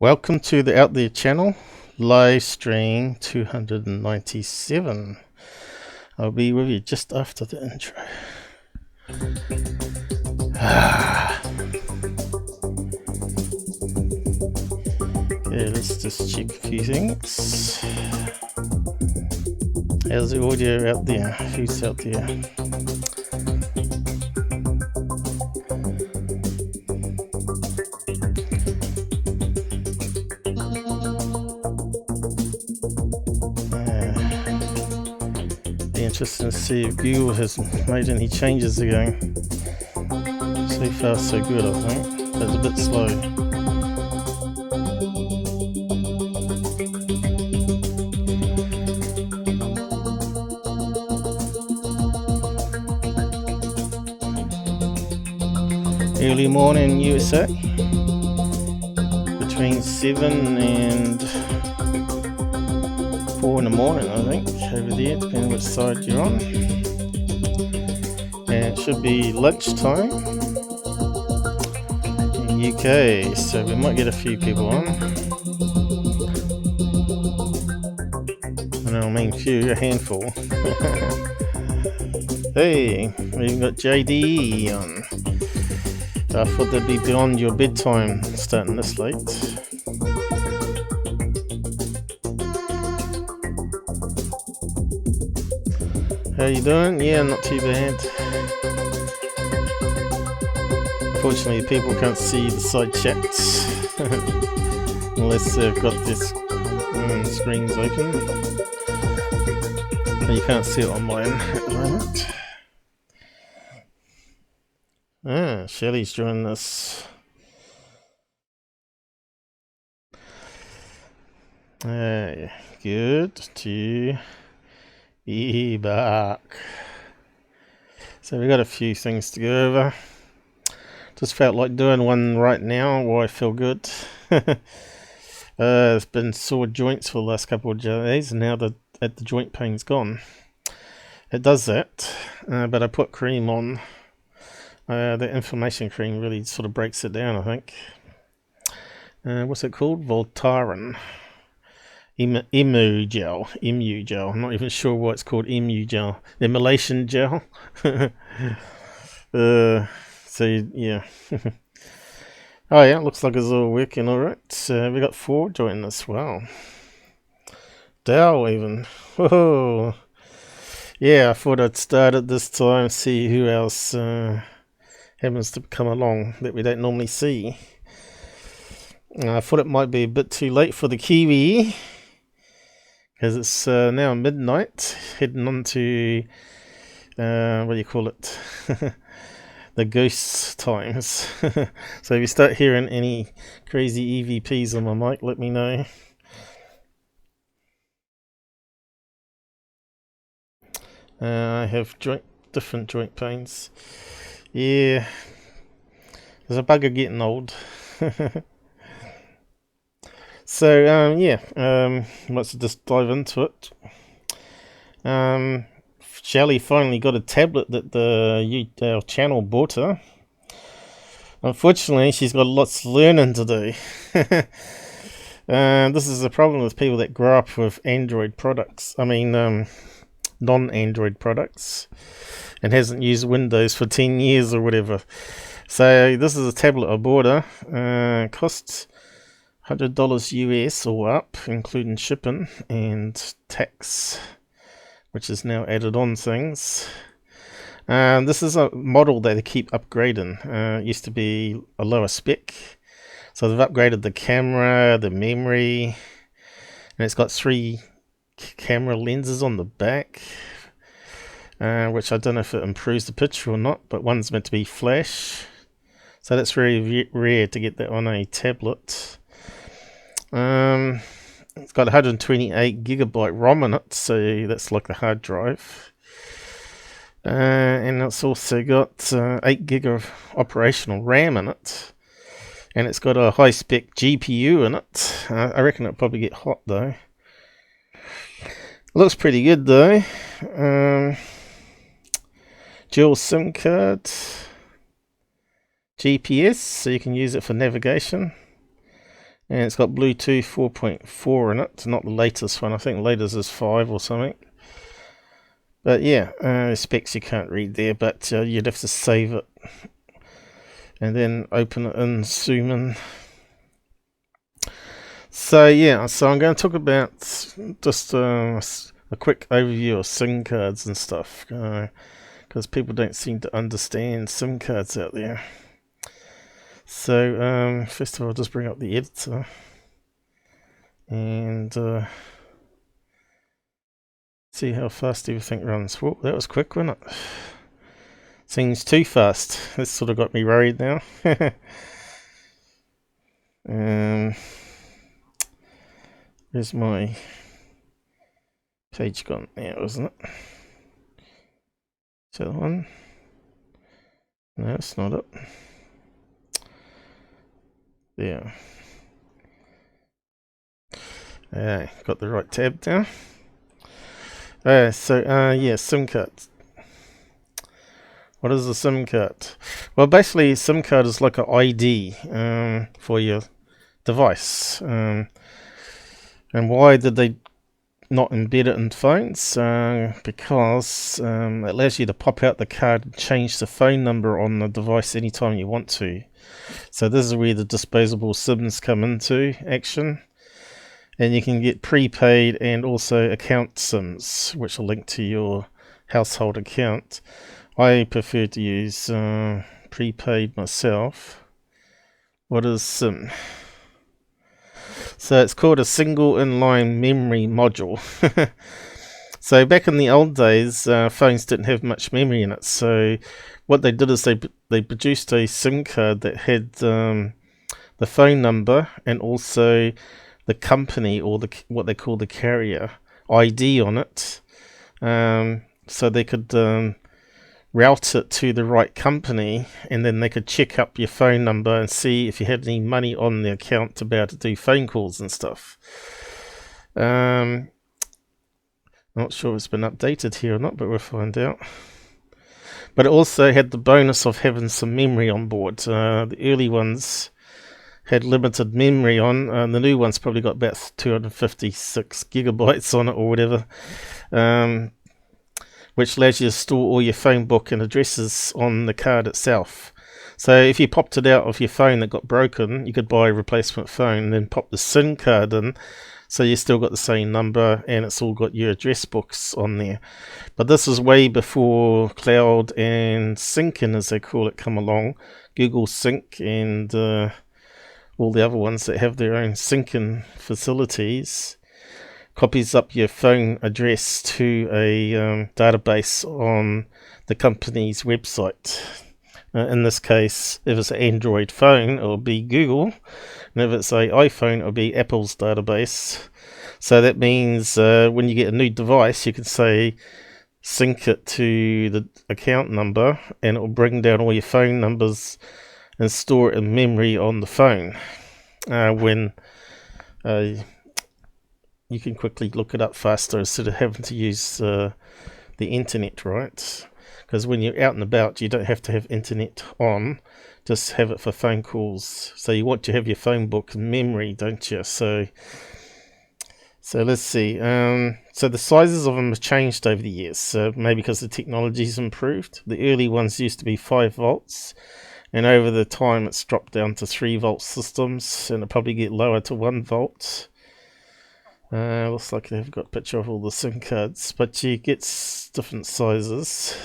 Welcome to the Out There channel, live stream 297. I'll be with you just after the intro. Okay, let's just check a few things. How's the audio out there? Who's out there? Interesting to see if Google has made any changes again. So far so good, I think, but it's a bit slow. Early morning USA, between 7 and 4 in the morning, I think, over there, depending which side you're on. And it should be lunchtime in UK, so we might get a few people on. And I mean few, a handful. Hey, we've got JD on. I thought that'd be beyond your bedtime starting this late. How you doing? Yeah, not too bad. Unfortunately, people can't see the side chats unless they've got this screens open. And you can't see it on mine at the moment. Shelly's joining us. Good to be back. So we've got a few things to go over. Just felt like doing one right now while I feel good. It's been sore joints for the last couple of days, and now the joint pain's gone. It does that, but I put cream on. The inflammation cream really sort of breaks it down, I think. What's it called? Voltaren. Emu gel. I'm not even sure why it's called emu gel. Immolation gel. So yeah. Oh yeah, looks like it's all working alright. We got 4 joining us. Wow. Dow even. Whoa. Yeah, I thought I'd start at this time, see who else happens to come along that we don't normally see. I thought it might be a bit too late for the Kiwi, because it's now midnight, heading on to, what do you call it, the ghost times. So if you start hearing any crazy EVPs on my mic, let me know. I have different joint pains. Yeah, there's a bugger getting old. So let's just dive into it. Shelly finally got a tablet that our channel bought her. Unfortunately, she's got lots of learning to do. This is the problem with people that grow up with Android products. I mean, non-Android products, and hasn't used Windows for 10 years or whatever. So this is a tablet I bought her. Costs $100 US or up, including shipping and tax, which is now added on things. This is a model that they keep upgrading. It used to be a lower spec, so they've upgraded the camera, the memory, and it's got 3 camera lenses on the back, which I don't know if it improves the picture or not, but one's meant to be flash, so that's very rare to get that on a tablet. It's got 128 gigabyte ROM in it, so that's like the hard drive. And it's also got 8 gig of operational RAM in it, and it's got a high spec GPU in it. I reckon it'll probably get hot though. Looks pretty good though. Dual SIM card, GPS, so you can use it for navigation. And it's got Bluetooth 4.4 in it, not the latest one. I think the latest is 5 or something. But yeah, specs you can't read there, but you'd have to save it and then open it in, zoom in. So yeah, so I'm going to talk about just a quick overview of SIM cards and stuff, because people don't seem to understand SIM cards out there. So first of all, I'll just bring up the editor and see how fast everything runs. Whoa, that was quick, wasn't it? Seems too fast. This sort of got me worried now. Where's my page gone now, isn't it? Is that the one? No, it's not it. Yeah. Got the right tab now. Yeah, SIM cards. What is a SIM card? Well, basically, a SIM card is like an ID for your device. And why did they not embed it in phones? Because it allows you to pop out the card and change the phone number on the device anytime you want to. So this is where the disposable SIMs come into action. And you can get prepaid and also account SIMs, which are linked to your household account. I prefer to use prepaid myself. What is SIM? So it's called a single inline memory module. So back in the old days, phones didn't have much memory in it. So what they did is they produced a SIM card that had the phone number and also the company, or what they call the carrier ID on it, so they could route it to the right company, and then they could check up your phone number and see if you had any money on the account to be able to do phone calls and stuff. Not sure if it's been updated here or not, but we'll find out. But it also had the bonus of having some memory on board. The early ones had limited memory on. The new one's probably got about 256 gigabytes on it or whatever, which allows you to store all your phone book and addresses on the card itself. So if you popped it out of your phone that got broken, you could buy a replacement phone and then pop the SIM card in, so you still got the same number and it's all got your address books on there. But this is way before cloud and syncing, as they call it, come along. Google Sync and all the other ones that have their own syncing facilities copies up your phone address to a database on the company's website. In this case, if it's an Android phone, it'll be Google, and if it's an iPhone, it'll be Apple's database. So that means when you get a new device, you can say sync it to the account number, and it'll bring down all your phone numbers and store it in memory on the phone. When you can quickly look it up faster instead of having to use the internet, right? Because when you're out and about, you don't have to have internet on, just have it for phone calls. So you want to have your phone book in memory, don't you? So let's see. So the sizes of them have changed over the years, maybe because the technology's improved. The early ones used to be 5 volts, and over the time it's dropped down to 3 volt systems, and it'll probably get lower to 1 volt. Looks like they've got a picture of all the SIM cards, but you get different sizes.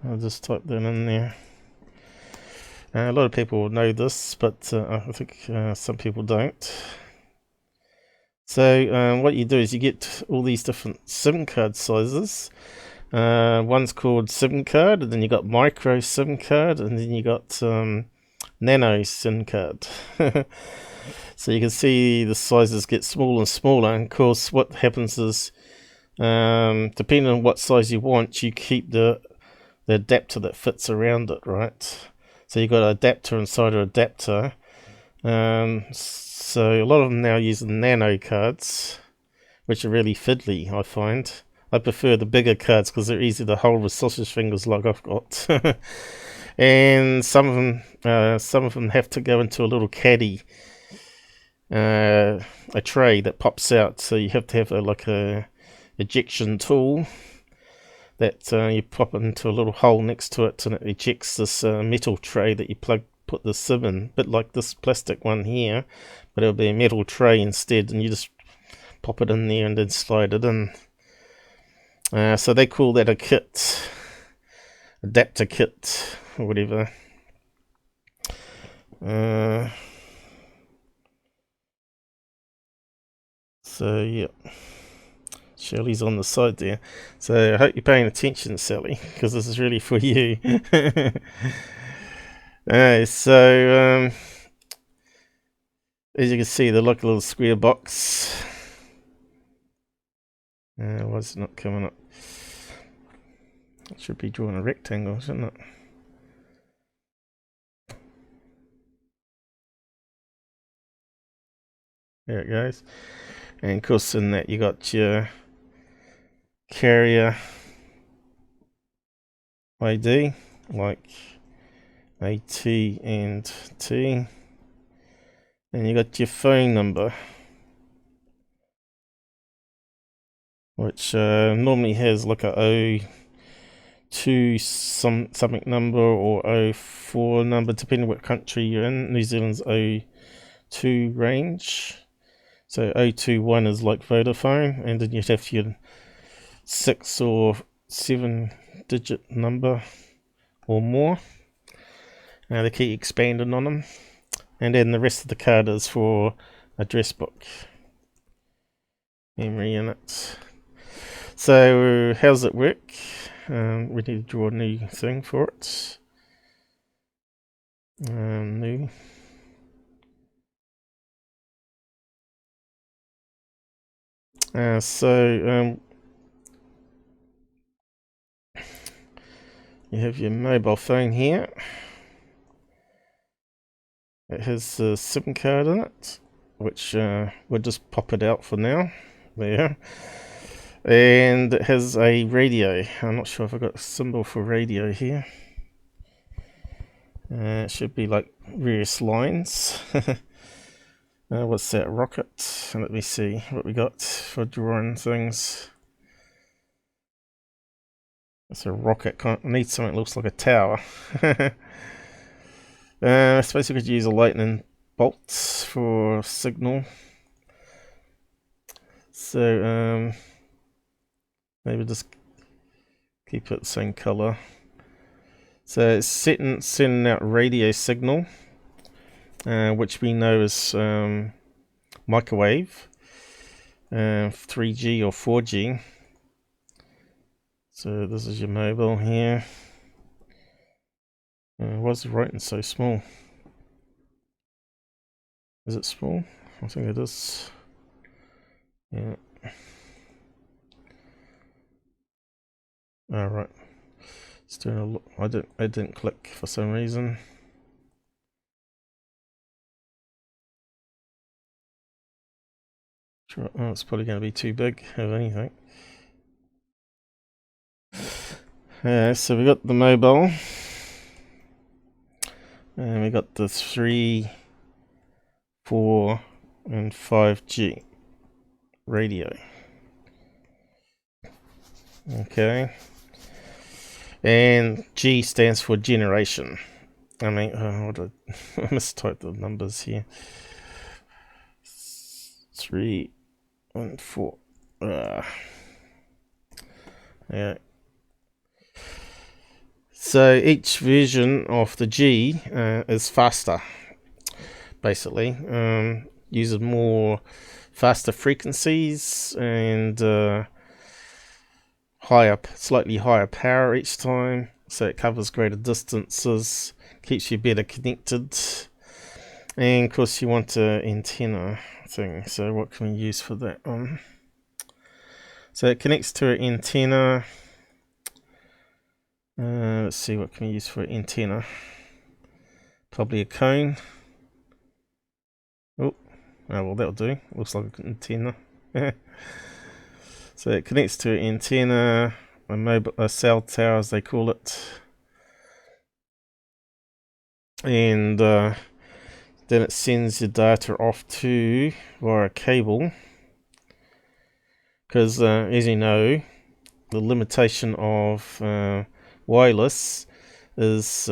I'll just type that in there. A lot of people will know this, but I think some people don't. So what you do is you get all these different SIM card sizes. One's called SIM card, and then you got micro SIM card, and then you got nano SIM card. So you can see the sizes get smaller and smaller, and of course what happens is, depending on what size you want, you keep the adapter that fits around it, right? So you've got an adapter inside an adapter. So a lot of them now use nano cards, which are really fiddly, I find. I prefer the bigger cards because they're easy to hold with sausage fingers like I've got. And some of them have to go into a little caddy, a tray that pops out. So you have to have a ejection tool that you pop it into a little hole next to it, and it ejects this metal tray that you put the sieve in, a bit like this plastic one here, but it'll be a metal tray instead, and you just pop it in there and then slide it in. So they call that a kit, adapter kit, or whatever. So yeah, Shelly's on the side there. So I hope you're paying attention, Shelly, because this is really for you. So as you can see, they look a little square box. Why is it not coming up? It should be drawing a rectangle, shouldn't it? There it goes. And of course in that you got your carrier ID, like AT and T. And you got your phone number, which normally has like a 02 something number or 04 number, depending what country you're in. New Zealand's 02 range. So 021 is like Vodafone, and then you'd have your 6 or 7 digit number or more. They keep expanding on them. And then the rest of the card is for address book, memory units. So how does it work? We need to draw a new thing for it. New. So you have your mobile phone here. It has a SIM card in it, which we'll just pop it out for now. There. And it has a radio. I'm not sure if I've got a symbol for radio here. It should be like various lines. What's that? Rocket. Let me see what we got for drawing things. It's a rocket. I need something that looks like a tower. I suppose we could use a lightning bolt for signal. So maybe just keep it the same color. So it's sending out radio signal, which we know is microwave, 3G or 4G. So this is your mobile here. Why is the writing so small? Is it small? I think it is. Yeah. All right. It's doing a look. I didn't click for some reason. Sure. Oh, it's probably going to be too big, if anything. So we got the mobile, and we got the 3, 4, and 5G radio. Okay. And G stands for generation. I mean, I mistyped the numbers here. 3 and 4. Yeah. So each version of the G is faster, basically. Uses faster frequencies and slightly higher power each time, so it covers greater distances, keeps you better connected. And of course you want an antenna thing, so what can we use for that one? So it connects to an antenna. Let's see, what can we use for an antenna? Probably a cone. Oh well, that'll do. Looks like an antenna. So it connects to an antenna, a cell tower as they call it. and then it sends your data off to via cable, because as you know, the limitation of wireless is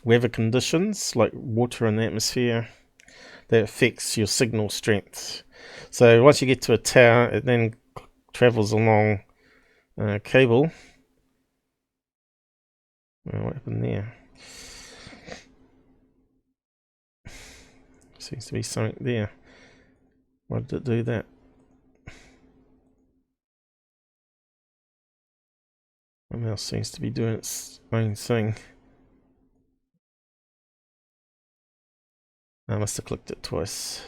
weather conditions like water in the atmosphere that affects your signal strength. So once you get to a tower, it then travels along cable. What happened there? Seems to be something there. Why did it do that? My mouse seems to be doing its own thing. I must have clicked it twice.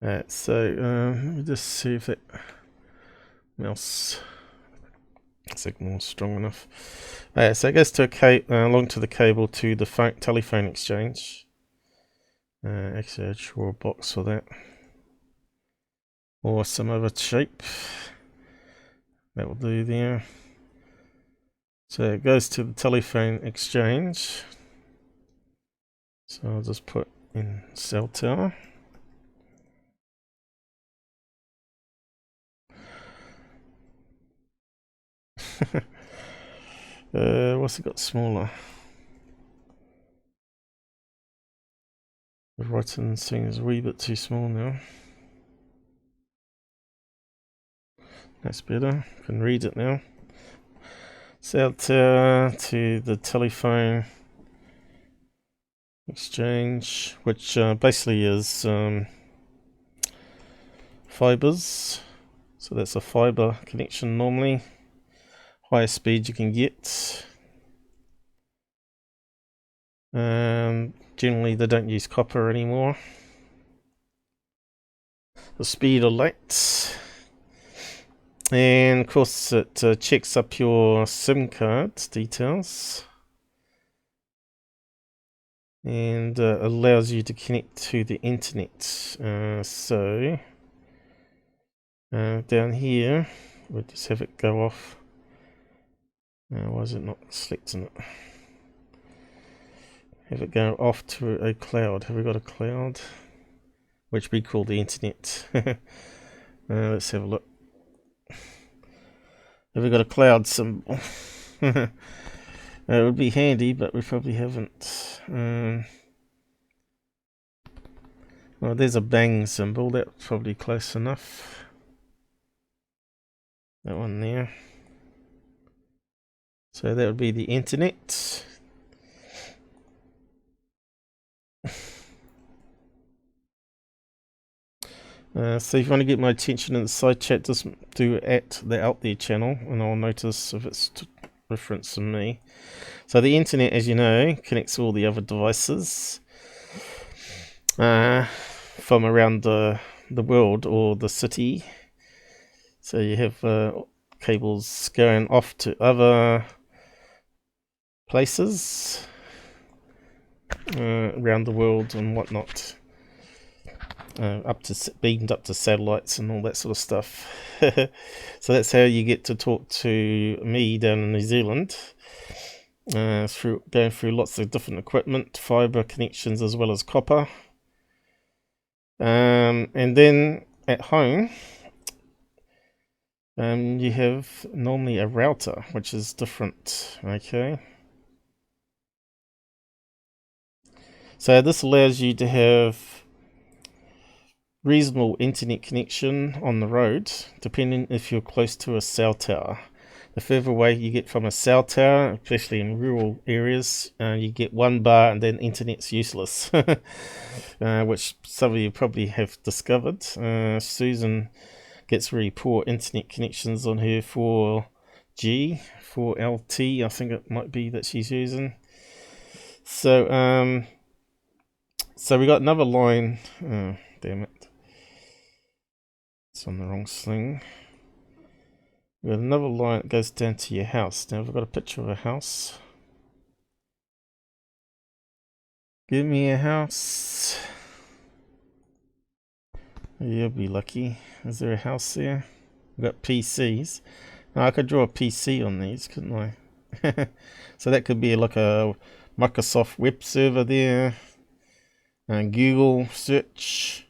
Alright, so let me just see if that mouse signal is strong enough. Alright, so it goes to along to the cable to the telephone exchange. Actually, I'd draw a box for that, or some other shape. That will do there. So it goes to the telephone exchange. So I'll just put in cell tower. What's it got smaller? The writing thing is a wee bit too small now. That's better. I can read it now. Cell tower to the telephone exchange, which basically is fibers. So that's a fiber connection normally. Highest speed you can get. Generally they don't use copper anymore. The speed of light. And of course it checks up your SIM card details. And allows you to connect to the internet. So down here, we'll just have it go off. Why is it not selecting it? Have it go off to a cloud. Have we got a cloud? Which we call the internet. Let's have a look. Have we got a cloud symbol? It would be handy, but we probably haven't. Well, there's a bang symbol. That's probably close enough. That one there. So that would be the internet. So if you want to get my attention in the side chat, just do at the Out There channel, and I'll notice if it's referencing me. So the internet, as you know, connects all the other devices from around the world or the city. So you have cables going off to other places around the world and whatnot. Beamed up to satellites and all that sort of stuff. So that's how you get to talk to me down in New Zealand, through going through lots of different equipment, fiber connections as well as copper. And then at home, you have normally a router, which is different. Okay. So this allows you to have reasonable internet connection on the road, depending if you're close to a cell tower. The further away you get from a cell tower, especially in rural areas, you get 1 bar and then internet's useless. Which some of you probably have discovered. Susan gets really poor internet connections on her 4G, 4LT, I think it might be that she's using. So so we got another line. Oh, damn it. It's on the wrong thing. We got another line that goes down to your house. Now we've got a picture of a house. Give me a house. You'll be lucky. Is there a house there? We've got PCs. Now I could draw a PC on these, couldn't I? So that could be like a Microsoft web server there, and Google search,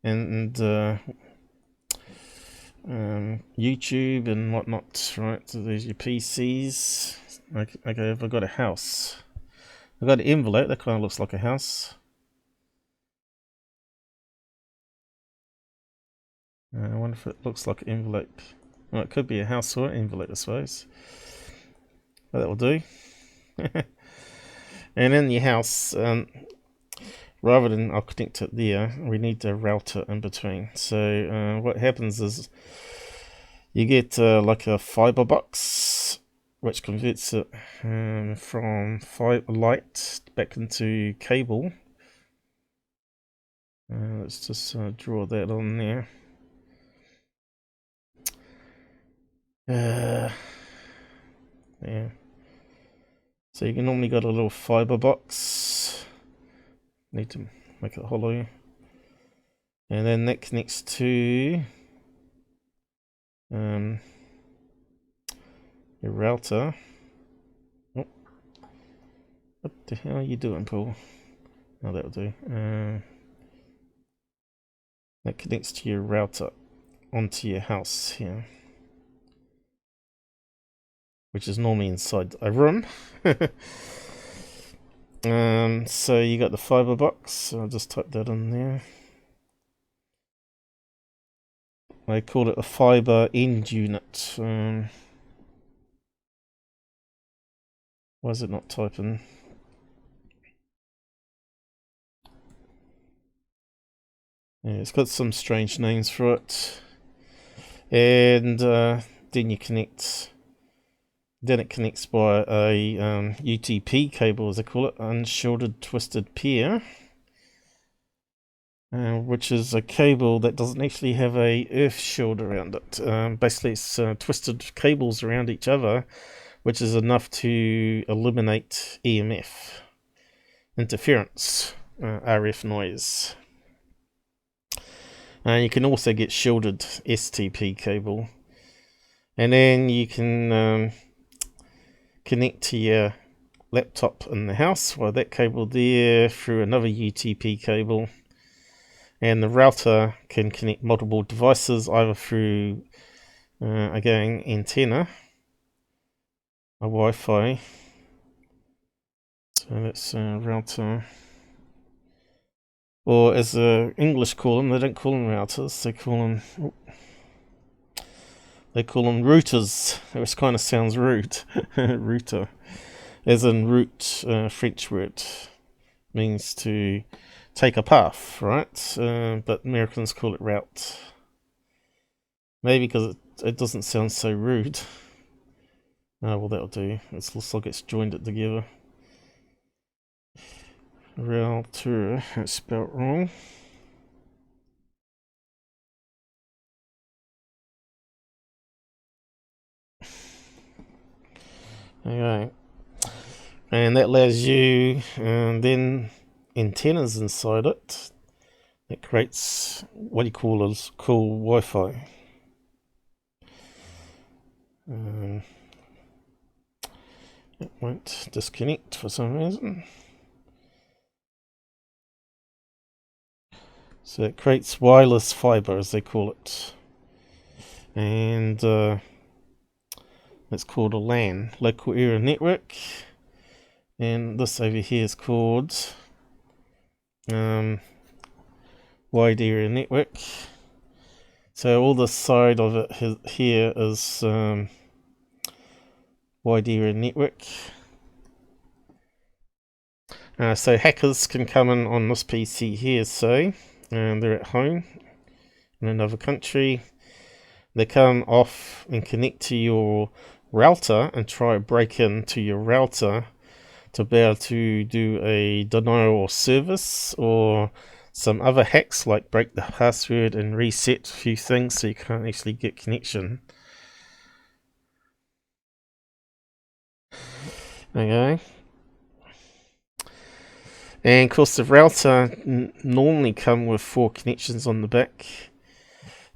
and YouTube and whatnot, right? So there's your PCs. Okay, have I got a house? I've got an envelope, that kind of looks like a house. I wonder if it looks like an envelope. Well, it could be a house or an envelope, I suppose. But that will do. And in your house, rather than I'll connect it there, we need a router in between. So what happens is you get like a fiber box, which converts it from light back into cable. Let's just draw that on there. Yeah. So you can normally got a little fiber box. Need to make it hollow. And then that connects to your router. Oh. What the hell are you doing, Paul? Oh, that'll do. That connects to your router onto your house here, which is normally inside a room. So you got the fiber box. So I'll just type that in there. I call it a fiber end unit. Why is it not typing? Yeah, it's got some strange names for it. And then you connect. Then it connects by a UTP cable, as they call it, unshielded twisted pair, which is a cable that doesn't actually have a earth shield around it. Basically, it's twisted cables around each other, which is enough to eliminate EMF, interference, RF noise. You can also get shielded STP cable, and then you can connect to your laptop in the house via that cable there through another UTP cable, and the router can connect multiple devices either through again antenna, a Wi-Fi. So that's a router, or as the English call them, they don't call them routers, they call them routers, which kind of sounds rude. Router, as in route, French word, means to take a path, right? But Americans call it route. Maybe because it doesn't sound so rude. Oh, well, that'll do. It looks like it's joined it together. Router, it's spelled wrong. Okay. And that allows you, and then antennas inside it. That creates what you call as cool Wi-Fi. It won't disconnect for some reason. So it creates wireless fiber, as they call it. And it's called a LAN, local area network. And this over here is called wide area network. So all this side of it here is wide area network. So hackers can come in on this PC here, say, and they're at home in another country. They come off and connect to your router and try to break into your router to be able to do a denial of service or some other hacks like break the password and reset a few things so you can't actually get connection. Okay. And of course the router normally come with 4 connections on the back.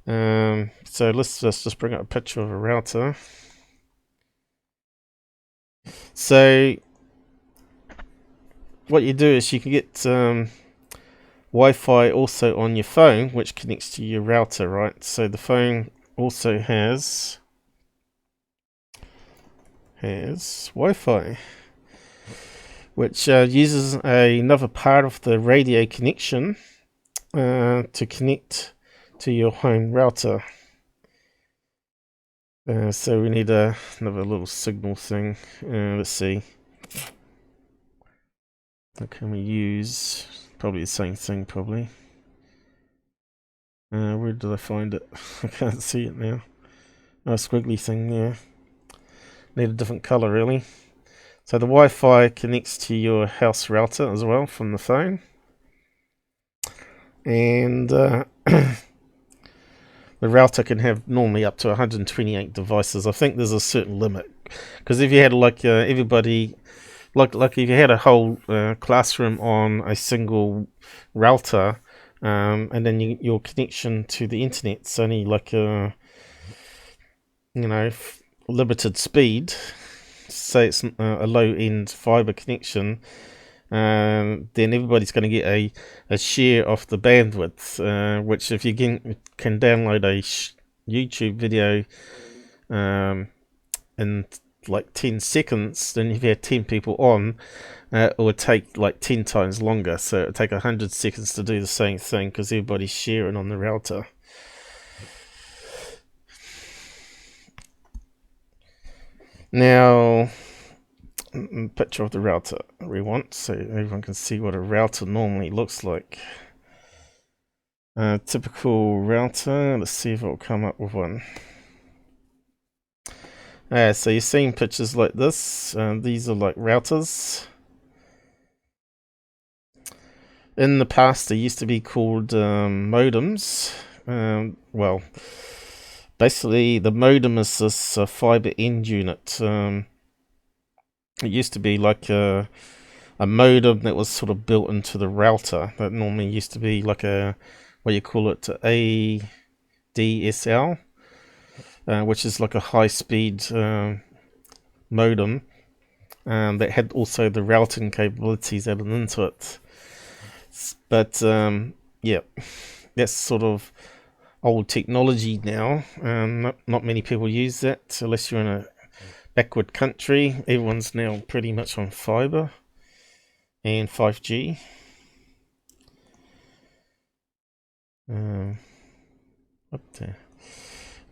So let's just bring up a picture of a router. So what you do is you can get Wi-Fi also on your phone, which connects to your router, right? So the phone also has Wi-Fi, which uses another part of the radio connection to connect to your home router. So we need another little signal thing. Let's see. What can we use? Probably the same thing, probably. Where did I find it? I can't see it now. Oh, squiggly thing there. Need a different color, really. So the Wi-Fi connects to your house router as well from the phone. And the router can have normally up to 128 devices. I think there's a certain limit. Because if you had like everybody... Like if you had a whole classroom on a single router, and then your connection to the internet's only like a, limited speed. Say it's a low-end fiber connection, then everybody's going to get a share of the bandwidth. Which if you can download a YouTube video, in like 10 seconds, then if you had 10 people on, it would take like 10 times longer. So it would take 100 seconds to do the same thing because everybody's sharing on the router. Now, picture of the router we want so everyone can see what a router normally looks like. Typical router. Let's see if it'll come up with one. So you're seeing pictures like this. These are like routers. In the past, they used to be called modems. Well, basically, the modem is this fiber end unit. It used to be like a modem that was sort of built into the router. That normally used to be like a, what you call it, ADSL. Which is like a high-speed modem that had also the routing capabilities added into it. But yeah, that's sort of old technology now. Not many people use that unless you're in a backward country. Everyone's now pretty much on fiber and 5G. Up there.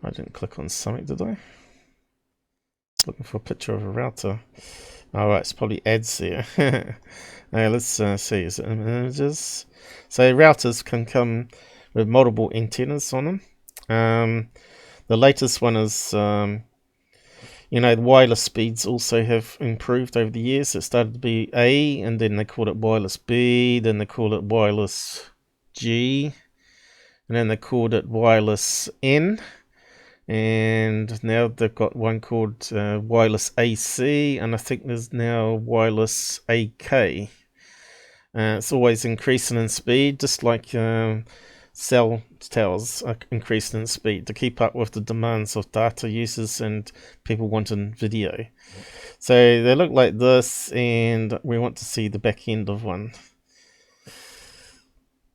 I didn't click on something, did I? Looking for a picture of a router. Alright, it's probably ads there. Let's see, is it images? So routers can come with multiple antennas on them. The latest one is, the wireless speeds also have improved over the years. It started to be A, and then they called it wireless B, then they called it wireless G, and then they called it wireless N. And now they've got one called wireless AC, and I think there's now wireless AK. It's always increasing in speed, just like cell towers are increasing in speed to keep up with the demands of data users and people wanting video. So they look like this, and we want to see the back end of one.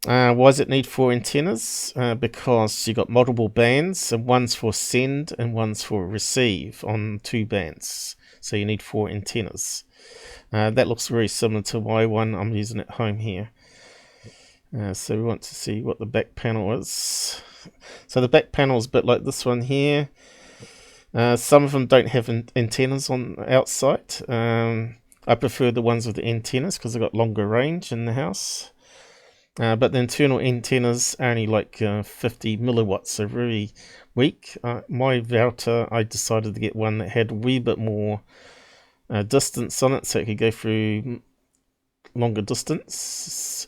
Why does it need 4 antennas? Because you got multiple bands, and one's for send and one's for receive on 2 bands. So you need 4 antennas. That looks very similar to my one I'm using at home here. So we want to see what the back panel is. So the back panel is a bit like this one here. Some of them don't have antennas on the outside. I prefer the ones with the antennas because they've got longer range in the house. But the internal antennas are only like 50 milliwatts, so very weak. My router, I decided to get one that had a wee bit more distance on it, so it could go through longer distance.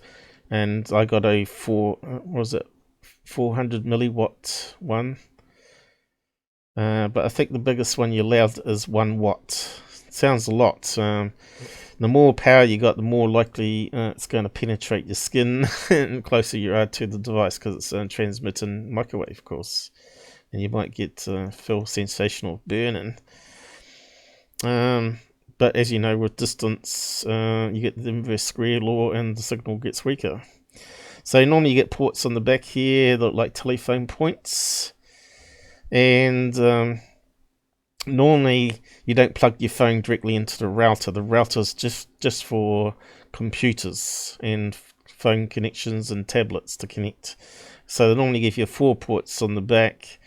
And I got a 400 milliwatt one. But I think the biggest one you're allowed is 1 watt. Sounds a lot. The more power you got, the more likely it's going to penetrate your skin and the closer you are to the device, because it's transmitting microwave, of course. And you might feel sensational burning. But but as you know, with distance, you get the inverse square law and the signal gets weaker. So normally you get ports on the back here that look like telephone points, and normally you don't plug your phone directly into the router. The router's just for computers and phone connections and tablets to connect. So they normally give you 4 ports on the back,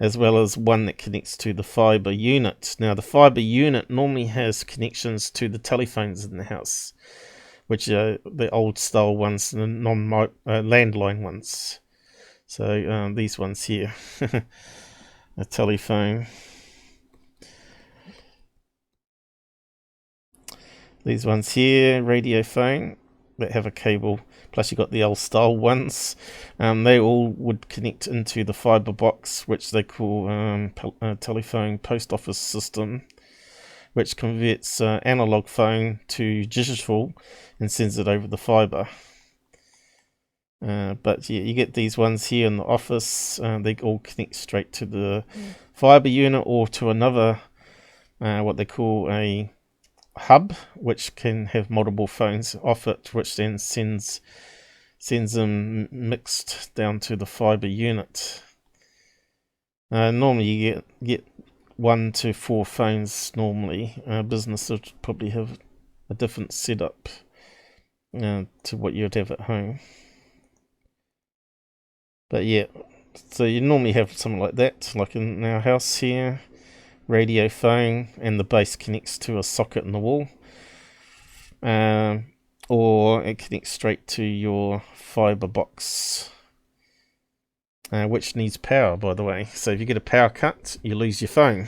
as well as one that connects to the fiber unit. Now the fiber unit normally has connections to the telephones in the house, which are the old style ones, the landline ones. So these ones here, a telephone. These ones here, radio phone, that have a cable. Plus you got the old style ones. They all would connect into the fiber box, which they call telephone post office system, which converts analog phone to digital and sends it over the fiber. But yeah, you get these ones here in the office. They all connect straight to the fiber unit or to another, what they call a hub, which can have multiple phones off it, which then sends them mixed down to the fiber unit. Normally you get 1 to 4 phones normally. Business would probably have a different setup to what you'd have at home. But yeah, so you normally have something like that, like in our house here. Radio phone, and the base connects to a socket in the wall, or it connects straight to your fiber box, which needs power, by the way. So if you get a power cut, you lose your phone.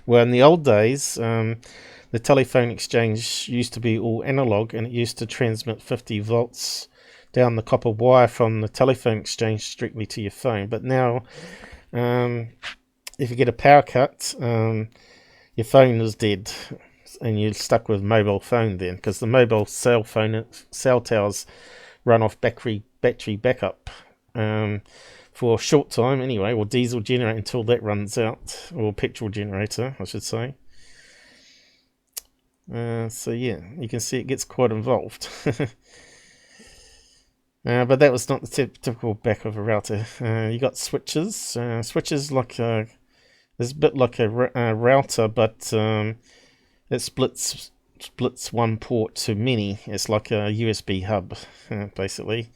Well, in the old days, the telephone exchange used to be all analog, and it used to transmit 50 volts down the copper wire from the telephone exchange directly to your phone. But now, if you get a power cut, your phone is dead, and you're stuck with mobile phone then, because the mobile cell towers run off battery backup for a short time anyway, or diesel generator until that runs out, or petrol generator, I should say. So yeah, you can see it gets quite involved. But that was not the typical back of a router. You got switches. Switches like it's a bit like a router, but it splits one port to many. It's like a USB hub, basically,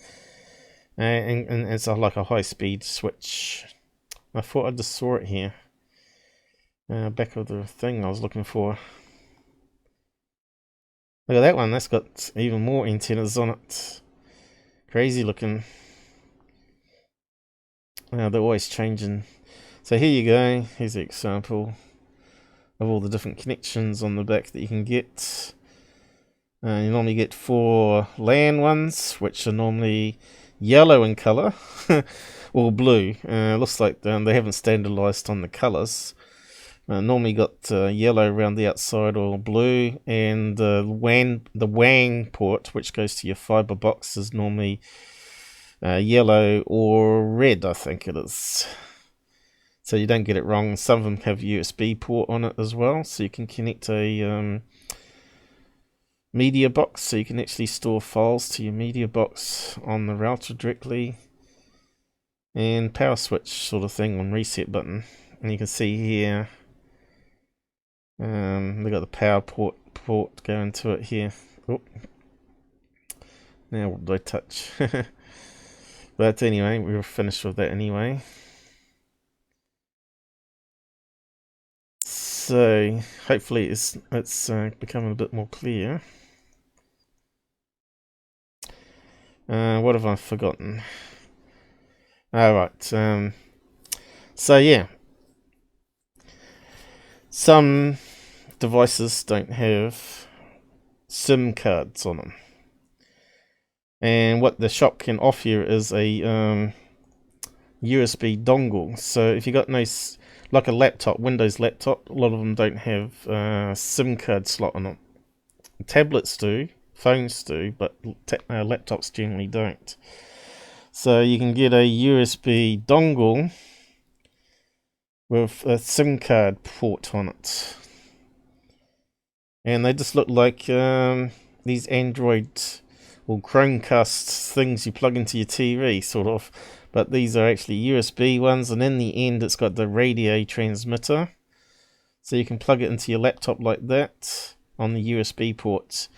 and it's like a high-speed switch. I thought I just saw it here, back of the thing I was looking for. Look at that one. That's got even more antennas on it. Crazy looking. They're always changing. So here you go. Here's an example of all the different connections on the back that you can get. You normally get 4 LAN ones, which are normally yellow in color or blue. Looks like they haven't standardized on the colors. Normally got yellow around the outside or blue, and the WAN port, which goes to your fiber box, is normally yellow or red, I think it is. So you don't get it wrong. Some of them have USB port on it as well, so you can connect a media box, so you can actually store files to your media box on the router directly, and power switch sort of thing on reset button. And you can see here they got the power port going to it here. Oh, now what did I touch? But anyway, we were finished with that anyway. So hopefully it's becoming a bit more clear. What have I forgotten? Alright, so yeah, some devices don't have SIM cards on them, and what the shop can offer you is a USB dongle. So if you got like a laptop, Windows laptop, a lot of them don't have a SIM card slot on them. Tablets do, phones do, but laptops generally don't. So you can get a USB dongle with a SIM card port on it. and they just look like these Android or Chromecast things you plug into your TV, sort of. But these are actually USB ones, and in the end it's got the radio transmitter. So you can plug it into your laptop like that on the USB ports.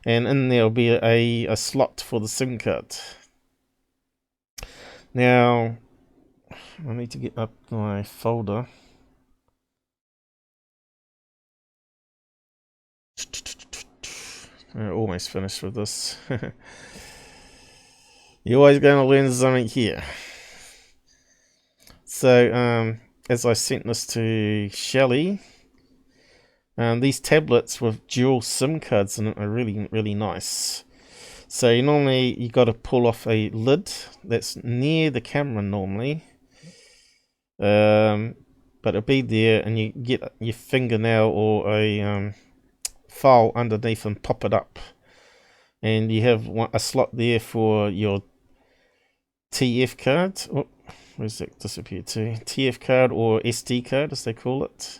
And in there will be a slot for the SIM card. Now, I need to get up my folder. I'm almost finished with this. You're always going to learn something here. So, as I sent this to Shelly, these tablets with dual SIM cards in it are really, really nice. So you got to pull off a lid that's near the camera normally, but it'll be there, and you get your fingernail or a file underneath and pop it up, and you have a slot there for your TF card. Oh, where's that disappeared to? TF card or SD card, as they call it.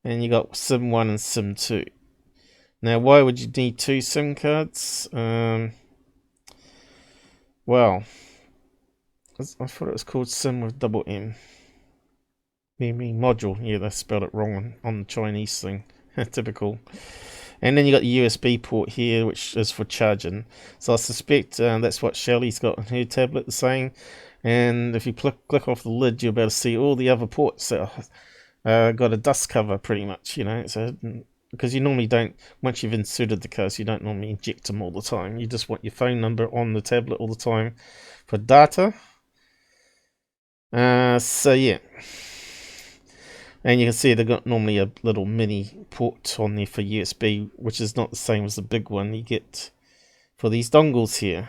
And you got SIM 1 and SIM 2. Now, why would you need 2 SIM cards? Well, I thought it was called SIM with double M. Module. Yeah, they spelled it wrong on the Chinese thing. Typical. And then you got the USB port here, which is for charging. So I suspect that's what Shelly's got on her tablet saying. And if you click off the lid, you'll be able to see all the other ports that are got a dust cover, pretty much, you know. So because you normally don't, once you've inserted the cards, you don't normally inject them all the time. You just want your phone number on the tablet all the time for data. So yeah. And you can see they've got normally a little mini port on there for USB, which is not the same as the big one you get for these dongles here.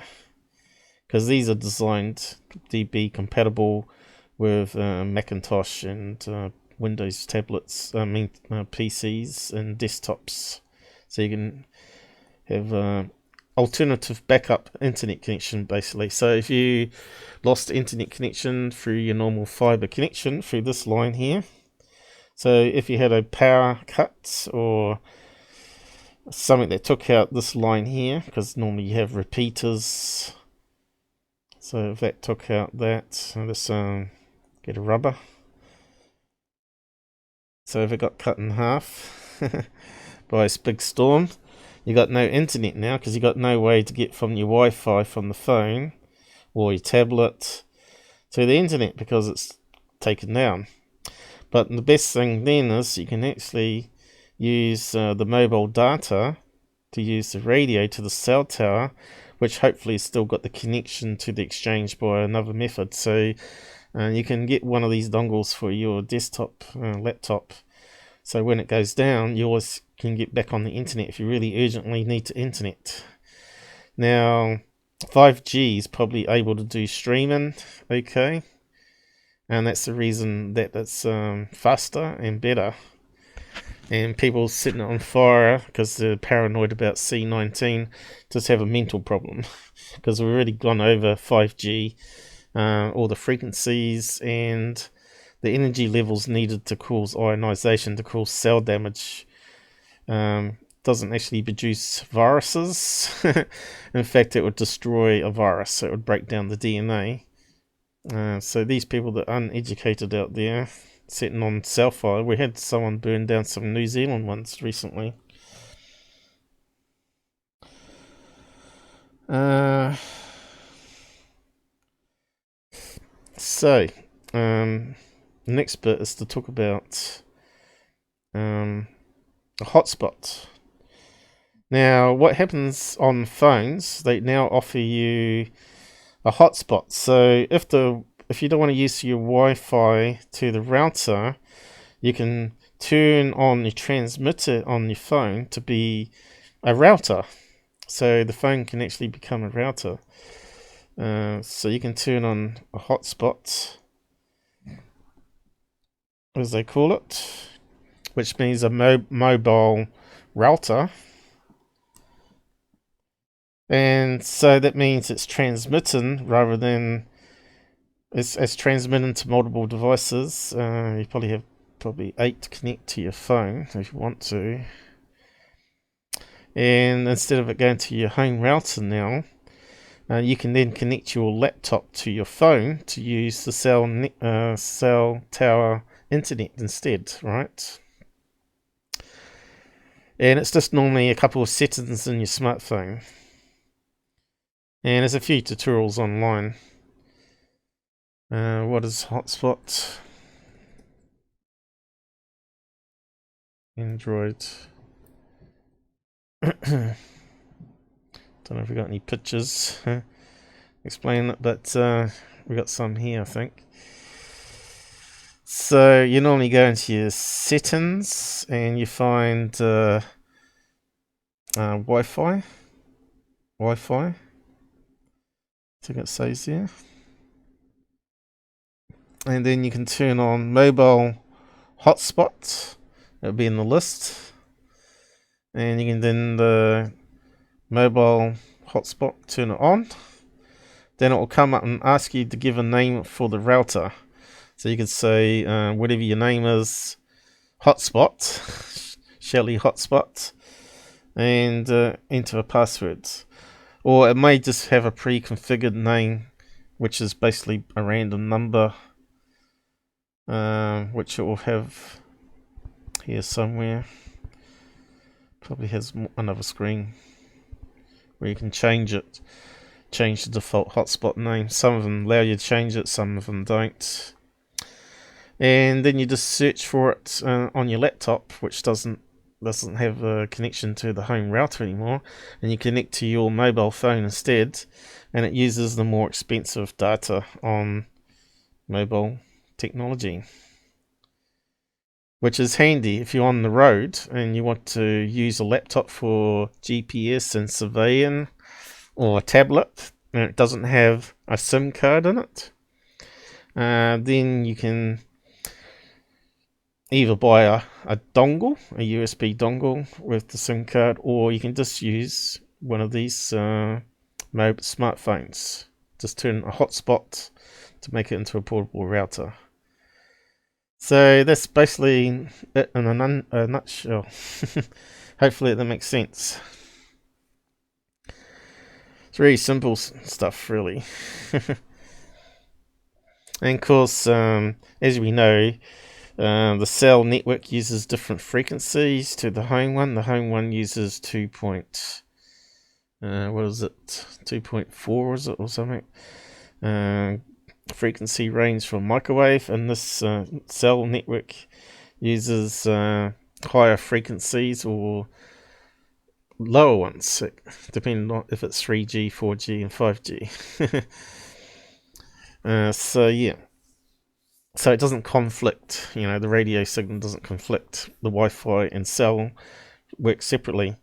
Because these are designed to be compatible with Macintosh and Windows tablets, PCs and desktops. So you can have alternative backup internet connection, basically. So if you lost internet connection through your normal fiber connection through this line here, so if you had a power cut or something that took out this line here, because normally you have repeaters, so if that took out that, let's get a rubber. So if it got cut in half by a big storm, you got no internet now, because you got no way to get from your Wi-Fi from the phone or your tablet to the internet, because it's taken down. But the best thing then is you can actually use the mobile data to use the radio to the cell tower, which hopefully has still got the connection to the exchange by another method. So you can get one of these dongles for your desktop laptop. So when it goes down, you always can get back on the internet if you really urgently need to internet. Now, 5G is probably able to do streaming, okay? And that's the reason that it's faster and better. And people setting it on fire because they're paranoid about C19 just have a mental problem. Because we've already gone over 5G, all the frequencies and the energy levels needed to cause ionization, to cause cell damage. Doesn't actually produce viruses. In fact, it would destroy a virus. So it would break down the DNA. So these people that are uneducated out there sitting on cell fire, we had someone burn down some New Zealand ones recently. So the next bit is to talk about a hotspot. Now, what happens on phones? They now offer you a hotspot. So if you don't want to use your Wi-Fi to the router, you can turn on the transmitter on your phone to be a router. So the phone can actually become a router. So you can turn on a hotspot, as they call it, which means a mobile router. And so that means it's transmitting rather than it's transmitting to multiple devices. You probably have 8 to connect to your phone if you want to. And instead of it going to your home router now, you can then connect your laptop to your phone to use the cell tower internet instead, right? And it's just normally a couple of settings in your smartphone. And there's a few tutorials online. What is hotspot? Android. Don't know if we got any pictures explaining it, but we got some here, I think. So you normally go into your settings and you find Wi-Fi. I think it says there. And then you can turn on mobile hotspot. It'll be in the list. And you can then the mobile hotspot, turn it on. Then it will come up and ask you to give a name for the router. So you could say whatever your name is, hotspot, Shelly hotspot, and enter a password. Or it may just have a pre-configured name, which is basically a random number, which it will have here somewhere. Probably has another screen where you can change it, change the default hotspot name. Some of them allow you to change it, some of them don't. And then you just search for it on your laptop, which doesn't have a connection to the home router anymore, and you connect to your mobile phone instead, and it uses the more expensive data on mobile technology, which is handy if you're on the road and you want to use a laptop for GPS and surveying, or a tablet and it doesn't have a SIM card in it. Then you can either buy a dongle, a USB dongle with the SIM card, or you can just use one of these smartphones. Just turn a hotspot to make it into a portable router. So that's basically it in a nutshell. Hopefully that makes sense. It's really simple stuff, really. And of course, as we know, the cell network uses different frequencies to the home one. The home one uses 2.4 is it, or something? Frequency range for microwave, and this cell network uses higher frequencies or lower ones, depending on if it's 3G, 4G, and 5G. So yeah. So it doesn't conflict, the radio signal doesn't conflict. The Wi-Fi and cell work separately.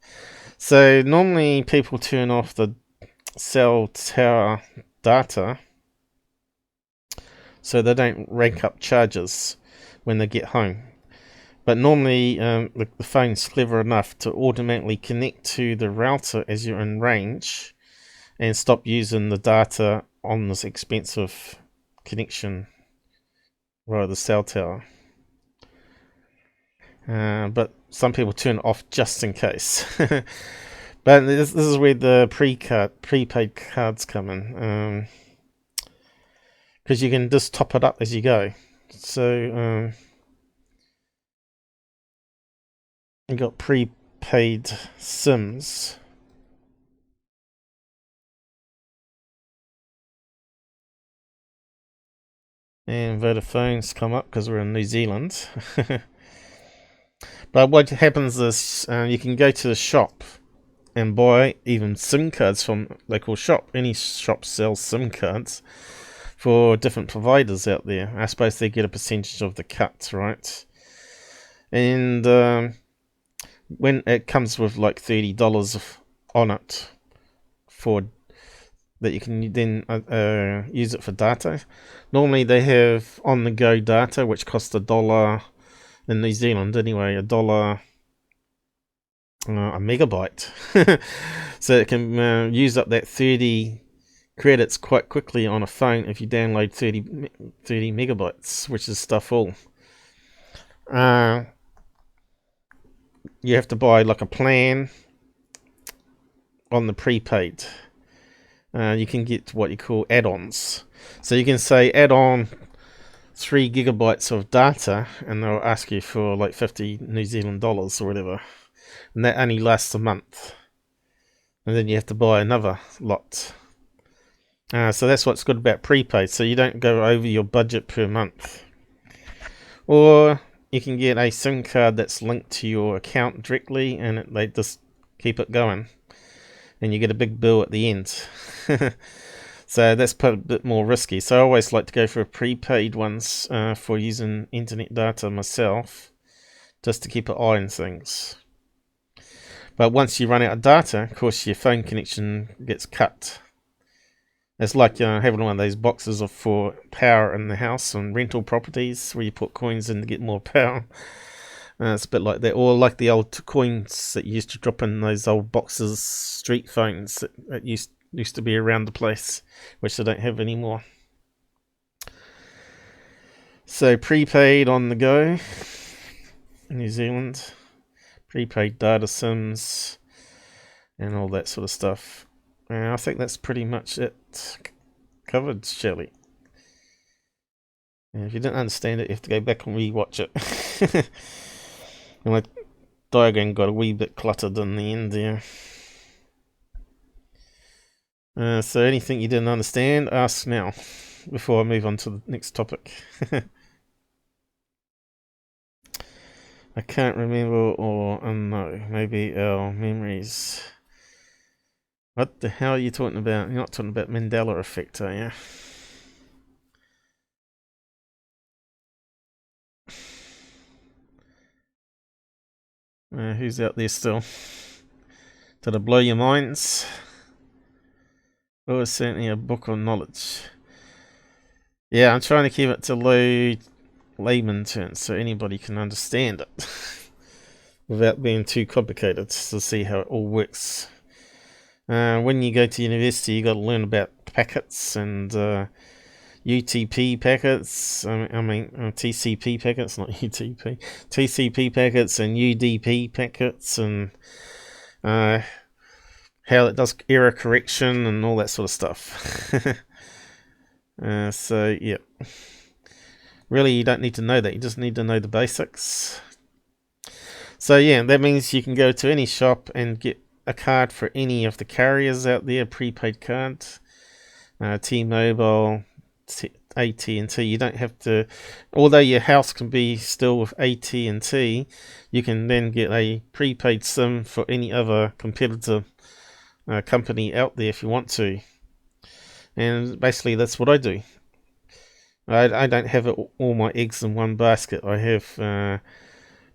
So normally people turn off the cell tower data so they don't rank up charges when they get home. But normally the phone's clever enough to automatically connect to the router as you're in range and stop using the data on this expensive connection. Right, the cell tower. But some people turn it off just in case. But this is where the prepaid cards come in, because you can just top it up as you go. So you got prepaid SIMs. And Vodafone's come up because we're in New Zealand. But what happens is you can go to the shop and buy even SIM cards from local shop. Any shop sells SIM cards for different providers out there. I suppose they get a percentage of the cut, right? And when it comes with like $30 on it for that, you can then use it for data. Normally they have on-the-go data, which costs $1 in New Zealand anyway, $1 a megabyte. So it can use up that 30 credits quite quickly on a phone if you download 30 megabytes, which is stuff all. You have to buy like a plan on the prepaid, you can get what you call add-ons. So you can say add on 3 gigabytes of data, and they'll ask you for like 50 New Zealand dollars or whatever, and that only lasts a month, and then you have to buy another lot. So that's what's good about prepaid, so you don't go over your budget per month. Or you can get a SIM card that's linked to your account directly, and they just keep it going, and you get a big bill at the end. So that's a bit more risky. So I always like to go for prepaid ones for using internet data myself, just to keep an eye on things. But once you run out of data, of course, your phone connection gets cut. It's like having one of those boxes for power in the house and rental properties where you put coins in to get more power. It's a bit like that, or like the old coins that you used to drop in those old boxes, street phones that used to be around the place, which they don't have anymore. So prepaid on the go in New Zealand, prepaid data SIMs and all that sort of stuff. I think that's pretty much it covered, Shelly. And if you didn't understand it, you have to go back and re-watch it. And my diagram got a wee bit cluttered in the end there. So anything you didn't understand, ask now, before I move on to the next topic. I can't remember, or no, maybe our memories. What the hell are you talking about? You're not talking about Mandela effect, are you? Who's out there still? Did I blow your minds? Oh, it's certainly a book of knowledge. Yeah, I'm trying to keep it to layman terms so anybody can understand it without being too complicated, to see how it all works. When you go to university, you got to learn about packets and UTP packets. I mean TCP packets, not UTP. TCP packets and UDP packets, and how it does error correction and all that sort of stuff. So yeah, really you don't need to know that. You just need to know the basics. So yeah, that means you can go to any shop and get a card for any of the carriers out there, prepaid card, T-Mobile, AT&T. You don't have to, although your house can be still with AT&T, you can then get a prepaid SIM for any other competitor company out there if you want to. And basically that's what I do. I don't have all my eggs in one basket. I have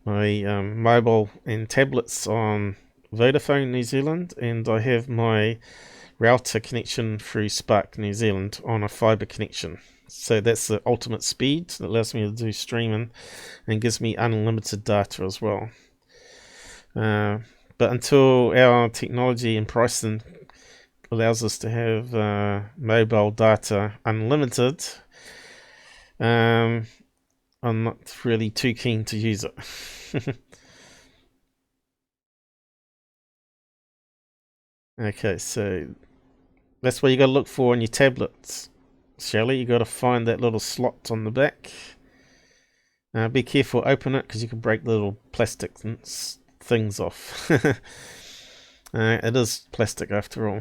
my mobile and tablets on Vodafone New Zealand, and I have my router connection through Spark New Zealand on a fibre connection. So that's the ultimate speed that allows me to do streaming and gives me unlimited data as well. But until our technology and pricing allows us to have mobile data unlimited, I'm not really too keen to use it. Okay, so that's what you got to look for on your tablets, Shelly. You got to find that little slot on the back. Be careful, open it, because you can break the little plastic things off. It is plastic after all.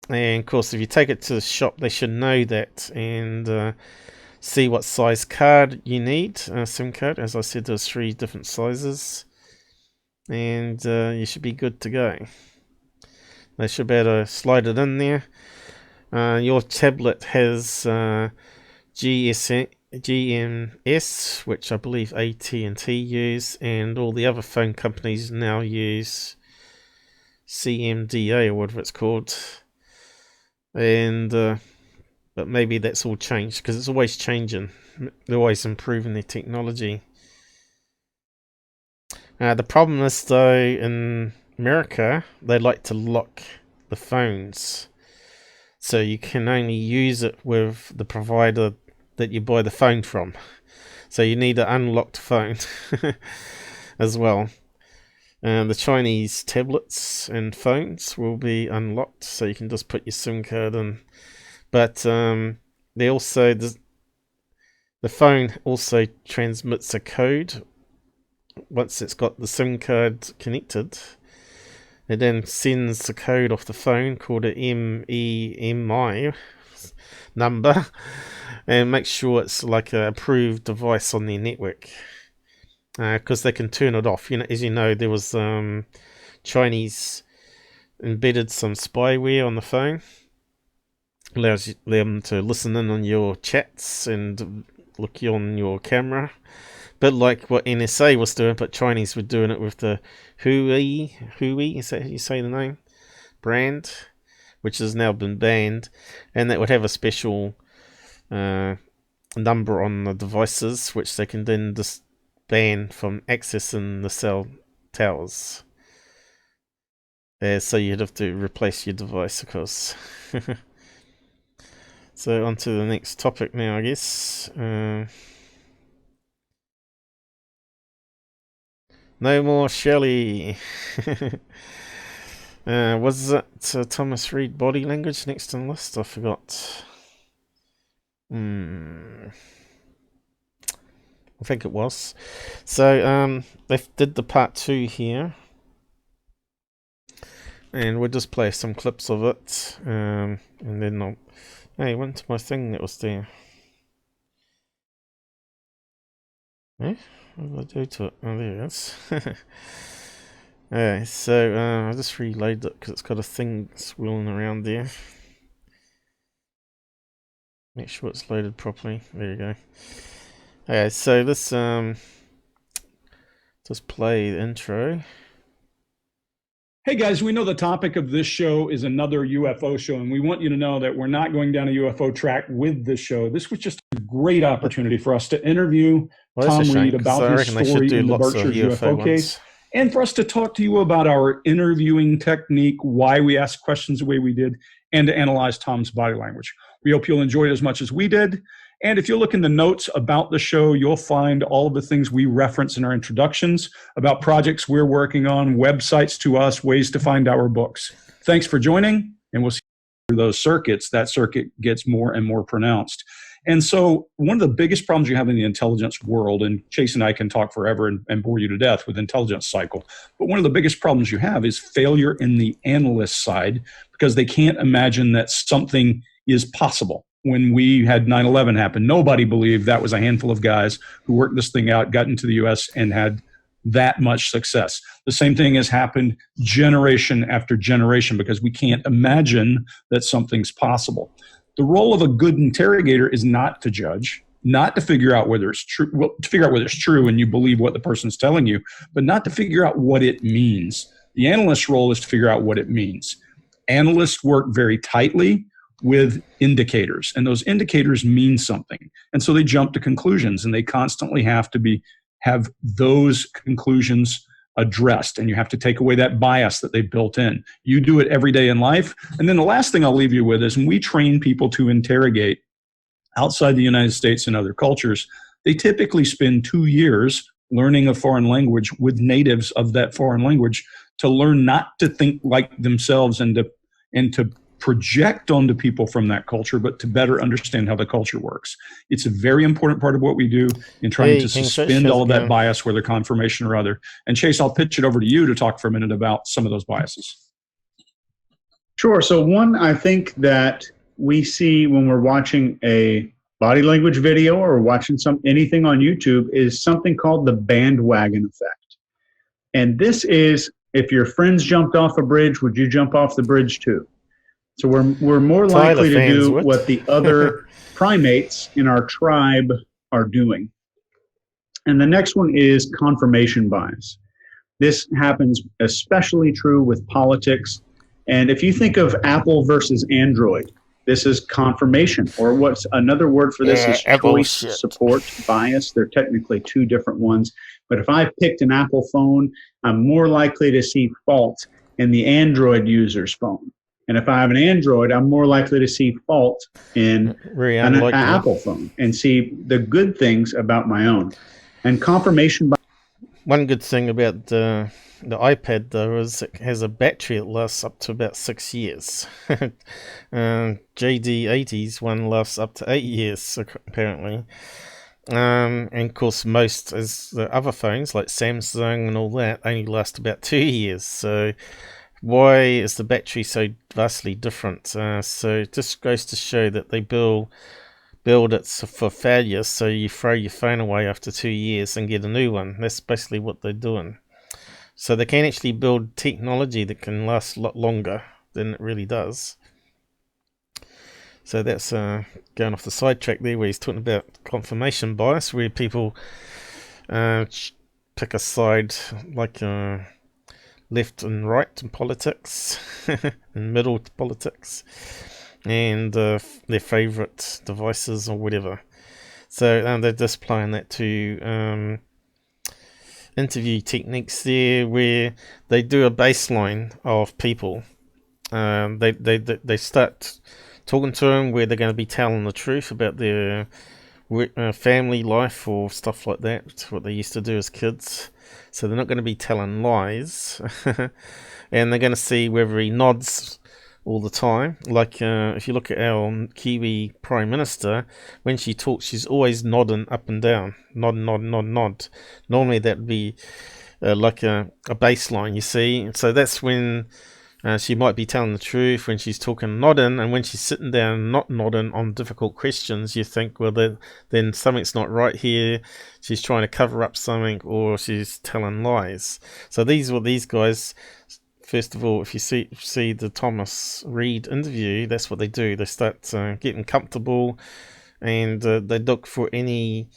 And of course, if you take it to the shop, they should know that and see what size card you need, SIM card. As I said, there's 3 different sizes, and you should be good to go. They should be able to slide it in there. Your tablet has GMS, which I believe AT&T use, and all the other phone companies now use CMDA or whatever it's called. And but maybe that's all changed, because it's always changing. They're always improving their technology. The problem is, though, in America, they like to lock the phones, so you can only use it with the provider that you buy the phone from. So you need an unlocked phone. as well. The Chinese tablets and phones will be unlocked, so you can just put your SIM card in. But they also the phone also transmits a code once it's got the SIM card connected. It then sends the code off the phone called an MEMI number and makes sure it's like an approved device on their network. Because they can turn it off. As you know, there was Chinese embedded some spyware on the phone. Allows them to listen in on your chats and look on your camera. Bit like what NSA was doing, but Chinese were doing it with the Hui, is that how you say the name? Brand, which has now been banned. And that would have a special number on the devices, which they can then just ban from accessing the cell towers. So you'd have to replace your device, of course. So on to the next topic now, I guess. No more Shelly. Was it Thomas Reed body language next on the list? I forgot. I think it was. So they did the part 2 here. And we'll just play some clips of it. And then I'll... Hey, went to my thing that was there. Eh? What did I do to it? Oh, there it is. Alright, so I'll just reload it because it's got a thing swirling around there. Make sure it's loaded properly. There you go. Okay, so let's just play the intro. Hey guys, we know the topic of this show is another UFO show, and we want you to know that we're not going down a UFO track with this show. This was just a great opportunity for us to interview Thom Reed about his story in the Berkshire UFO case, and for us to talk to you about our interviewing technique, why we asked questions the way we did, and to analyze Thom's body language. We hope you'll enjoy it as much as we did. And if you look in the notes about the show, you'll find all of the things we reference in our introductions about projects we're working on, websites to us, ways to find our books. Thanks for joining, and we'll see you through those circuits. That circuit gets more and more pronounced. And so one of the biggest problems you have in the intelligence world, and Chase and I can talk forever and bore you to death with intelligence cycle, but one of the biggest problems you have is failure in the analyst side because they can't imagine that something is possible. When we had 9/11 happen, nobody believed that was a handful of guys who worked this thing out, got into the U.S., and had that much success. The same thing has happened generation after generation because we can't imagine that something's possible. The role of a good interrogator is not to judge, not to figure out whether it's true, well, to figure out whether it's true and you believe what the person's telling you, but not to figure out what it means. The analyst's role is to figure out what it means. Analysts work very tightly with indicators, and those indicators mean something. And so they jump to conclusions, and they constantly have to have those conclusions addressed, and you have to take away that bias that they've built in. You do it every day in life. And then the last thing I'll leave you with is when we train people to interrogate outside the United States and other cultures, they typically spend 2 years learning a foreign language with natives of that foreign language to learn not to think like themselves and to project onto people from that culture, but to better understand how the culture works. It's a very important part of what we do in trying to suspend all of that bias, whether confirmation or other. And Chase, I'll pitch it over to you to talk for a minute about some of those biases. Sure. So one, I think that we see when we're watching a body language video or watching anything on YouTube is something called the bandwagon effect. And this is, if your friends jumped off a bridge, would you jump off the bridge too? So we're more likely to do what the other primates in our tribe are doing. And the next one is confirmation bias. This happens especially true with politics. And if you think of Apple versus Android, this is confirmation, or what's another word for this is choice support bias. They're technically two different ones. But if I picked an Apple phone, I'm more likely to see fault in the Android user's phone. And if I have an Android, I'm more likely to see fault in an Apple phone and see the good things about my own. And confirmation bias. One good thing about the iPad though is it has a battery that lasts up to about 6 years. JD80's one lasts up to 8 years apparently. And of course most as the other phones like Samsung and all that only last about 2 years. So why is the battery so vastly different? So it just goes to show that they build it for failure, so you throw your phone away after 2 years and get a new one. That's basically what they're doing. So they can actually build technology that can last a lot longer than it really does. So that's going off the sidetrack there where he's talking about confirmation bias, where people pick a side like left and right in politics and middle to politics, and their favorite devices or whatever. So they're just applying that to interview techniques there, where they do a baseline of people. They start talking to them where they're going to be telling the truth about their family life or stuff like that. It's what they used to do as kids. So they're not going to be telling lies, and they're going to see whether he nods all the time. Like if you look at our Kiwi Prime Minister, when she talks, she's always nodding up and down, nod. Normally that would be like a baseline, you see. So that's when she might be telling the truth when she's talking nodding, and when she's sitting down not nodding on difficult questions, you think, well, then something's not right here. She's trying to cover up something, or she's telling lies. So these guys. First of all, if you see the Thom Reed interview, that's what they do. They start getting comfortable, and they look for any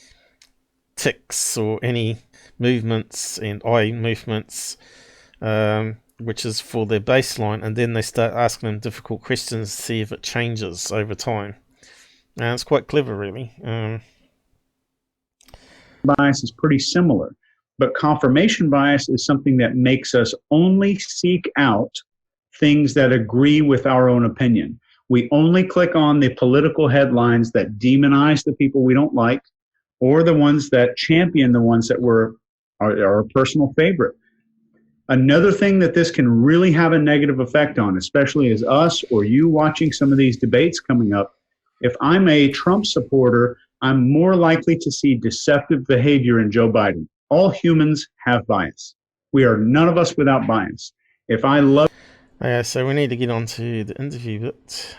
tics or any movements and eye movements, which is for their baseline, and then they start asking them difficult questions to see if it changes over time. And it's quite clever, really. Bias is pretty similar. But confirmation bias is something that makes us only seek out things that agree with our own opinion. We only click on the political headlines that demonize the people we don't like, or the ones that champion the ones that are a personal favorite. Another thing that this can really have a negative effect on, especially as us or you watching some of these debates coming up, if I'm a Trump supporter, I'm more likely to see deceptive behavior in Joe Biden. All humans have bias. We are none of us without bias. If I love... So we need to get on to the interview bit.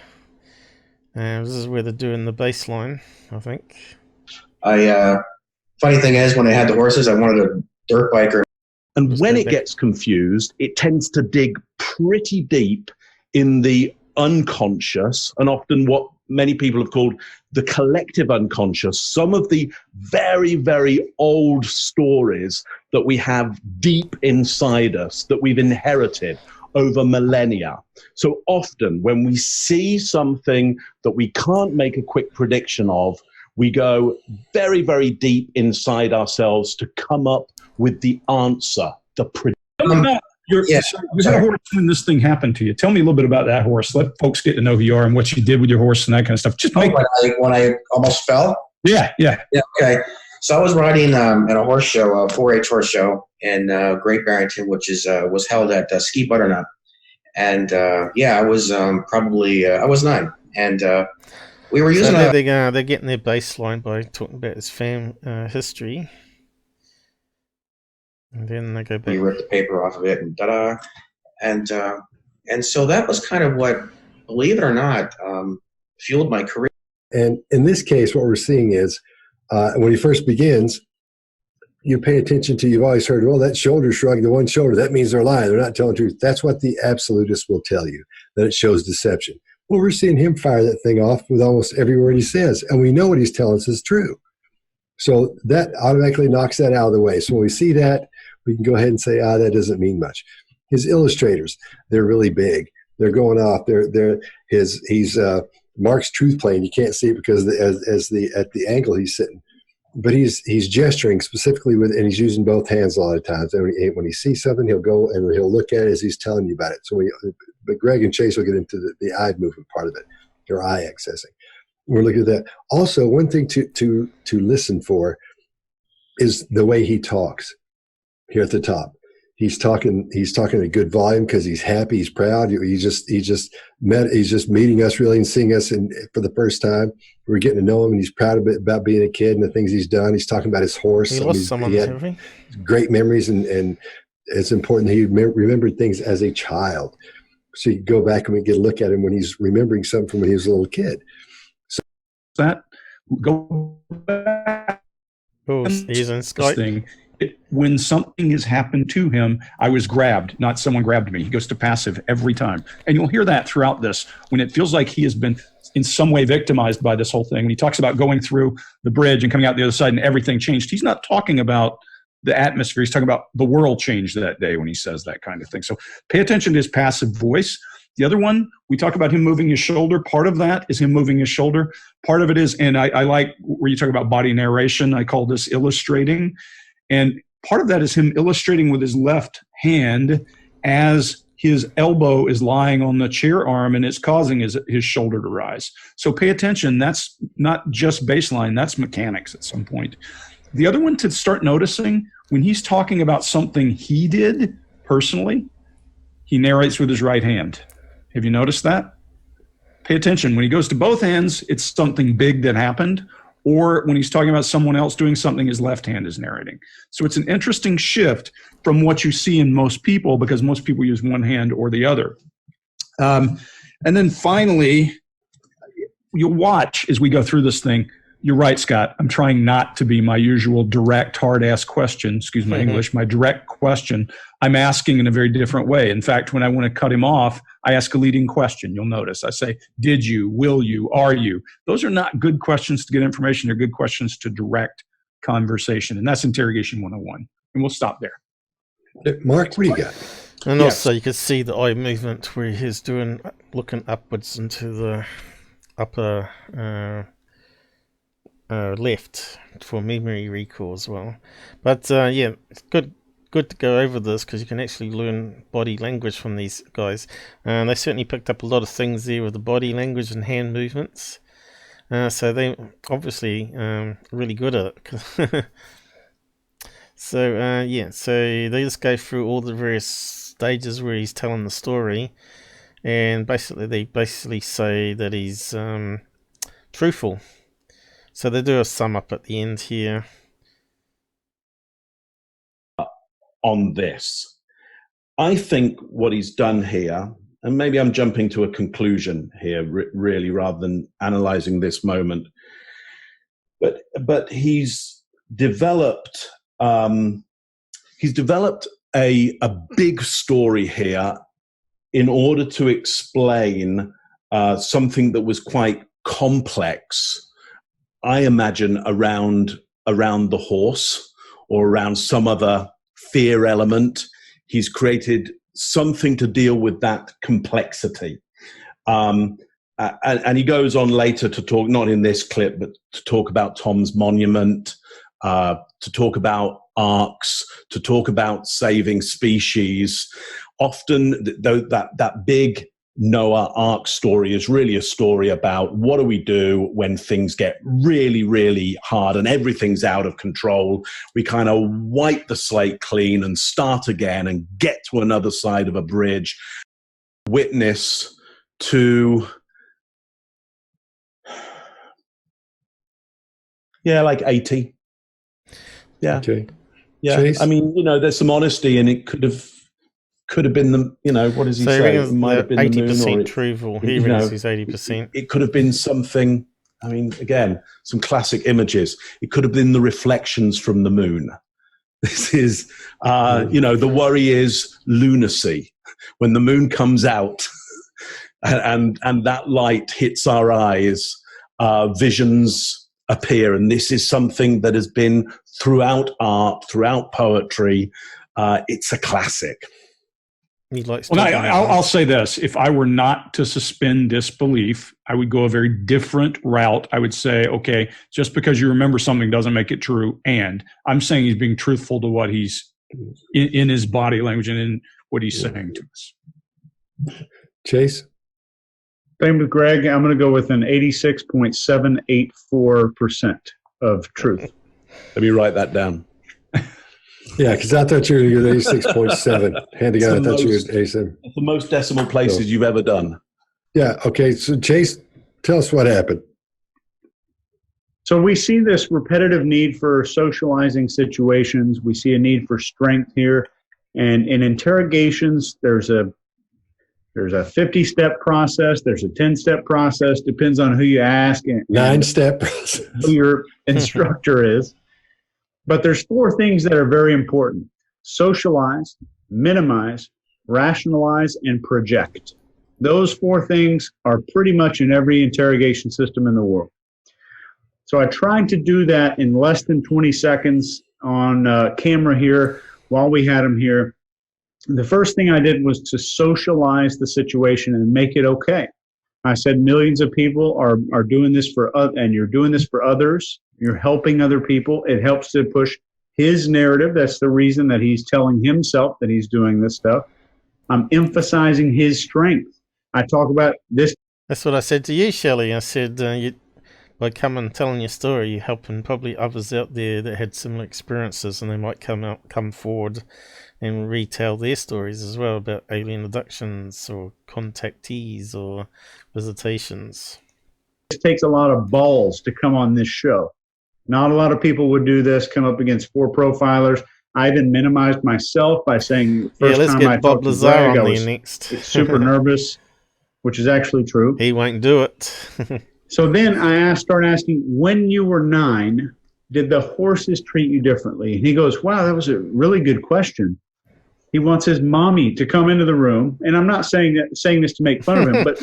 This is where they're doing the baseline, I think. Funny thing is, when I had the horses, I wanted a dirt biker. And when it gets confused, it tends to dig pretty deep in the unconscious, and often what many people have called the collective unconscious, some of the very, very old stories that we have deep inside us that we've inherited over millennia. So often when we see something that we can't make a quick prediction of, we go very, very deep inside ourselves to come up with the answer, the prediction. You had a horse when this thing happened to you. Tell me a little bit about that horse. Let folks get to know who you are and what you did with your horse and that kind of stuff. Just when I almost fell? Yeah. Okay. So I was riding in a horse show, a 4-H horse show in Great Barrington, which was held at Ski Butternut. And I was I was 9. And we were using... So they're getting their baseline by talking about his history. And then they go back. You rip the paper off of it and ta-da. And so that was kind of what, believe it or not, fueled my career. And in this case, what we're seeing is when he first begins, you pay attention to, you've always heard, well, that shoulder shrug, the one shoulder, that means they're lying. They're not telling the truth. That's what the absolutists will tell you, that it shows deception. Well, we're seeing him fire that thing off with almost every word he says, and we know what he's telling us is true. So that automatically knocks that out of the way. So when we see that, we can go ahead and say, that doesn't mean much. His illustrators, they're really big. They're going off. He's Mark's truth plane. You can't see it because at the angle he's sitting, but he's gesturing specifically and he's using both hands a lot of times. And when he sees something, he'll go and he'll look at it as he's telling you about it. But Greg and Chase will get into the eye movement part of it, your eye accessing. We're looking at that. Also, one thing to listen for is the way he talks. here at the top. He's talking at a good volume because he's happy, he's proud. He's just meeting us really and seeing us for the first time. We're getting to know him, and he's proud about being a kid and the things he's done. He's talking about his horse. He lost someone, he had great memories, and it's important that he remembered things as a child. So you go back and we get a look at him when he's remembering something from when he was a little kid. So that go back. Oh, he's in Skype. When something has happened to him, I was grabbed, not someone grabbed me. He goes to passive every time. And you'll hear that throughout this when it feels like he has been in some way victimized by this whole thing. When he talks about going through the bridge and coming out the other side and everything changed, he's not talking about the atmosphere. He's talking about the world changed that day when he says that kind of thing. So pay attention to his passive voice. The other one, we talk about him moving his shoulder. Part of that is him moving his shoulder. Part of it is, and I like where you talk about body narration, I call this illustrating. And part of that is him illustrating with his left hand as his elbow is lying on the chair arm and it's causing his shoulder to rise. So pay attention. That's not just baseline. That's mechanics at some point. The other one to start noticing, when he's talking about something he did personally, he narrates with his right hand. Have you noticed that? Pay attention. When he goes to both hands, it's something big that happened. Or when he's talking about someone else doing something, his left hand is narrating. So it's an interesting shift from what you see in most people, because most people use one hand or the other. And then finally, you'll watch as we go through this thing. You're right, Scott. I'm trying not to be my usual direct, hard-ass question. Excuse my English. My direct question, I'm asking in a very different way. In fact, when I want to cut him off, I ask a leading question. You'll notice. I say, did you, will you, are you? Those are not good questions to get information. They're good questions to direct conversation. And that's interrogation 101. And we'll stop there. Mark, what do you got? And also you can see the eye movement where he's looking upwards into the upper left for memory recall as well. But yeah, it's good to go over this because you can actually learn body language from these guys. And they certainly picked up a lot of things there with the body language and hand movements. So they obviously really good at it. So yeah, so they just go through all the various stages where he's telling the story, and they say that he's truthful. So they do a sum up at the end here. On this, I think what he's done here, and maybe I'm jumping to a conclusion here, really, rather than analyzing this moment, but he's developed a big story here in order to explain something that was quite complex. I imagine around the horse or around some other fear element. He's created something to deal with that complexity. And he goes on later to talk, not in this clip, but to talk about Thom's monument, to talk about arcs, to talk about saving species. Often that big Noah Ark story is really a story about what do we do when things get really, really hard and everything's out of control. We kind of wipe the slate clean and start again and get to another side of a bridge. Witness to, like 80. Yeah. Okay. Yeah. Chase? I mean, there's some honesty, and it could have been the, what does he say? It might have been 80% truthful. He reckons he's 80%. It could have been something, I mean, again, some classic images. It could have been the reflections from the moon. This is, the worry is lunacy. When the moon comes out and that light hits our eyes, visions appear. And this is something that has been throughout art, throughout poetry. It's a classic. I'll say this. If I were not to suspend disbelief, I would go a very different route. I would say, okay, just because you remember something doesn't make it true. And I'm saying he's being truthful to what he's in his body language and in what he's saying to us. Chase? Same with Greg. I'm going to go with an 86.784% of truth. Let me write that down. Yeah, because I thought you were going to get 86.7. Hand to God, I thought you were at 87. The most decimal places you've ever done. Yeah, okay. So, Chase, tell us what happened. So we see this repetitive need for socializing situations. We see a need for strength here. And in interrogations, there's a 50-step process. There's a 10-step process. Depends on who you ask and 9-step process. who your instructor is. But there's 4 things that are very important: socialize, minimize, rationalize, and project. Those 4 things are pretty much in every interrogation system in the world. So I tried to do that in less than 20 seconds on camera here while we had him here. The first thing I did was to socialize the situation and make it okay. I said millions of people are doing this and you're doing this for others. You're helping other people. It helps to push his narrative. That's the reason that he's telling himself that he's doing this stuff. I'm emphasizing his strength. I talk about this. That's what I said to you, Shelly. I said, by coming and telling your story, you're helping probably others out there that had similar experiences, and they might come forward and retell their stories as well about alien abductions or contactees or visitations. It takes a lot of balls to come on this show. Not a lot of people would do this, come up against 4 profilers. I even minimized myself by saying, let's get Bob Lazar on there next. Super nervous, which is actually true. He won't do it. So then I started asking, when you were 9, did the horses treat you differently? And he goes, wow, that was a really good question. He wants his mommy to come into the room. And I'm not saying this to make fun of him, but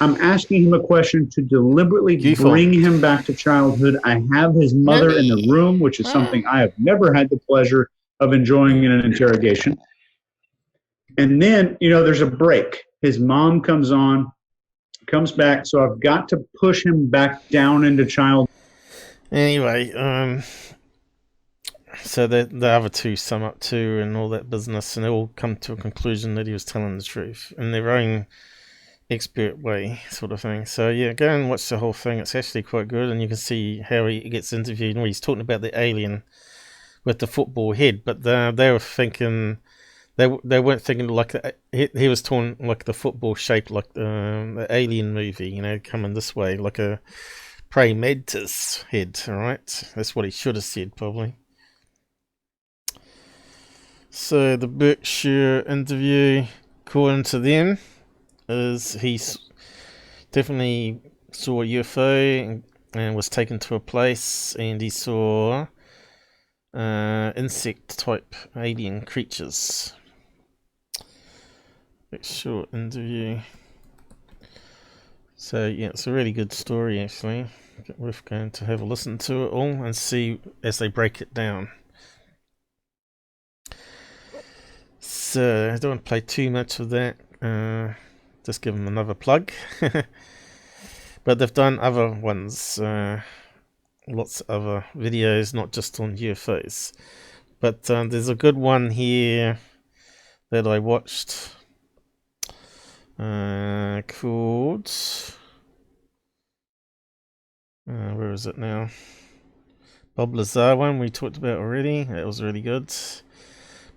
I'm asking him a question to deliberately bring him back to childhood. I have his mother in the room, which is something I have never had the pleasure of enjoying in an interrogation. And then, there's a break. His mom comes back, so I've got to push him back down into child. Anyway, so the other 2 sum up too and all that business, and they all come to a conclusion that he was telling the truth in their own expert way, sort of thing. So yeah, go and watch the whole thing. It's actually quite good, and you can see how he gets interviewed and he's talking about the alien with the football head, but they were thinking... They weren't thinking like he was torn like the football shape, like the Alien movie, coming this way, like a praying mantis head. All right, that's what he should have said probably. So the Berkshire interview, according to them, is he definitely saw a UFO and was taken to a place, and he saw insect type alien creatures. Short interview. So yeah, it's a really good story actually. We're going to have a listen to it all and see as they break it down. So I don't want to play too much of that. Just give them another plug. But they've done other ones, lots of other videos, not just on UFOs. But there's a good one here that I watched. Called where is it now? Bob Lazar one we talked about already. That was really good.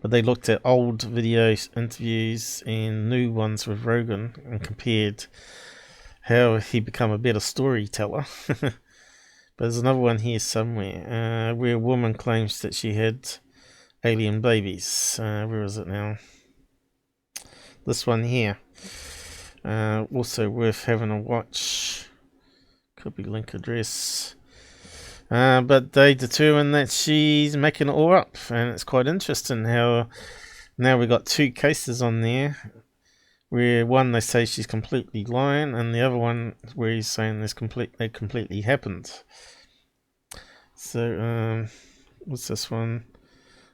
But they looked at old videos, interviews, and new ones with Rogan and compared how he become a better storyteller. But there's another one here somewhere where a woman claims that she had alien babies. Where is it now? This one here. Also worth having a watch. Could be link address. But they determine that she's making it all up, and it's quite interesting how now we got 2 cases on there, where one they say she's completely lying, and the other one where he's saying it completely happened. So what's this one?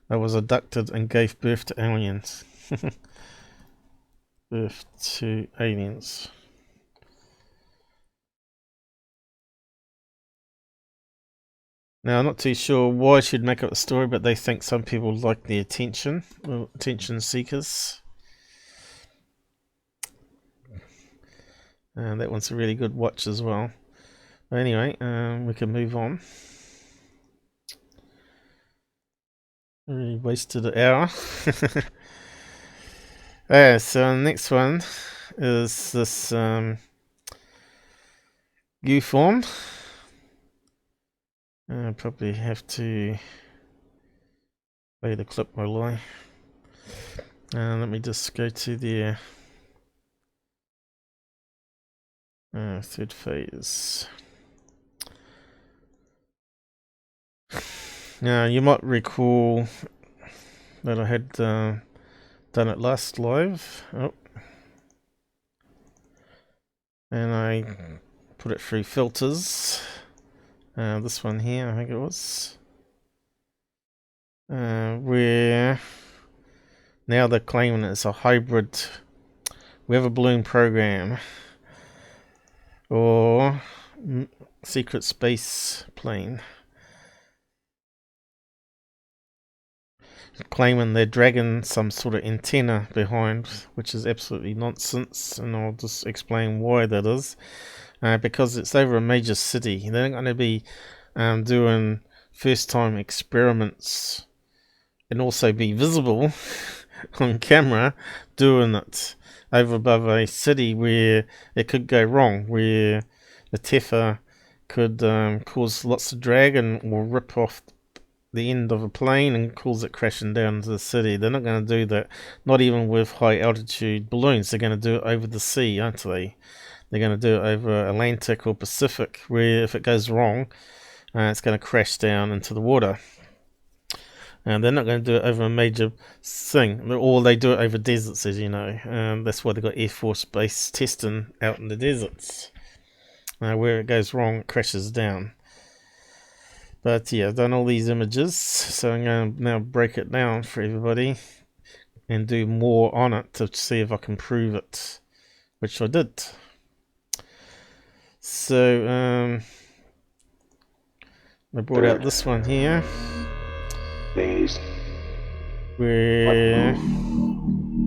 I was abducted and gave birth to aliens. Birth to aliens. Now, I'm not too sure why she'd make up the story, but they think some people like the attention, or attention seekers. And that one's a really good watch as well. But anyway, we can move on. Really wasted an hour. Yeah, so the next one is this UFON. I probably have to play the clip while I. Let me just go to the third phase. Now, you might recall that I had done it last live. Oh. And I put it through filters. This one here, I think it was. Where now they're claiming it's a hybrid weather balloon program or secret space plane. Claiming they're dragging some sort of antenna behind, which is absolutely nonsense, and I'll just explain why that is. Because it's over a major city. They're not going to be doing first time experiments and also be visible on camera doing it over above a city where it could go wrong, where the tether could cause lots of drag and will rip off the end of a plane and cause it crashing down to the city. They're not going to do that, not even with high altitude balloons. They're going to do it over the sea, aren't they? They're going to do it over Atlantic or Pacific, where if it goes wrong, it's going to crash down into the water. And they're not going to do it over a major thing, or they do it over deserts, as you know. That's why they've got Air Force Base testing out in the deserts. Where it goes wrong, it crashes down. But yeah, I've done all these images, so I'm going to now break it down for everybody and do more on it to see if I can prove it, which I did. So I brought out this one here, where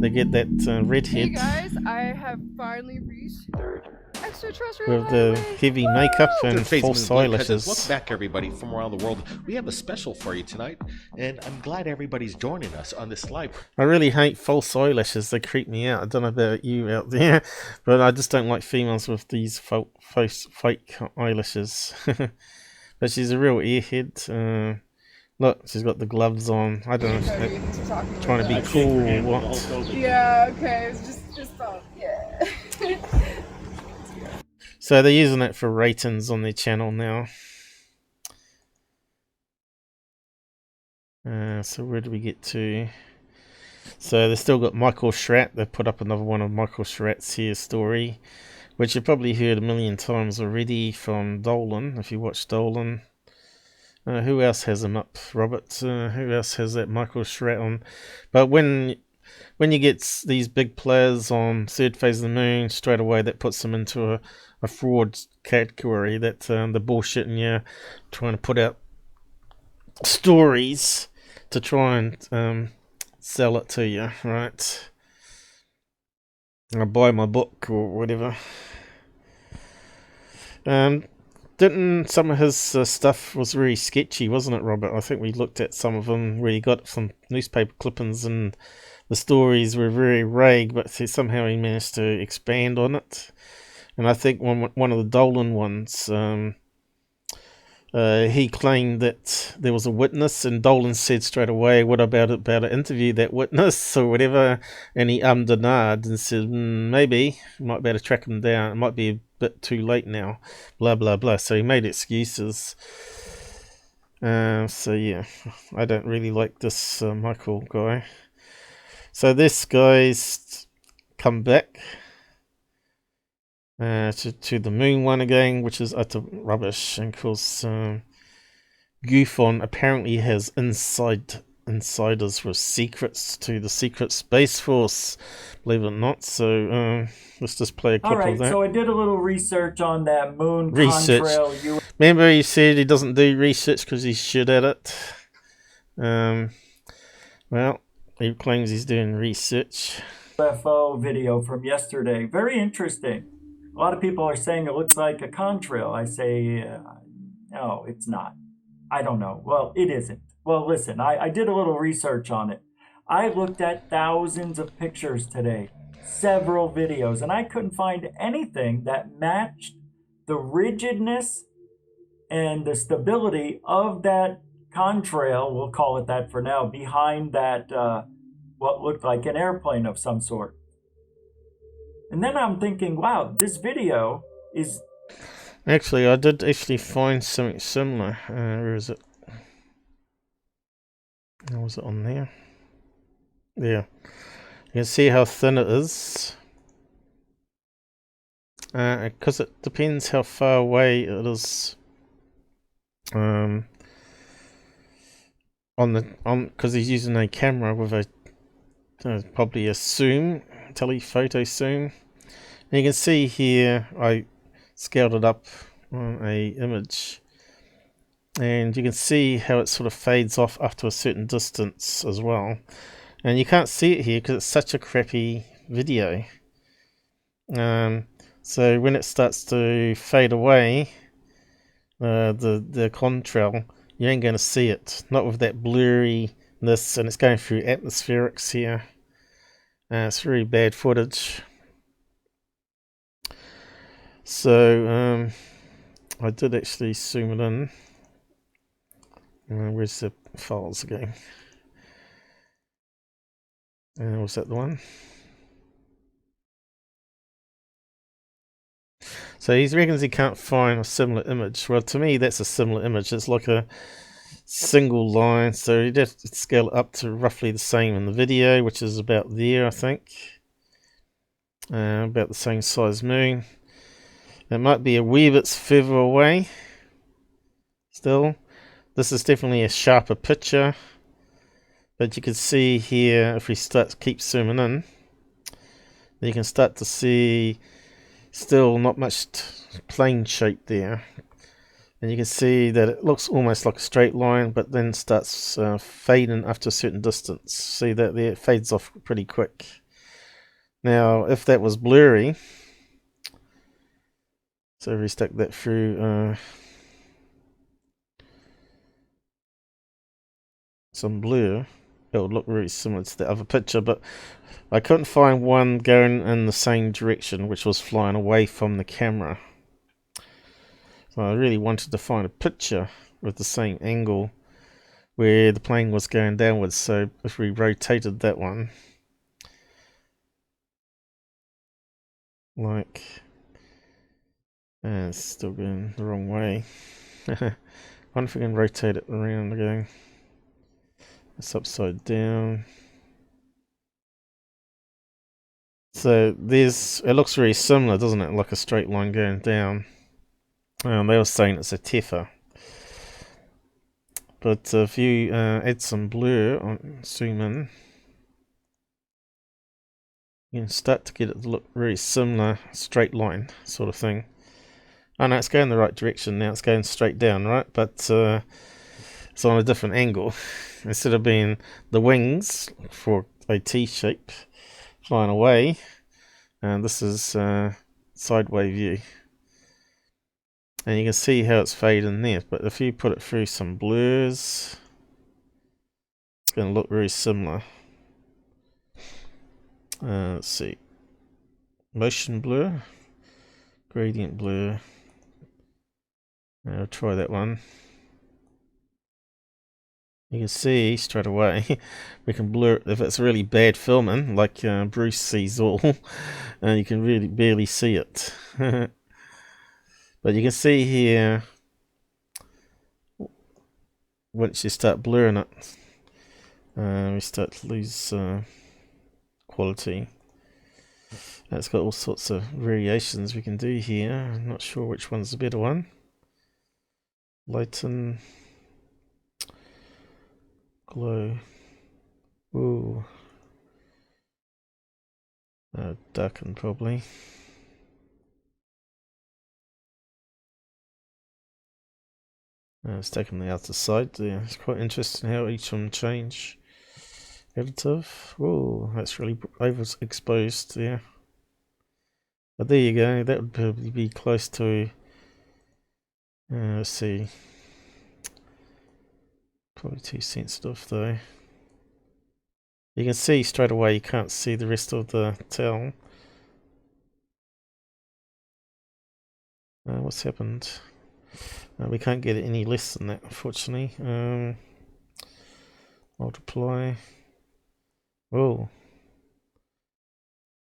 they get that redhead. Hey guys, I have finally reached extraterrestrial with the heavy makeup and false eyelashes. Welcome back, everybody, from around the world. We have a special for you tonight, and I'm glad everybody's joining us on this live. I really hate false eyelashes. They creep me out. I don't know about you out there, but I just don't like females with these fake eyelashes. But she's a real airhead. Look, she's got the gloves on. I don't know if she's trying to be cool or what. Yeah, okay, it's just fun. Yeah. So they're using it for ratings on their channel now. So where do we get to? So they've still got Michael Schratt. They've put up another one of Michael Schratt's here story, which you've probably heard a million times already from Dolan, if you watch Dolan. Who else has him up, Robert? Who else has that Michael Schratt on? But when you get these big players on Third Phase of the Moon, straight away that puts them into a fraud category. That the bullshitting you, trying to put out stories to try and sell it to you, right? Or buy my book or whatever. Didn't some of his stuff was very sketchy, wasn't it, Robert? I think we looked at some of them where he got some newspaper clippings and the stories were very vague, but somehow he managed to expand on it. And I think one of the Dolan ones, he claimed that there was a witness, and Dolan said straight away, "What about to interview that witness or whatever?" And he and ahed and said, "Maybe you might be able to track him down. It might be a bit too late now." Blah blah blah. So he made excuses. So yeah, I don't really like this Michael guy. So this guy's come back to the moon one again, which is utter rubbish. And of course, GUFON apparently has insiders with secrets to the secret space force, believe it or not. So let's just play a clip of that. So I did a little research on that moon contrail. Remember, he said he doesn't do research because he's shit at it. Well, he claims he's doing research. UFO video from yesterday. Very interesting. A lot of people are saying it looks like a contrail. I say, no, it's not. I don't know. Well, it isn't. well, listen, I did a little research on it. I looked at thousands of pictures today, several videos, and I couldn't find anything that matched the rigidness and the stability of that contrail, we'll call it that for now, behind that what looked like an airplane of some sort. And then I'm thinking, wow, this video is... Actually, I did actually find something similar. Where is it? How was it on there? Yeah. You can see how thin it is. Because it depends how far away it is. Because he's using a camera with a probably a zoom, telephoto zoom. And you can see here I scaled it up on a image, and you can see how it sort of fades off after a certain distance as well. And you can't see it here because it's such a crappy video. So when it starts to fade away, the contrail, you ain't going to see it. Not with that blurriness, and it's going through atmospherics here. It's really bad footage. So I did actually zoom it in. Where's the files going? Was that the one? So he reckons he can't find a similar image. Well, to me, that's a similar image. It's like a single line. So you'd have to scale it up to roughly the same in the video, which is about there, I think. About the same size moon. It might be a wee bit further away. Still, this is definitely a sharper picture. But you can see here, if we keep zooming in, you can start to see still not much plane shape there, and you can see that it looks almost like a straight line, but then starts fading after a certain distance. See that there? It fades off pretty quick. Now if that was blurry, so if we stick that through some blur, it would look really similar to the other picture, but I couldn't find one going in the same direction, which was flying away from the camera. So I really wanted to find a picture with the same angle where the plane was going downwards. So if we rotated that one, like, and it's still going the wrong way. I wonder if we can rotate it around again. It's upside down. So it looks really similar, doesn't it? Like a straight line going down. They were saying it's a teffer. But if you add some blur, zoom in, you can start to get it to look really similar, straight line sort of thing. Oh no, it's going the right direction now. It's going straight down, right? But it's on a different angle. Instead of being the wings for a T shape flying away, and this is sideways view. And you can see how it's fading there, but if you put it through some blurs, it's going to look very similar. Let's see. Motion blur, gradient blur. I'll try that one. You can see straight away we can blur it if it's really bad filming, like Bruce sees all, and you can really barely see it. But you can see here, once you start blurring it, we start to lose quality. It's got all sorts of variations we can do here. I'm not sure which one's the better one. Lighten, glow, ooh, darken probably. It's taking the outer side there. It's quite interesting how each one change. Additive. Oh, that's really overexposed there. But there you go. That would probably be close to. Let's see. Probably too sensitive though. You can see straight away you can't see the rest of the tail. What's happened? We can't get it any less than that, unfortunately. Multiply. Oh,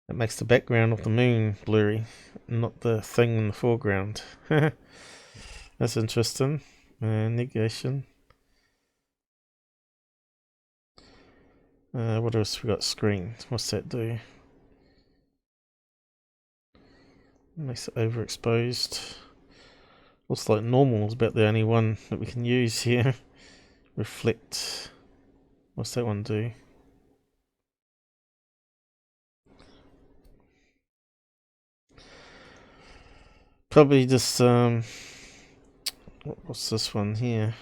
that makes the background of the moon blurry, not the thing in the foreground. That's interesting. Negation. What else we got? Screen. What's that do? Makes it overexposed. Looks like normal is about the only one that we can use here. Reflect. What's that one do? Probably just what's this one here?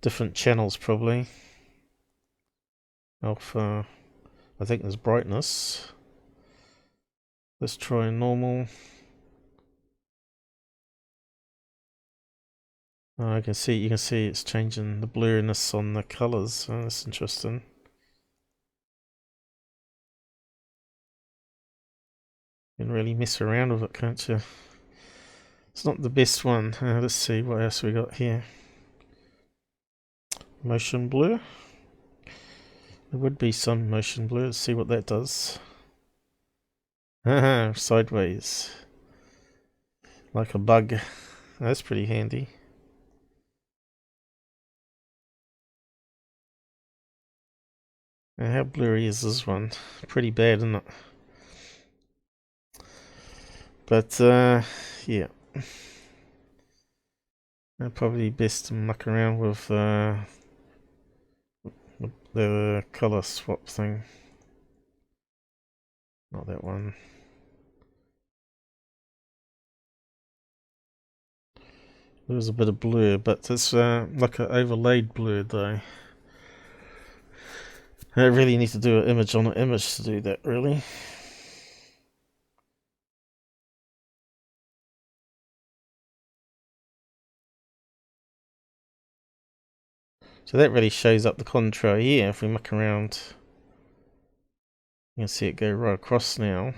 Different channels probably. Alpha. I think there's brightness. Let's try normal. Oh, you can see it's changing the blurriness on the colours. Oh, that's interesting. You can really mess around with it, can't you? It's not the best one. Let's see what else we got here. Motion blur. There would be some motion blur. Let's see what that does. Sideways. Like a bug. That's pretty handy. Now how blurry is this one? Pretty bad, isn't it? But yeah. Probably best to muck around with the color swap thing. Not that one. There's a bit of blur, but it's like an overlaid blur though. I really need to do an image on an image to do that, really. So that really shows up the contrail here. If we muck around, you can see it go right across now.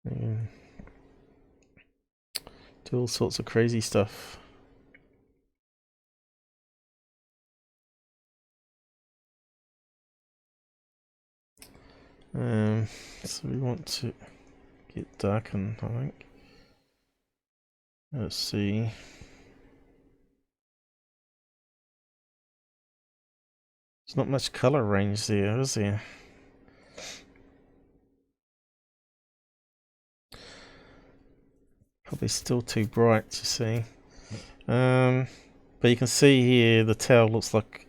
And do all sorts of crazy stuff. So we want to get darken, I think. Let's see. There's not much color range there, is there? Probably still too bright to see. But you can see here the tail looks like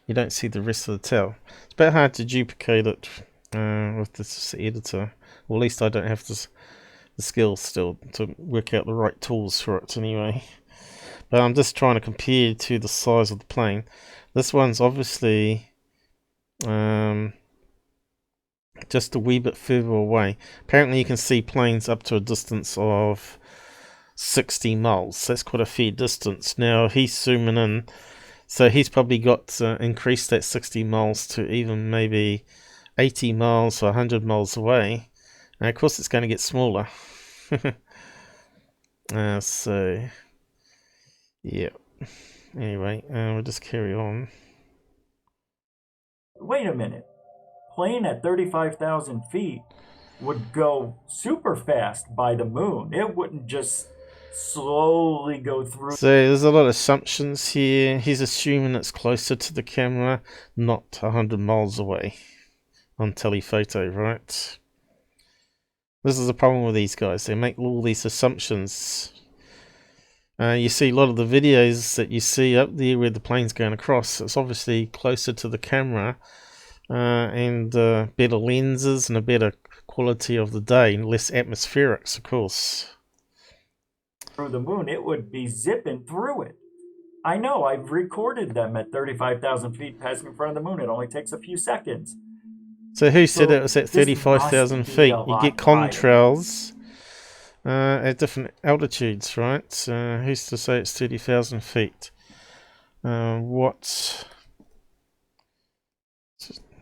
you don't see the rest of the tail. It's a bit hard to duplicate it with this editor. Or at least I don't have the skills still to work out the right tools for it anyway. But I'm just trying to compare to the size of the plane. This one's obviously just a wee bit further away. Apparently you can see planes up to a distance of 60 miles. That's quite a fair distance. Now he's zooming in, so he's probably got increased that 60 miles to even maybe 80 miles or 100 miles away. And of course it's going to get smaller. So yeah, anyway, we'll just carry on. Wait a minute. Plane at 35,000 feet would go super fast by the moon. It wouldn't just slowly go through. So there's a lot of assumptions here. He's assuming it's closer to the camera, not 100 miles away on telephoto, right? This is the problem with these guys. They make all these assumptions. You see a lot of the videos that you see up there where the plane's going across. It's obviously closer to the camera and better lenses and a better quality of the day and less atmospherics, of course. Through the moon, it would be zipping through it. I know, I've recorded them at 35,000 feet passing in front of the moon. It only takes a few seconds. So who said it was at 35,000 feet? You get contrails. at different altitudes, right? Who's to say it's 30,000 feet? What?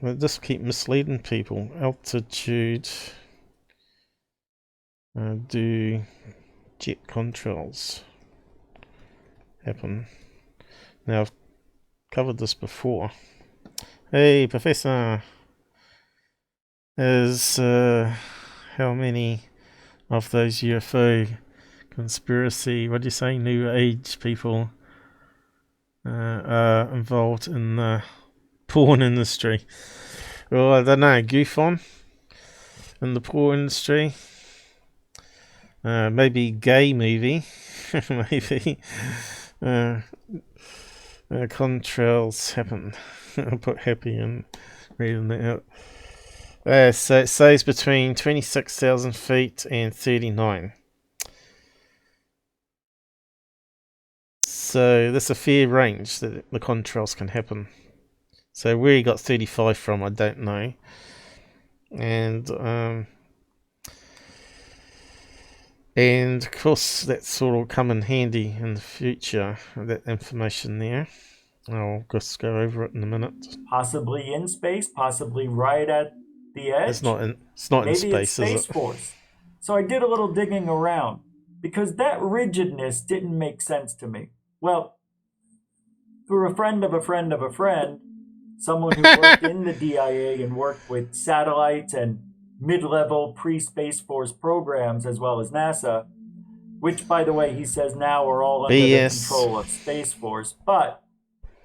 Well, just keep misleading people. Altitude. Do jet contrails happen? Now, I've covered this before. Hey, Professor. Is how many of those UFO conspiracy, what do you say, New Age people are involved in the porn industry? Well, I don't know, GUFON in the porn industry. Maybe gay movie. Maybe. Contrails happen. I'll put happy in reading that out. So it says between 26,000 feet and 39. So that's a fair range that the contrails can happen. So where he got 35 from, I don't know. And of course that's all will come in handy in the future, that information there. I'll just go over it in a minute. Possibly in space, possibly right at the edge. It's not in Maybe space, it's Space is it? Force. So I did a little digging around because that rigidness didn't make sense to me. Well, through a friend of a friend of a friend, someone who worked in the DIA and worked with satellites and mid-level pre-Space Force programs as well as NASA, which, by the way, he says now are all under the control of Space Force. But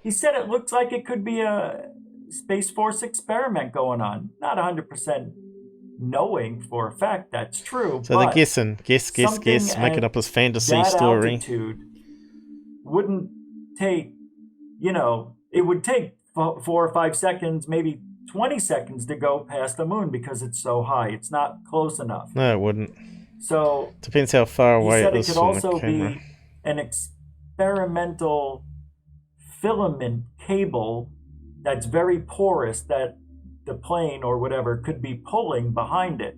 he said it looks like it could be a Space Force experiment going on. Not 100% knowing for a fact that's true. So they're guessing, guess, making up his fantasy story. Altitude wouldn't take, it would take 4 or 5 seconds, maybe 20 seconds to go past the moon because it's so high. It's not close enough. No, it wouldn't. So depends how far away it is from the camera. He said it could also be an experimental filament cable that's very porous that the plane or whatever could be pulling behind it,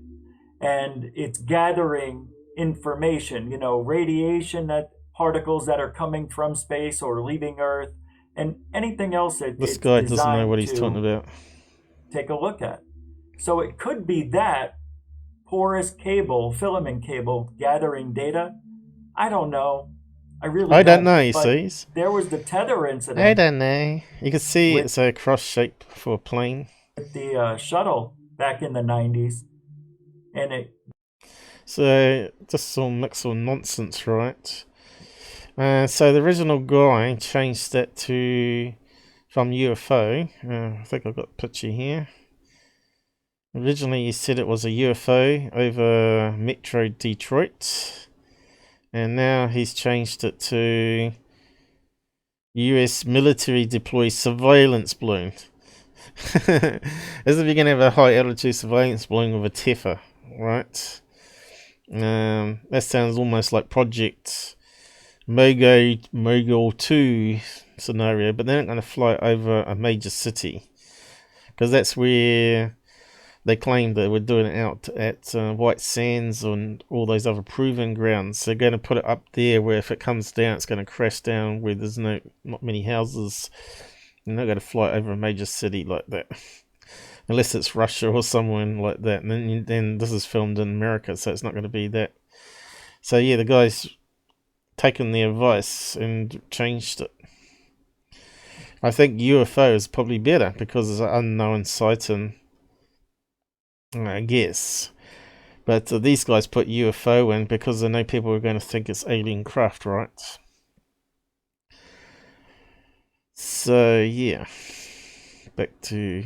and it's gathering information, radiation, that particles that are coming from space or leaving Earth, and anything else that this guy doesn't know what he's talking about. Take a look at. So it could be that porous cable, filament cable, gathering data. I don't know. I don't know, you see. There was the tether incident. I don't know. You can see it's a cross shape for a plane. With the shuttle back in the 90s. And it... So, just some mix of nonsense, right? So the original guy changed that from UFO. I think I've got a picture here. Originally he said it was a UFO over Metro Detroit. And now he's changed it to US military deploys surveillance balloon. As if you're going to have a high altitude surveillance balloon with a TEFA, right? That sounds almost like Project Mogul 2 scenario, but they're not going to fly over a major city. Because that's where they claim that we're doing it out at White Sands and all those other proving grounds. They're going to put it up there where if it comes down, it's going to crash down where there's not many houses. You're not going to fly over a major city like that. Unless it's Russia or someone like that. And then this is filmed in America, so it's not going to be that. So yeah, the guy's taken the advice and changed it. I think UFO is probably better because it's an unknown sighting, I guess. But these guys put UFO in because they know people are going to think it's alien craft, right? So yeah, back to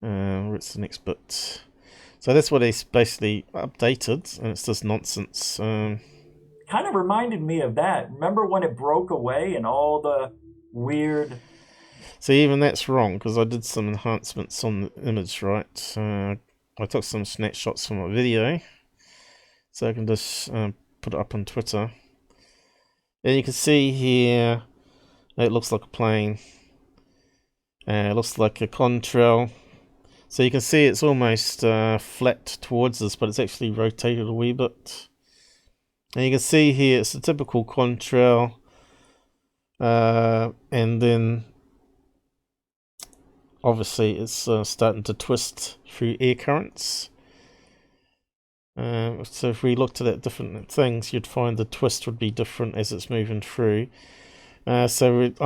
what's the next bit? So that's what he's basically updated, and it's just nonsense. Kind of reminded me of that. Remember when it broke away and all the weird... See, even that's wrong, because I did some enhancements on the image, right? I took some snapshots from a video, so I can just put it up on Twitter. And you can see here, it looks like a plane. It looks like a contrail. So you can see it's almost flat towards us, but it's actually rotated a wee bit. And you can see here it's a typical contrail, and then obviously it's starting to twist through air currents. So if we looked at different things, you'd find the twist would be different as it's moving through. I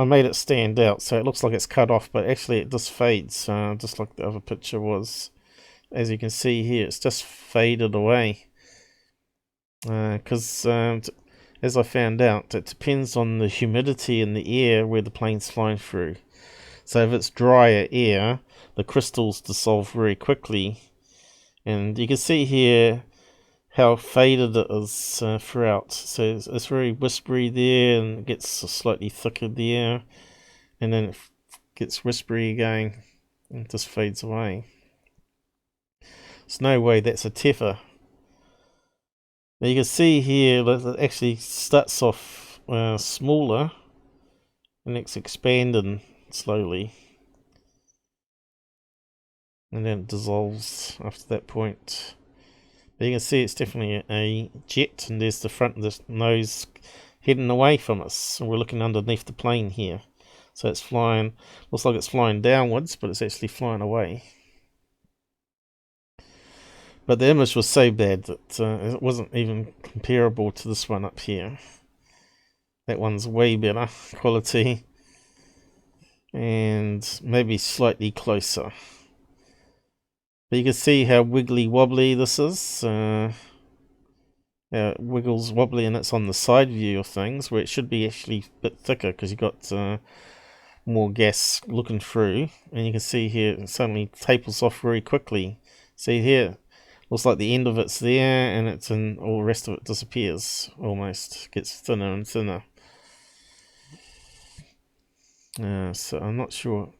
made it stand out, so it looks like it's cut off, but actually it just fades, just like the other picture was. As you can see here, it's just faded away. Because as I found out, it depends on the humidity in the air where the plane's flying through. So if it's drier air, the crystals dissolve very quickly. And you can see here how faded it is throughout. So it's very whispery there, and it gets slightly thicker there, and then it gets whispery again and just fades away. There's no way that's a tepher. Now you can see here that it actually starts off smaller, and it's expanding slowly, and then it dissolves after that point. But you can see it's definitely a jet, and there's the front of the nose heading away from us, and we're looking underneath the plane here. So it's flying, looks like it's flying downwards, but it's actually flying away. But the image was so bad that it wasn't even comparable to this one up here. That one's way better quality, and maybe slightly closer. But you can see how wiggly wobbly this is. It wiggles wobbly, and it's on the side view of things, where it should be actually a bit thicker because you've got more gas looking through. And you can see here it suddenly tapers off very quickly. See here, looks like the end of it's there, and it's in, all the rest of it disappears almost. Gets thinner and thinner. So I'm not sure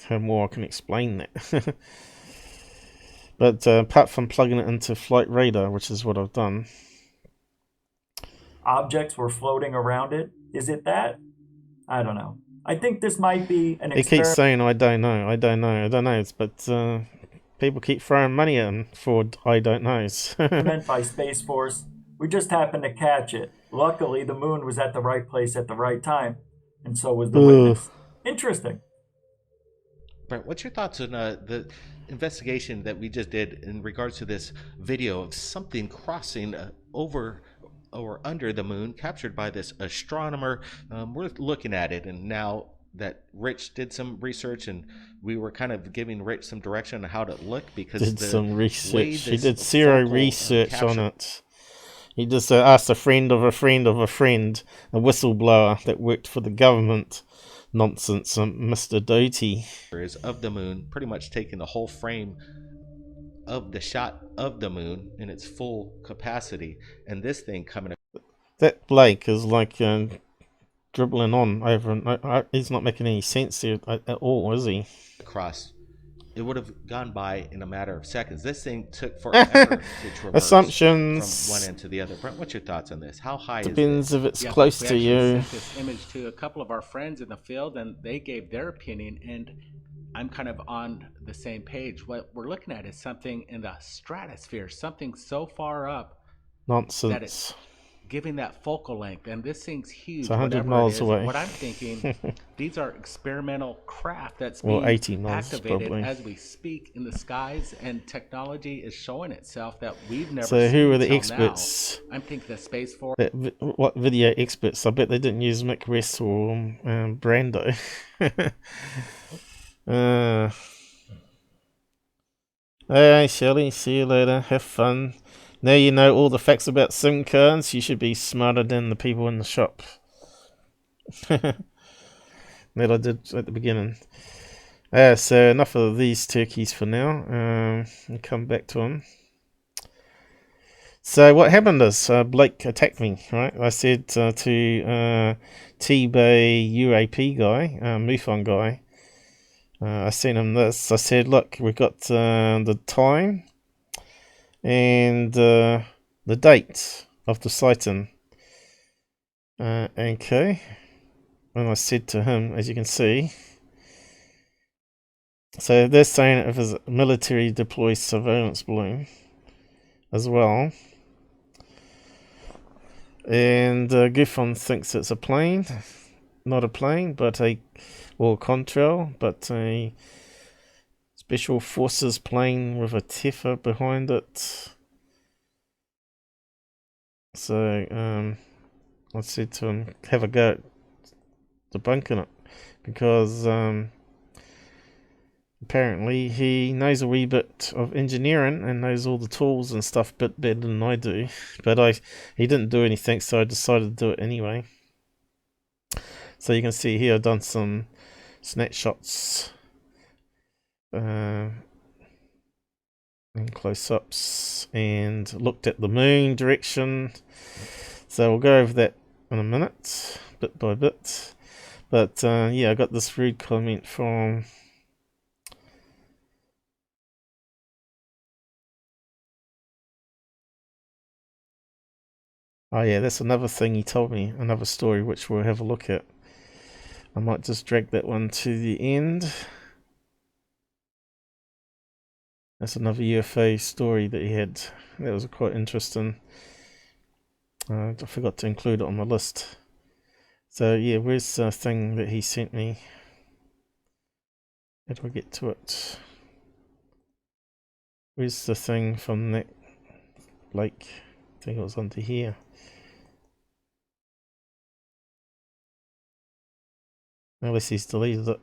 how more I can explain that. But apart from plugging it into flight radar, which is what I've done. Objects were floating around it. Is it that? I don't know. I think this might be an experiment. He keeps saying, I don't know. But people keep throwing money at him for I don't knows. Meant by Space Force. We just happened to catch it. Luckily, the moon was at the right place at the right time, and so was the witness. Interesting. Brent, what's your thoughts on the investigation that we just did in regards to this video of something crossing over or under the moon, captured by this astronomer? We're looking at it, and now that Rich did some research, and we were kind of giving Rich some direction on how to look, because he did zero research on it. He just asked a friend of a friend of a friend, a whistleblower that worked for the government. Nonsense, Mr. Doty. Of the moon, pretty much taking the whole frame of the shot of the moon in its full capacity, and this thing coming. That Blake is like dribbling on over, and he's not making any sense here at all, is he? Across. It would have gone by in a matter of seconds. This thing took forever to traverse assumptions from one end to the other. Brent, what's your thoughts on this? How high depends is this? If it's close to you. Sent this image to a couple of our friends in the field, and they gave their opinion, and I'm kind of on the same page. What we're looking at is something in the stratosphere, something so far up. Nonsense. That it's giving that focal length, and this thing's huge. It's 100 miles away. What I'm thinking, these are experimental craft that's being 80 miles, activated probably. as we speak in the skies, and technology is showing itself that we've never so seen. Who are the experts? Now. I'm thinking the Space Force. What video experts? I bet they didn't use Mick West or Brando. Hey, Shelly, see you later. Have fun. Now you know all the facts about SIM cards. You should be smarter than the people in the shop. That I did at the beginning. So enough of these turkeys for now. I'll come back to them. So what happened is Blake attacked me, right? I said to T-Bay UAP guy, MUFON guy, I sent him this. I said, look, we've got the time and the date of the sighting. Okay. And I said to him, as you can see, So they're saying it was a military deployed surveillance balloon as well. And GUFON thinks it's a plane, not a plane, but or contrail, but a special forces plane with a TEFA behind it. So I said to him, have a go at debunking it, because apparently he knows a wee bit of engineering and knows all the tools and stuff a bit better than I do. But he didn't do anything, so I decided to do it anyway. So you can see here I've done some snapshots and close-ups and looked at the moon direction. So we'll go over that in a minute, bit by bit. But yeah, I got this rude comment from oh yeah, that's another thing he told me, another story which we'll have a look at. I might just drag that one to the end. That's another UFO story that he had. That was quite interesting. I forgot to include it on my list. So yeah, where's the thing that he sent me? How do I get to it? Where's the thing from that lake? I think it was under here. Unless he's deleted it.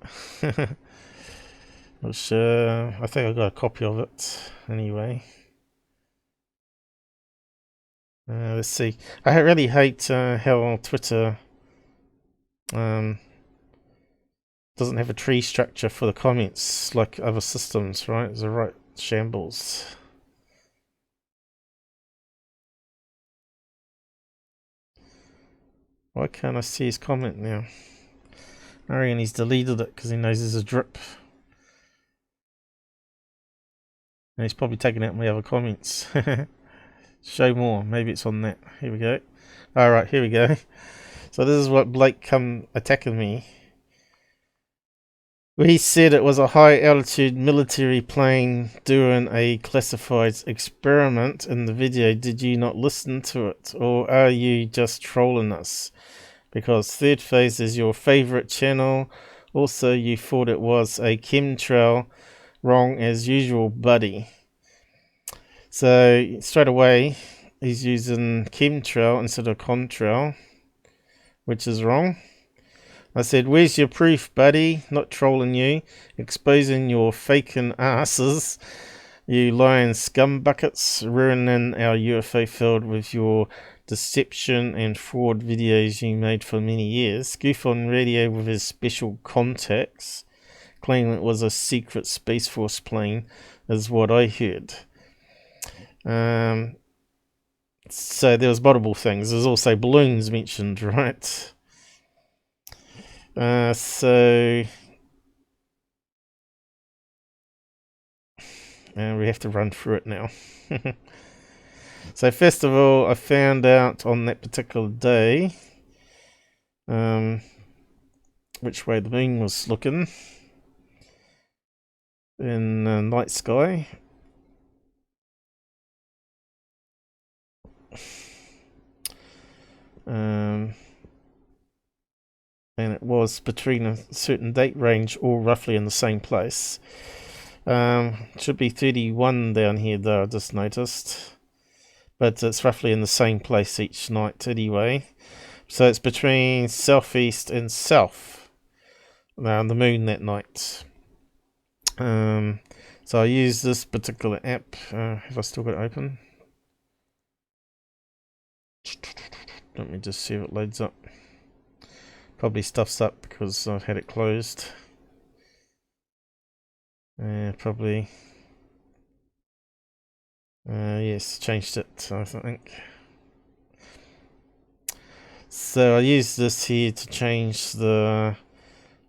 Which I think I got a copy of it anyway. Let's see. I really hate how Twitter doesn't have a tree structure for the comments like other systems, right? It's a right shambles. Why can't I see his comment now? I reckon he's deleted it because he knows there's a drip. And he's probably taken out my other comments. Show more. Maybe it's on that. Here we go. Alright, here we go. So this is what Blake come attacking me. He said it was a high altitude military plane doing a classified experiment in the video. Did you not listen to it? Or are you just trolling us? Because Third Phase is your favorite channel. Also, you thought it was a chemtrail. Wrong as usual, buddy. So straight away, he's using chemtrail instead of contrail, which is wrong. I said, where's your proof, buddy? Not trolling you. Exposing your faking asses. You lying scumbuckets, ruining our UFO field with your deception and fraud videos you made for many years. Goof on radio with his special contacts, claiming it was a secret Space Force plane, is what I heard. So there was multiple things. There's also balloons mentioned, right? So we have to run through it now. So first of all, I found out on that particular day which way the moon was looking in the night sky. And it was between a certain date range, all roughly in the same place. Should be 31 down here though, I just noticed. But it's roughly in the same place each night anyway. So it's between southeast and south around the moon that night. So I use this particular app. Have I still got it open? Let me just see if it loads up. Probably stuffs up because I've had it closed. Probably. Yes, changed it, I think. So I use this here to change the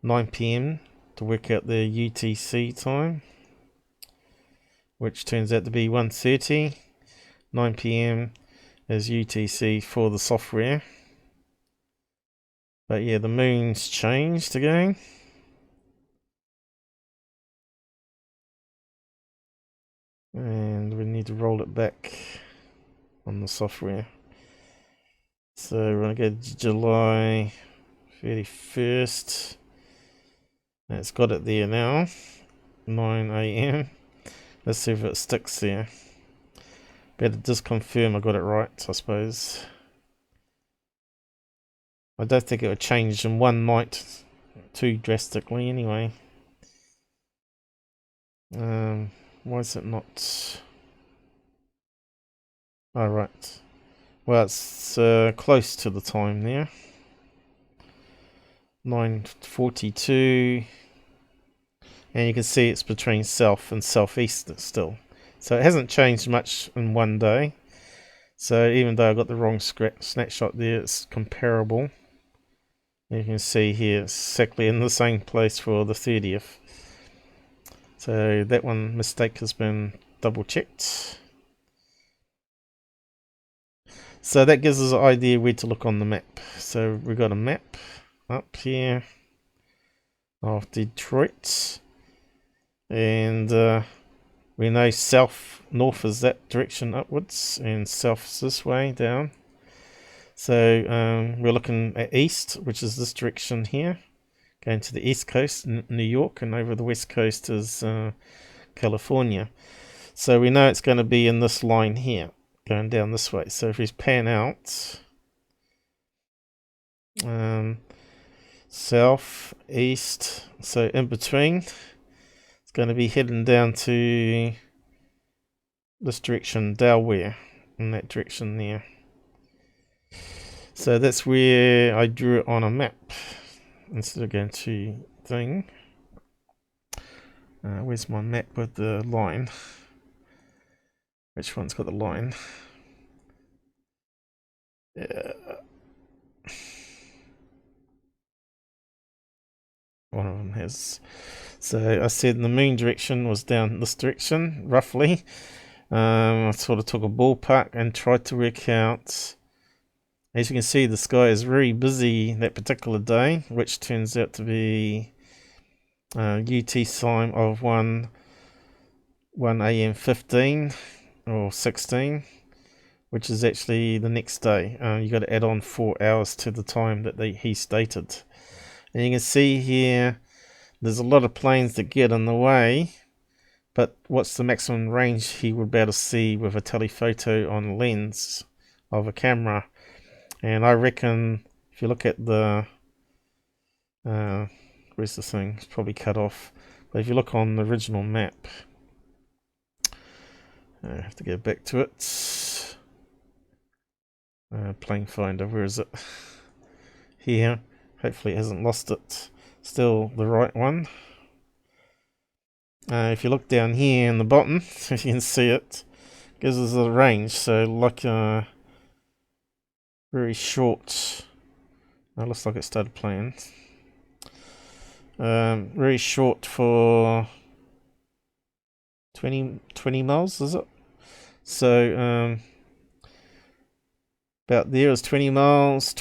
9 PM to work out the UTC time, which turns out to be 1:30. 9 PM is UTC for the software. But yeah, the moon's changed again. And we need to roll it back on the software. So we're going to go to July 31st. It's got it there now, 9 AM. Let's see if it sticks there. Better just confirm I got it right, I suppose. I don't think it would change in one night too drastically anyway. Why is it not? Oh, right. Well, it's close to the time there. 9:42. And you can see it's between south and southeast still. So it hasn't changed much in one day. So even though I got the wrong snapshot there, it's comparable. You can see here it's exactly in the same place for the 30th. So that one mistake has been double checked. So that gives us an idea where to look on the map. So we've got a map up here of Detroit. And we know north is that direction upwards and south is this way down. So we're looking at east, which is this direction here, going to the east coast, New York, and over the west coast is California. So we know it's going to be in this line here, going down this way. So if we pan out, south, east, so in between, it's going to be heading down to this direction, Delaware, in that direction there. So that's where I drew it on a map instead of going to thing. Where's my map with the line? Which one's got the line? One of them has. So I said the moon direction was down this direction, roughly. I sort of took a ballpark and tried to work out. As you can see, the sky is very busy that particular day, which turns out to be UT time of 1 AM 15 or 16, which is actually the next day. You got to add on 4 hours to the time that he stated. And you can see here, there's a lot of planes that get in the way, but what's the maximum range he would be able to see with a telephoto on a lens of a camera? And I reckon if you look at the, where's the thing? It's probably cut off. But if you look on the original map, I have to go back to it. Plane finder, where is it? Here. Hopefully it hasn't lost it. Still the right one. If you look down here in the bottom, if you can see it, gives us a range. So like a very short. That looks like it started playing. Very short for 20 miles, is it? So about there is 20 miles,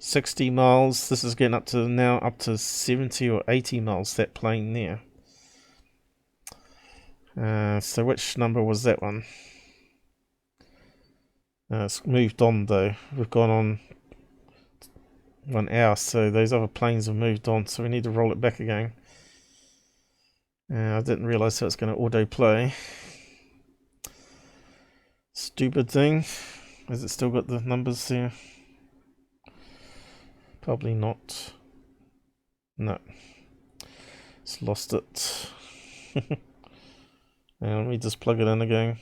60 miles. This is getting up to 70 or 80 miles, that plane there. So which number was that one? It's moved on though. We've gone on 1 hour, so those other planes have moved on, so we need to roll it back again. I didn't realize that it's going to auto-play. Stupid thing. Has it still got the numbers there? Probably not. No. It's lost it. Let me just plug it in again.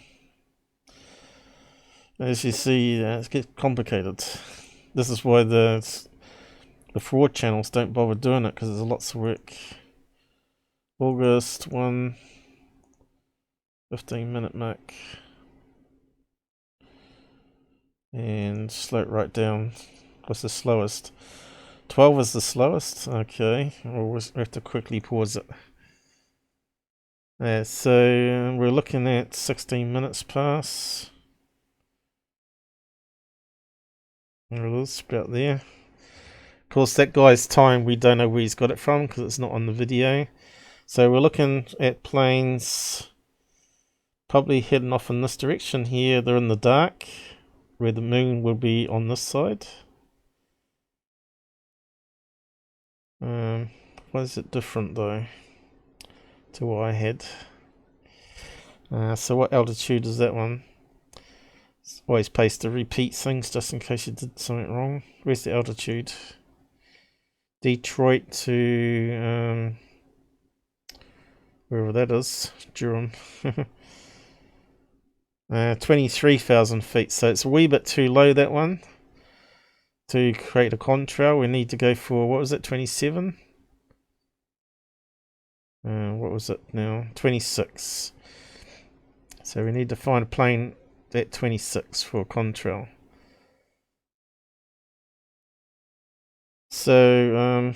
As you see, it gets complicated. This is why the fraud channels don't bother doing it, because there's lots of work. August 1, 15-minute mark. And slow it right down. What's the slowest? 12 is the slowest. Okay, we have to quickly pause it. So we're looking at 16 minutes past. There it is, about there. Of course, that guy's time, we don't know where he's got it from because it's not on the video. So we're looking at planes Probably heading off in this direction here. They're in the dark, where the moon will be on this side. Why is it different though to what I had? So what altitude is that one? It's always pays to repeat things just in case you did something wrong. Where's the altitude? Detroit to wherever that is, Durham. 23,000 feet, so it's a wee bit too low, that one. To create a contrail, we need to go for, what was it, 27? What was it now? 26. So we need to find a plane at 26 for a contrail. So,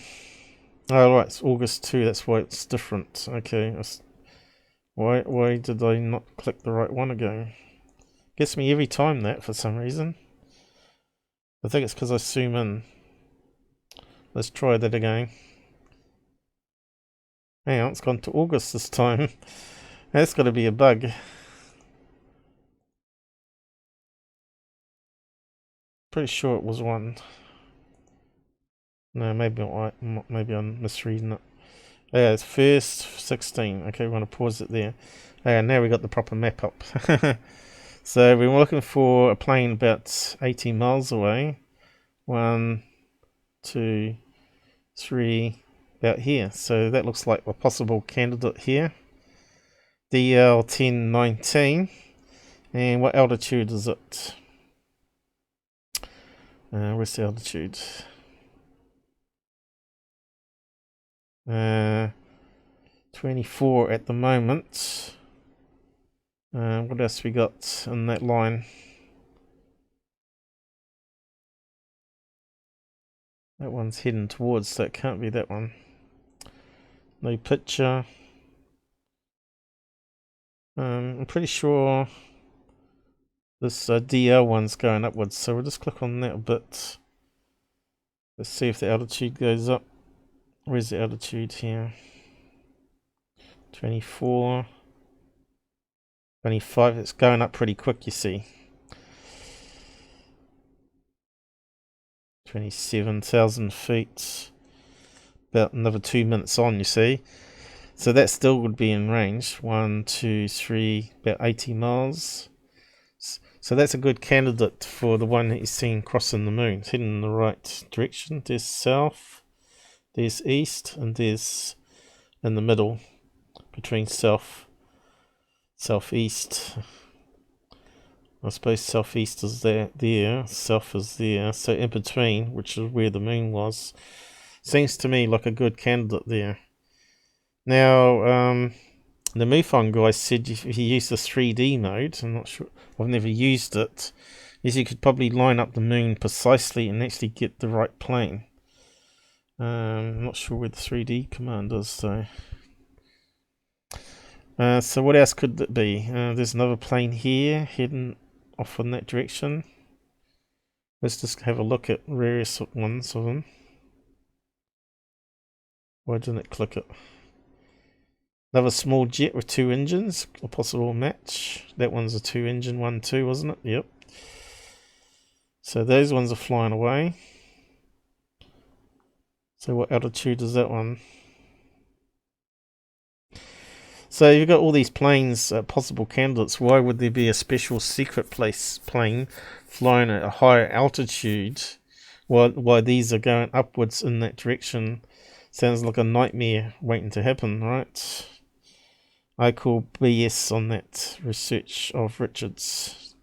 oh right, it's August 2, that's why it's different. Okay, why did I not click the right one again? Gets me every time that, for some reason. I think it's because I zoom in. Let's try that again. Hang on, it's gone to August this time. That's got to be a bug. Pretty sure it was one. No, maybe I'm misreading it. Yeah, it's first 16. Okay, we're going to pause it there. Now we got the proper map up. So we were looking for a plane about 18 miles away. 1, 2, 3, about here. So that looks like a possible candidate here. DL 1019. And what altitude is it? Where's the altitude? 24 at the moment. What else we got in that line? That one's heading towards, so it can't be that one. No picture. I'm pretty sure this DL one's going upwards, so we'll just click on that a bit. Let's see if the altitude goes up. Where's the altitude here? 24. 25, it's going up pretty quick, you see. 27,000 feet. About another 2 minutes on, you see. So that still would be in range. 1, 2, 3, about 80 miles. So that's a good candidate for the one that you're seeing crossing the moon. It's heading in the right direction. There's south, there's east, and there's in the middle between southeast. I suppose southeast is there, south is there, so in between, which is where the moon was, seems to me like a good candidate there. Now, the MUFON guy said if you use the 3D mode, I'm not sure, I've never used it, is you could probably line up the moon precisely and actually get the right plane. I'm not sure where the 3D command is, so. So what else could it be? There's another plane here heading off in that direction. Let's just have a look at various ones of them. Why didn't it click it? Another small jet with 2 engines, a possible match. That one's a 2-engine one too, wasn't it? Yep. So those ones are flying away. So what altitude is that one? So you've got all these planes, possible candidates. Why would there be a special secret plane flying at a higher altitude? Why these are going upwards in that direction? Sounds like a nightmare waiting to happen, right? I call BS on that research of Richards.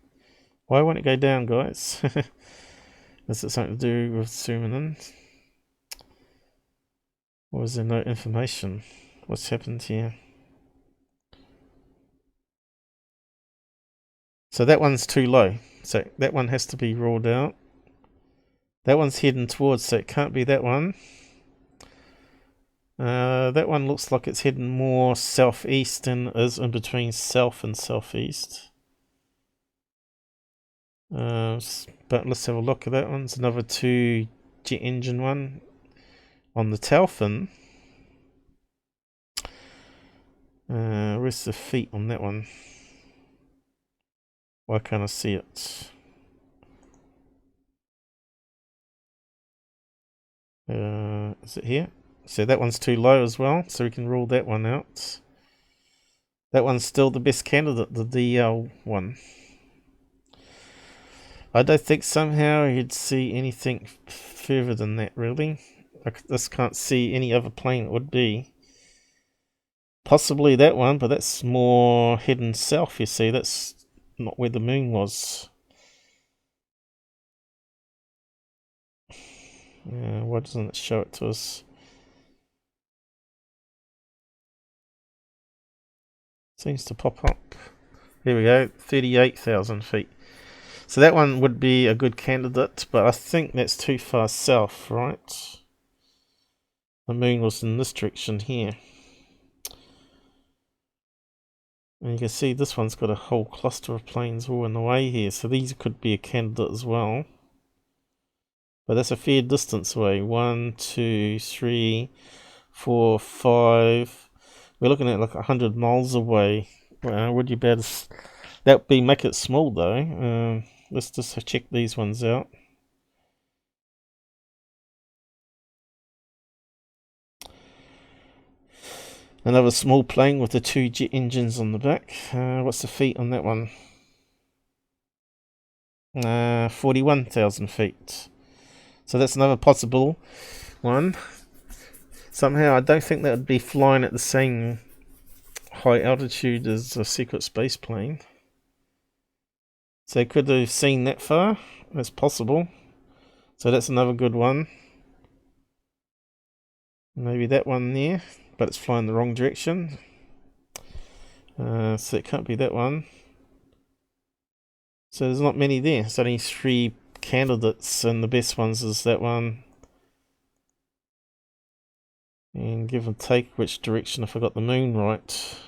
Why won't it go down, guys? Is it something to do with zooming in? Or is there no information? What's happened here? So that one's too low. So that one has to be ruled out. That one's heading towards, so it can't be that one. That one looks like it's heading more southeast and is in between south and southeast. But let's have a look at that one. It's another 2 jet engine one on the tail fin. Where's the feet on that one? Why can't I see it? Is it here? So that one's too low as well, so we can rule that one out. That one's still the best candidate, the DL one. I don't think somehow you'd see anything further than that, really. I just can't see any other plane it would be. Possibly that one, but that's more heading south, you see. That's not where the moon was. Why doesn't it show it to us? Seems to pop up. Here we go, 38,000 feet. So that one would be a good candidate, but I think that's too far south, right? The moon was in this direction here. And you can see this one's got a whole cluster of planes all in the way here, so these could be a candidate as well. But that's a fair distance away. 1, 2, 3, 4, 5. We're looking at like 100 miles away. Would you better? That would be make it small though. Let's just check these ones out. Another small plane with the 2 jet engines on the back. What's the feet on that one? 41,000 feet. So that's another possible one. Somehow I don't think that would be flying at the same high altitude as a secret space plane. So could have seen that far. That's possible. So that's another good one. Maybe that one there, but it's flying the wrong direction. So it can't be that one. So there's not many there. There's only 3 candidates, and the best ones is that one. And give and take which direction if I got the moon right.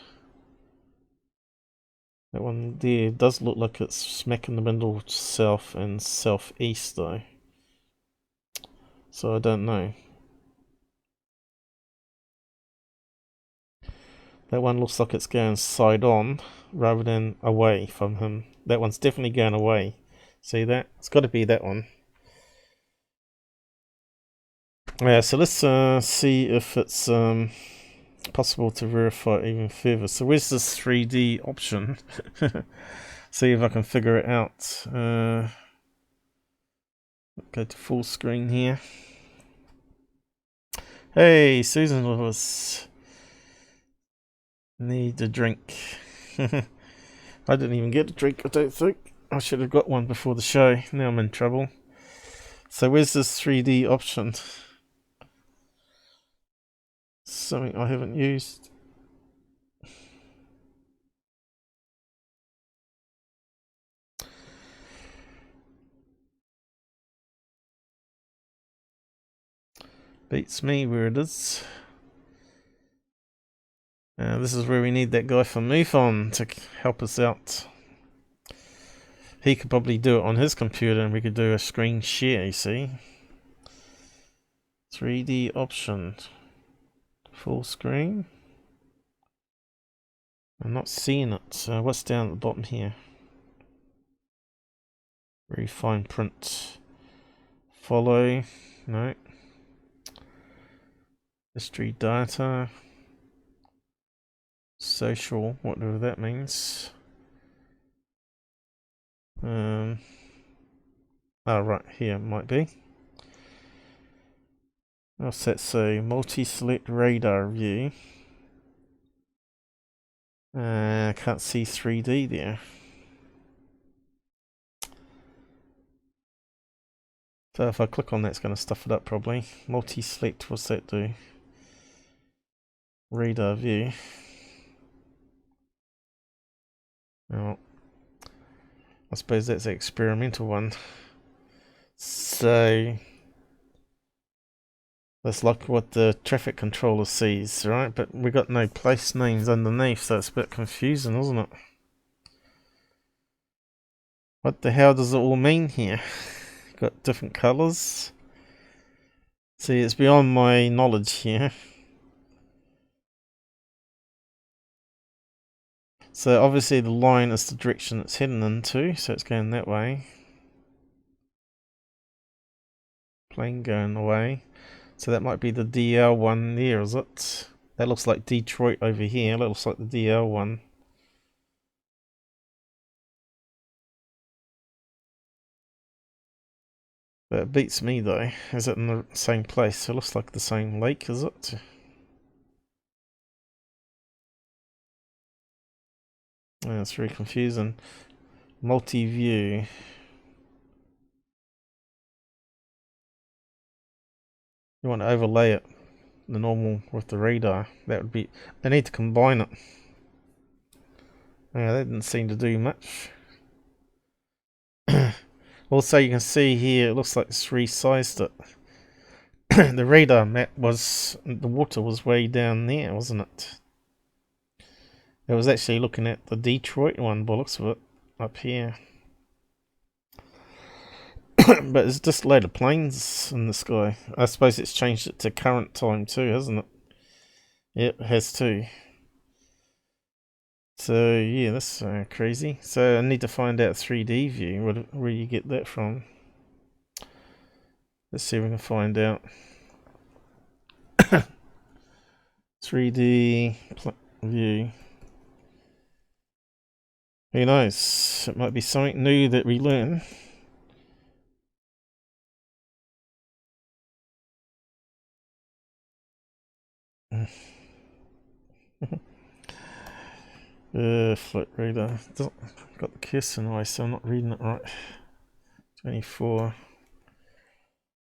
That one there does look like it's smack in the middle, south and southeast though. So I don't know. That one looks like it's going side on rather than away from him. That one's definitely going away. See that? It's got to be that one. Yeah, so let's see if it's possible to verify even further. So where's this 3D option? See if I can figure it out. Go to full screen here. Hey, Susan with us. Need a drink. I didn't even get a drink, I don't think. I should have got one before the show. Now I'm in trouble. So where's this 3D option? Something I haven't used. Beats me where it is. This is where we need that guy from MUFON to help us out. He could probably do it on his computer and we could do a screen share, you see. 3D option. Full screen. I'm not seeing it. What's down at the bottom here? Refine print. Follow. No. History data. Social, whatever that means. Oh, right, here might be. What's that say? Multi-select radar view. Can't see 3D there. So if I click on that, it's going to stuff it up probably. Multi-select, what's that do? Radar view. Oh, I suppose that's the experimental one. So that's like what the traffic controller sees, right? But we got no place names underneath, so it's a bit confusing, isn't it? What the hell does it all mean here? Got different colours. See, it's beyond my knowledge here. So obviously the line is the direction it's heading into, so it's going that way. Plane going away. So that might be the DL one there, is it? That looks like Detroit over here. That looks like the DL one. But it beats me though. Is it in the same place? It looks like the same lake, is it? Yeah, it's very confusing. Multi-view. You want to overlay it, the normal with the radar. That would be. They need to combine it. Yeah, that didn't seem to do much. Also, you can see here, it looks like it's resized it. The radar map was, the water was way down there, wasn't it? It was actually looking at the Detroit one, by the looks of it, up here. But it's just a load of planes in the sky. I suppose it's changed it to current time too, hasn't it? Yep, it has too. So yeah, that's crazy. So I need to find out 3D view. Where you get that from? Let's see if we can find out. 3D view. Who knows? It might be something new that we learn. Flight radar. Got the cursor in the way, so I'm not reading it right. 24.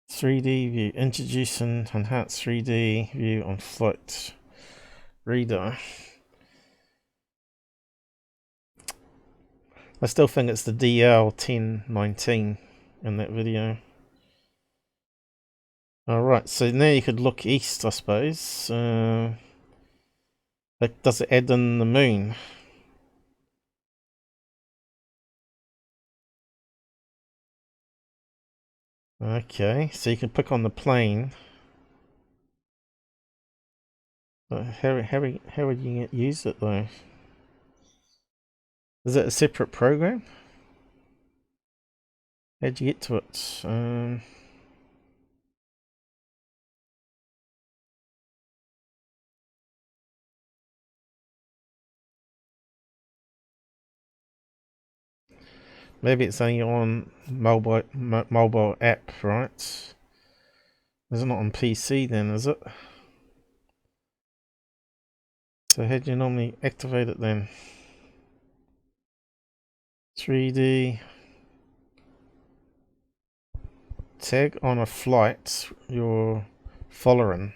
3D view. Introducing enhanced 3D view on flight radar. I still think it's the DL1019 in that video. Alright, so now you could look east, I suppose. Like, does it add in the moon? Okay, so you can pick on the plane. But how would you use it though? Is it a separate program? How'd you get to it? Maybe it's only on mobile app, right? Is it not on PC then, is it? So how do you normally activate it then? 3D. Tag on a flight you're following.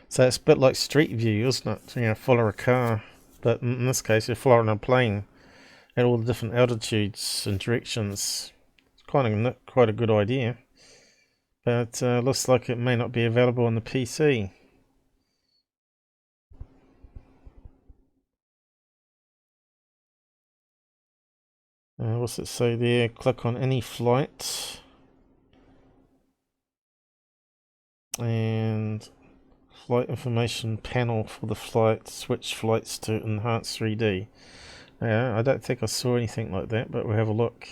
So it's a bit like Street View, isn't it? You know, follow a car. But in this case, you're following a plane at all the different altitudes and directions. It's quite a good idea. But looks like it may not be available on the PC. What's it say there? Click on any flight. And flight information panel for the flight. Switch flights to enhanced 3D. Yeah, I don't think I saw anything like that, but we'll have a look.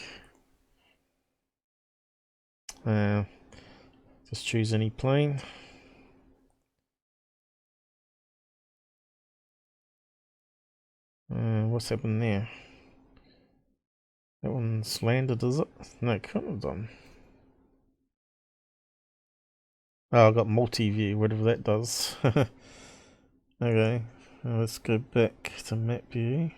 Just choose any plane. What's happened there? That one's landed, is it? No, it couldn't have done. Oh, I got multi-view, whatever that does. Okay, now let's go back to map view.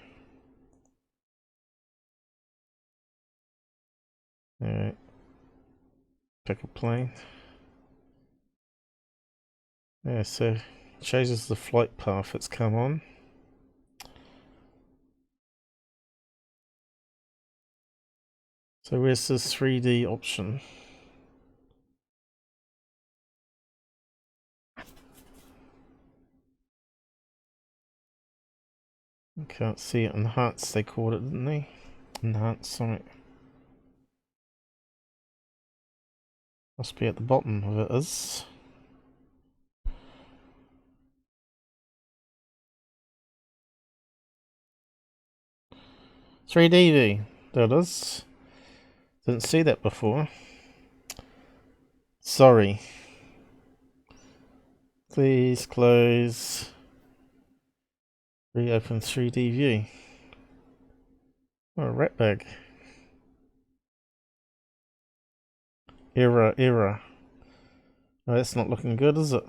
Alright. Pick a plane. Yeah, so it shows us the flight path it's come on. So where's this 3D option? Can't see it. Enhanced, they called it, didn't they? Enhanced Summit. Must be at the bottom of it is. 3D view. There it is. Didn't see that before. Sorry. Please close. Reopen 3D view. Oh, a rat bag. Error. Oh, that's not looking good, is it?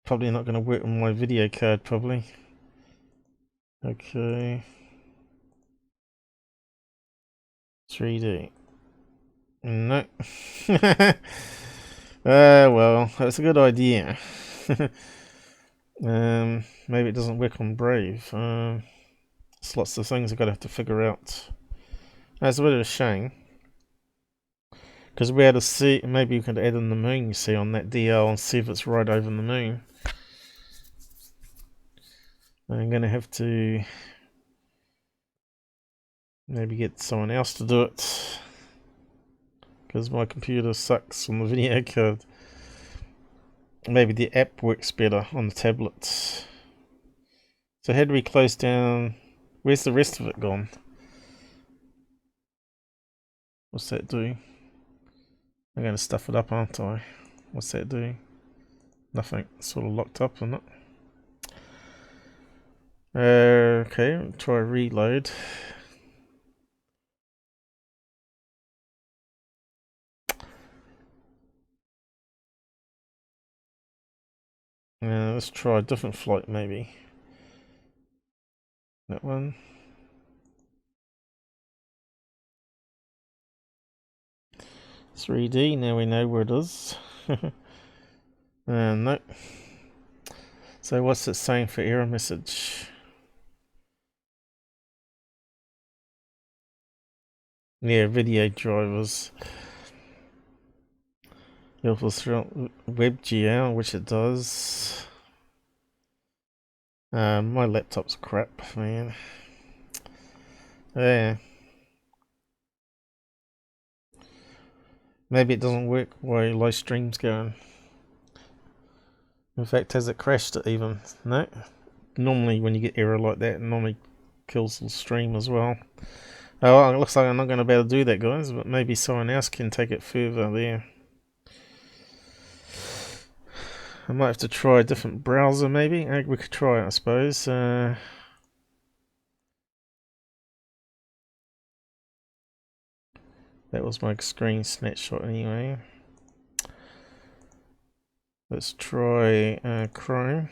Probably not going to work on my video card, probably. Okay. 3D. No. Well, that's a good idea. Maybe it doesn't work on Brave. There's lots of things I've got to have to figure out. That's a bit of a shame. Because we had to see, maybe you could add in the moon, you see, on that DL and see if it's right over the moon. I'm going to have to maybe get someone else to do it. Because my computer sucks on the video card. Maybe the app works better on the tablet. So how do we close down? Where's the rest of it gone? What's that do? I'm going to stuff it up, aren't I? What's that do? Nothing. Sort of locked up, isn't it? Okay, try reload. Let's try a different flight, maybe. That one. .3D, now we know where it is. No. So what's it saying for error message? Yeah, video drivers. WebGL, which it does. My laptop's crap, man. Yeah. Maybe it doesn't work while live stream's going. In fact, has it crashed it even? No. Normally when you get error like that, it normally kills the stream as well. Oh, well, it looks like I'm not going to be able to do that, guys, but maybe someone else can take it further there. I might have to try a different browser, maybe. We could try it, I suppose. That was my screen snapshot anyway. Let's try Chrome.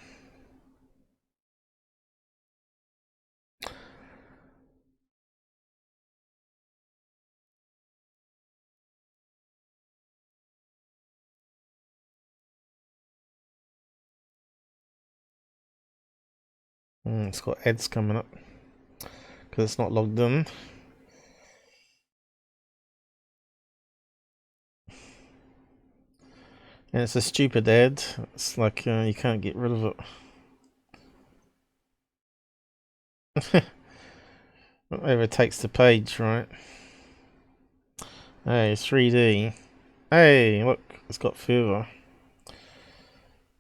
It's got ads coming up because it's not logged in. And it's a stupid ad. It's like you can't get rid of it. It overtakes the page, right? Hey, 3D. Hey, look, it's got further.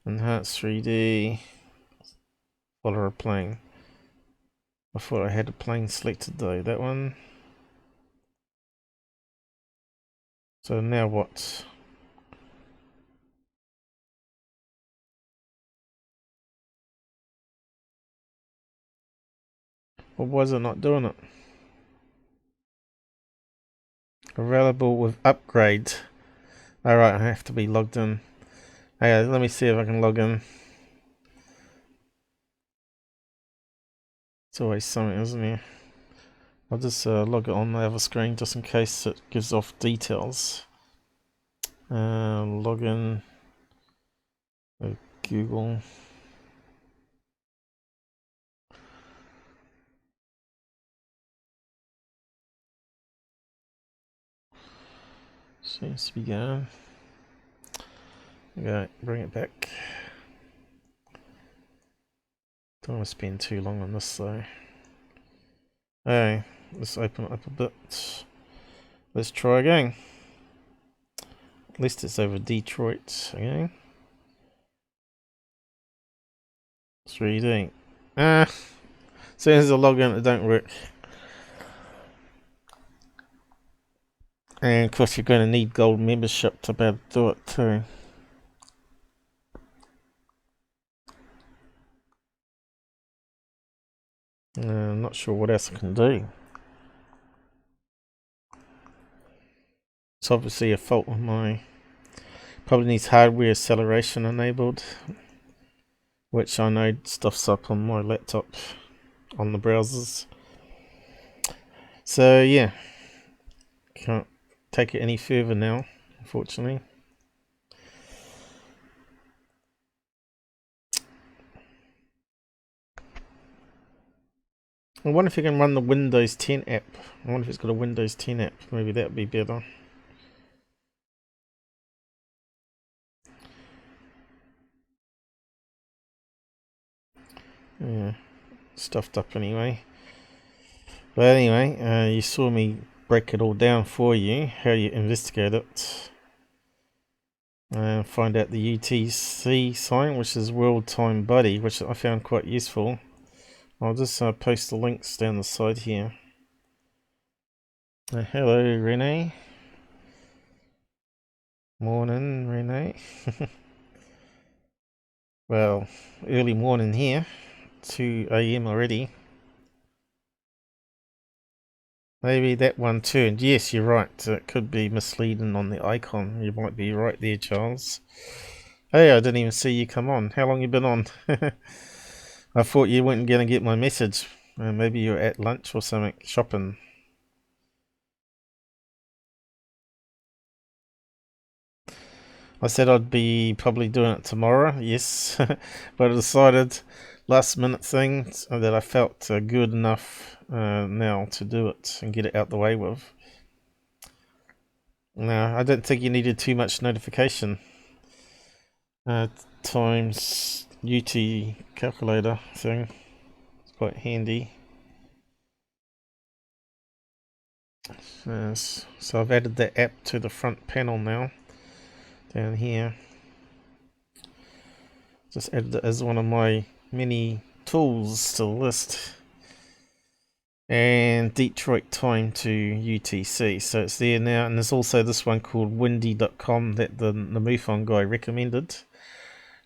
Enhanced 3D. Follow a plane. I thought I had a plane selected though. That one. So now what? Well, why is it not doing it? Available with upgrade. Alright, I have to be logged in. Okay, let me see if I can log in. It's always something, isn't it? I'll just log it on the other screen just in case it gives off details. Login. Google. Seems to be going. Okay, bring it back. Don't want to spend too long on this though. Hey, let's open it up a bit. Let's try again. At least it's over Detroit again. 3D. As soon as I log in, it don't work. And of course, you're going to need gold membership to be able to do it too. I'm not sure what else I can do. It's obviously a fault with my... Probably needs hardware acceleration enabled, which I know stuff's up on my laptop, on the browsers. So yeah, can't take it any further now, unfortunately. I wonder if you can run the Windows 10 app. I wonder if it's got a Windows 10 app. Maybe that would be better. Yeah, stuffed up anyway. But anyway, you saw me break it all down for you, how you investigate it. Find out the UTC sign, which is World Time Buddy, which I found quite useful. I'll just post the links down the side here. Hello, Renee. Morning, Renee. Well, early morning here. 2 AM already. Maybe that one turned. Yes, you're right. It could be misleading on the icon. You might be right there, Charles. Hey, I didn't even see you come on. How long you been on? I thought you weren't going to get my message. Maybe you're at lunch or something, shopping. I said I'd be probably doing it tomorrow, yes. But I decided, last minute thing, that I felt good enough now to do it and get it out the way with. No, I don't think you needed too much notification. Times UT calculator thing. It's quite handy. So I've added that app to the front panel now. Down here. Just added it as one of my many tools to the list. And Detroit time to UTC. So it's there now. And there's also this one called windy.com that the MUFON guy recommended,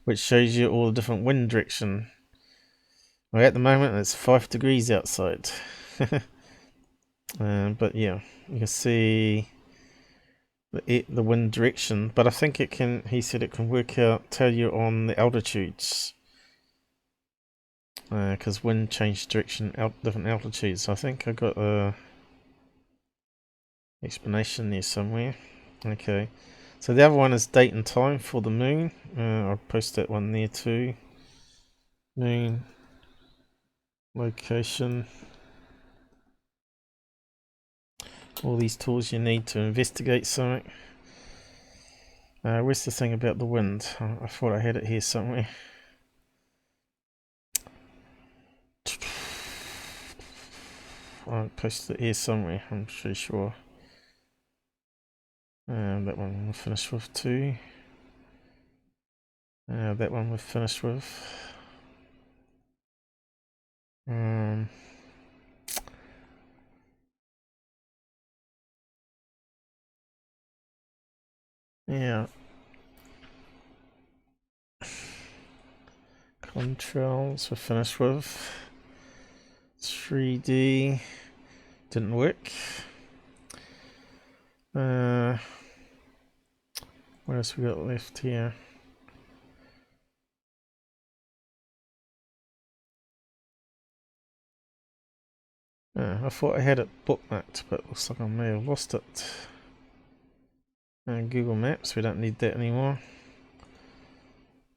which shows you all the different wind direction. Well, at the moment it's 5 degrees outside. But yeah, you can see the wind direction, but I think it can, he said it can work out, tell you on the altitudes, because wind change direction out different altitudes. I think I got a explanation there somewhere. Okay, so the other one is date and time for the moon. I'll post that one there too. Moon location, all these tools you need to investigate something. Where's the thing about the wind? I thought I had it here somewhere. I'll post it here somewhere, I'm pretty sure. That one we're finished with too. That one we're finished with. Yeah. Contrails we're finished with. 3D didn't work. What else we got left here? I thought I had it bookmarked, but it looks like I may have lost it. Google Maps, we don't need that anymore.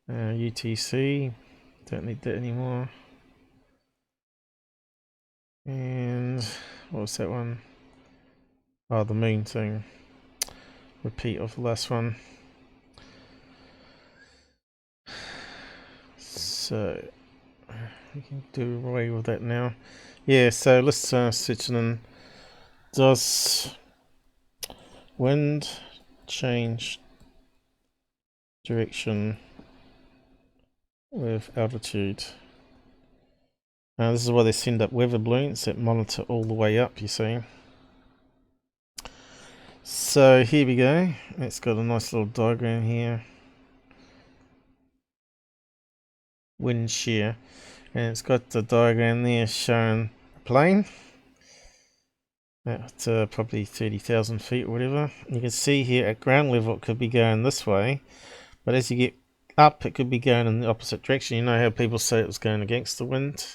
UTC, don't need that anymore. And what was that one? Oh, the moon thing. Repeat of the last one. So we can do away with that now. Yeah, so let's switch in. Does wind change direction with altitude? This is why they send up weather balloons that monitor all the way up, you see. So here we go. It's got a nice little diagram here. Wind shear. And it's got the diagram there showing a plane at probably 30,000 feet or whatever. You can see here at ground level it could be going this way, but as you get up it could be going in the opposite direction. You know how people say it was going against the wind.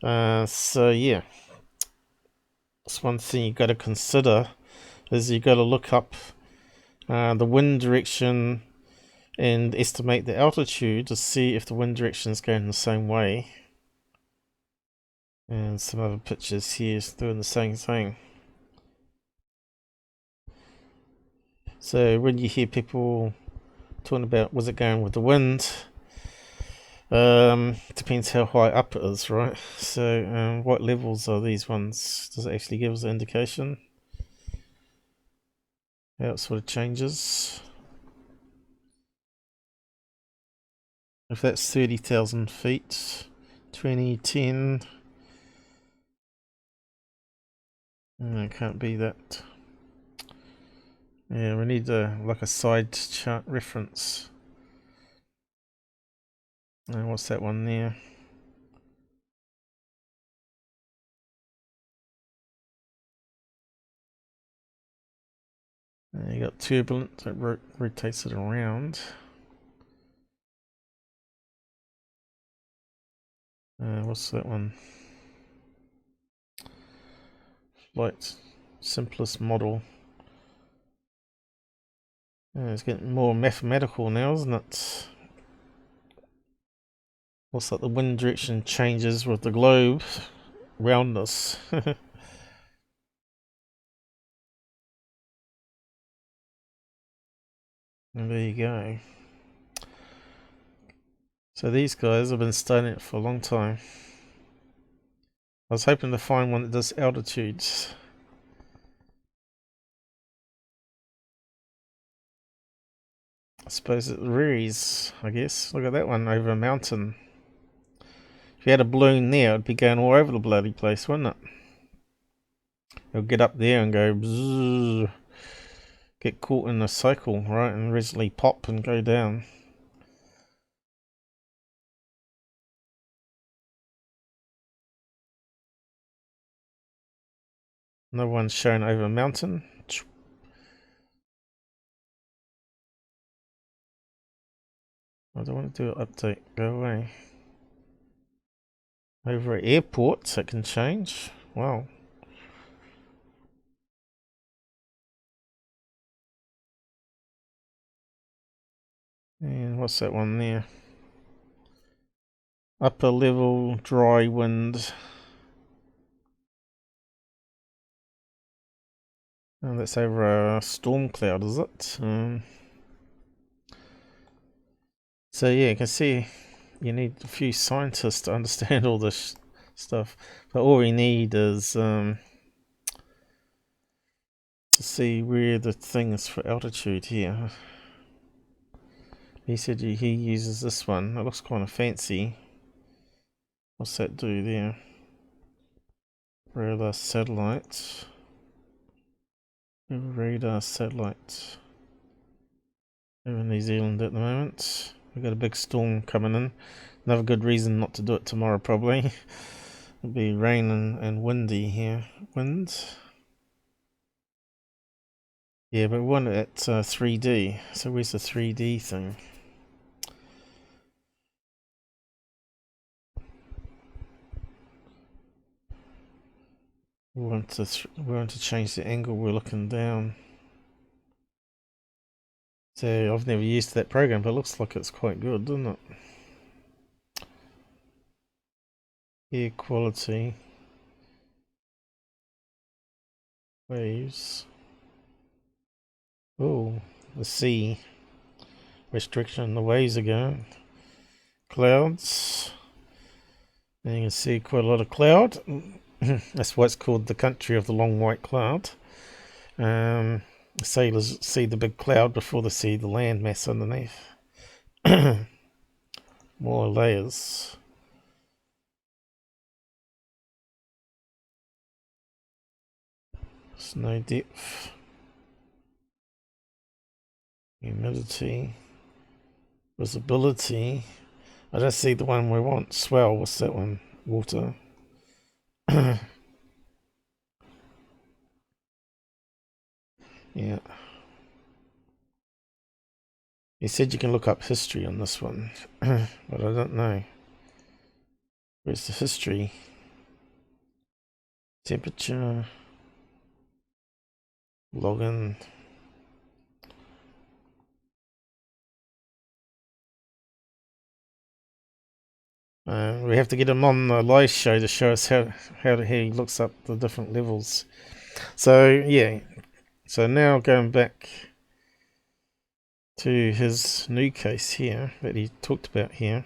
So yeah, that's one thing you've got to consider, is you've got to look up the wind direction and estimate the altitude to see if the wind direction is going the same way. And some other pictures here is doing the same thing. So when you hear people talking about was it going with the wind, depends how high up it is, right? So what levels are these ones? Does it actually give us an indication how it sort of changes? If that's 30,000 feet, 2010. It can't be that. Yeah, we need like a side chart reference. And what's that one there? You got turbulent that rotates it around. What's that one? Flight simplest model. It's getting more mathematical now, isn't it? Looks like the wind direction changes with the globe around us. And there you go. So these guys have been studying it for a long time. I was hoping to find one that does altitudes. I suppose it varies, I guess. Look at that one over a mountain. If you had a balloon there, it'd be going all over the bloody place, wouldn't it? It'll get up there and go bzzz, get caught in a cycle, right, and eventually pop and go down. No one's shown over a mountain. I don't want to do an update. Go away. Over at airports, it can change. Wow. And what's that one there? Upper level dry wind. Oh, that's over a storm cloud, is it? So yeah, you can see you need a few scientists to understand all this stuff. But all we need is to see where the thing is for altitude here. He said he uses this one. It looks kind of fancy. What's that do there? Radar satellite. Radar satellite. Over in New Zealand at the moment. We've got a big storm coming in. Another good reason not to do it tomorrow, probably. It'll be rain and windy here. Wind. Yeah, but we want it at 3D. So where's the 3D thing? We want to change the angle we're looking down. So I've never used that program, but it looks like it's quite good, doesn't it? Air quality. Waves. Oh, the sea. Restriction, the waves are going. Clouds. And you can see quite a lot of cloud. That's why it's called the country of the long white cloud. Sailors see the big cloud before they see the land mass underneath. More layers. Snow depth. Humidity. Visibility. I don't see the one we want. Swell, what's that one? Water. Yeah. He said you can look up history on this one, but I don't know. Where's the history? Temperature. Login. We have to get him on the live show to show us how he looks up the different levels. So yeah, so now going back to his new case here that he talked about here.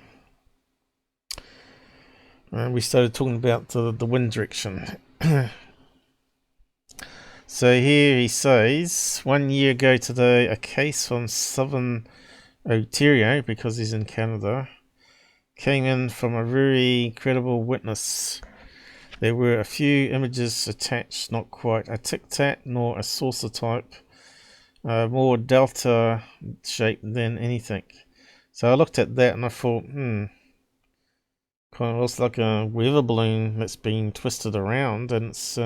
We started talking about the wind direction. So here he says, 1 year ago today, a case from Southern Ontario, because he's in Canada, came in from a very credible witness. There were a few images attached, not quite a tic-tac nor a saucer type, more delta shape than anything. So I looked at that and I thought, kind of looks like a weather balloon that's been twisted around, and it's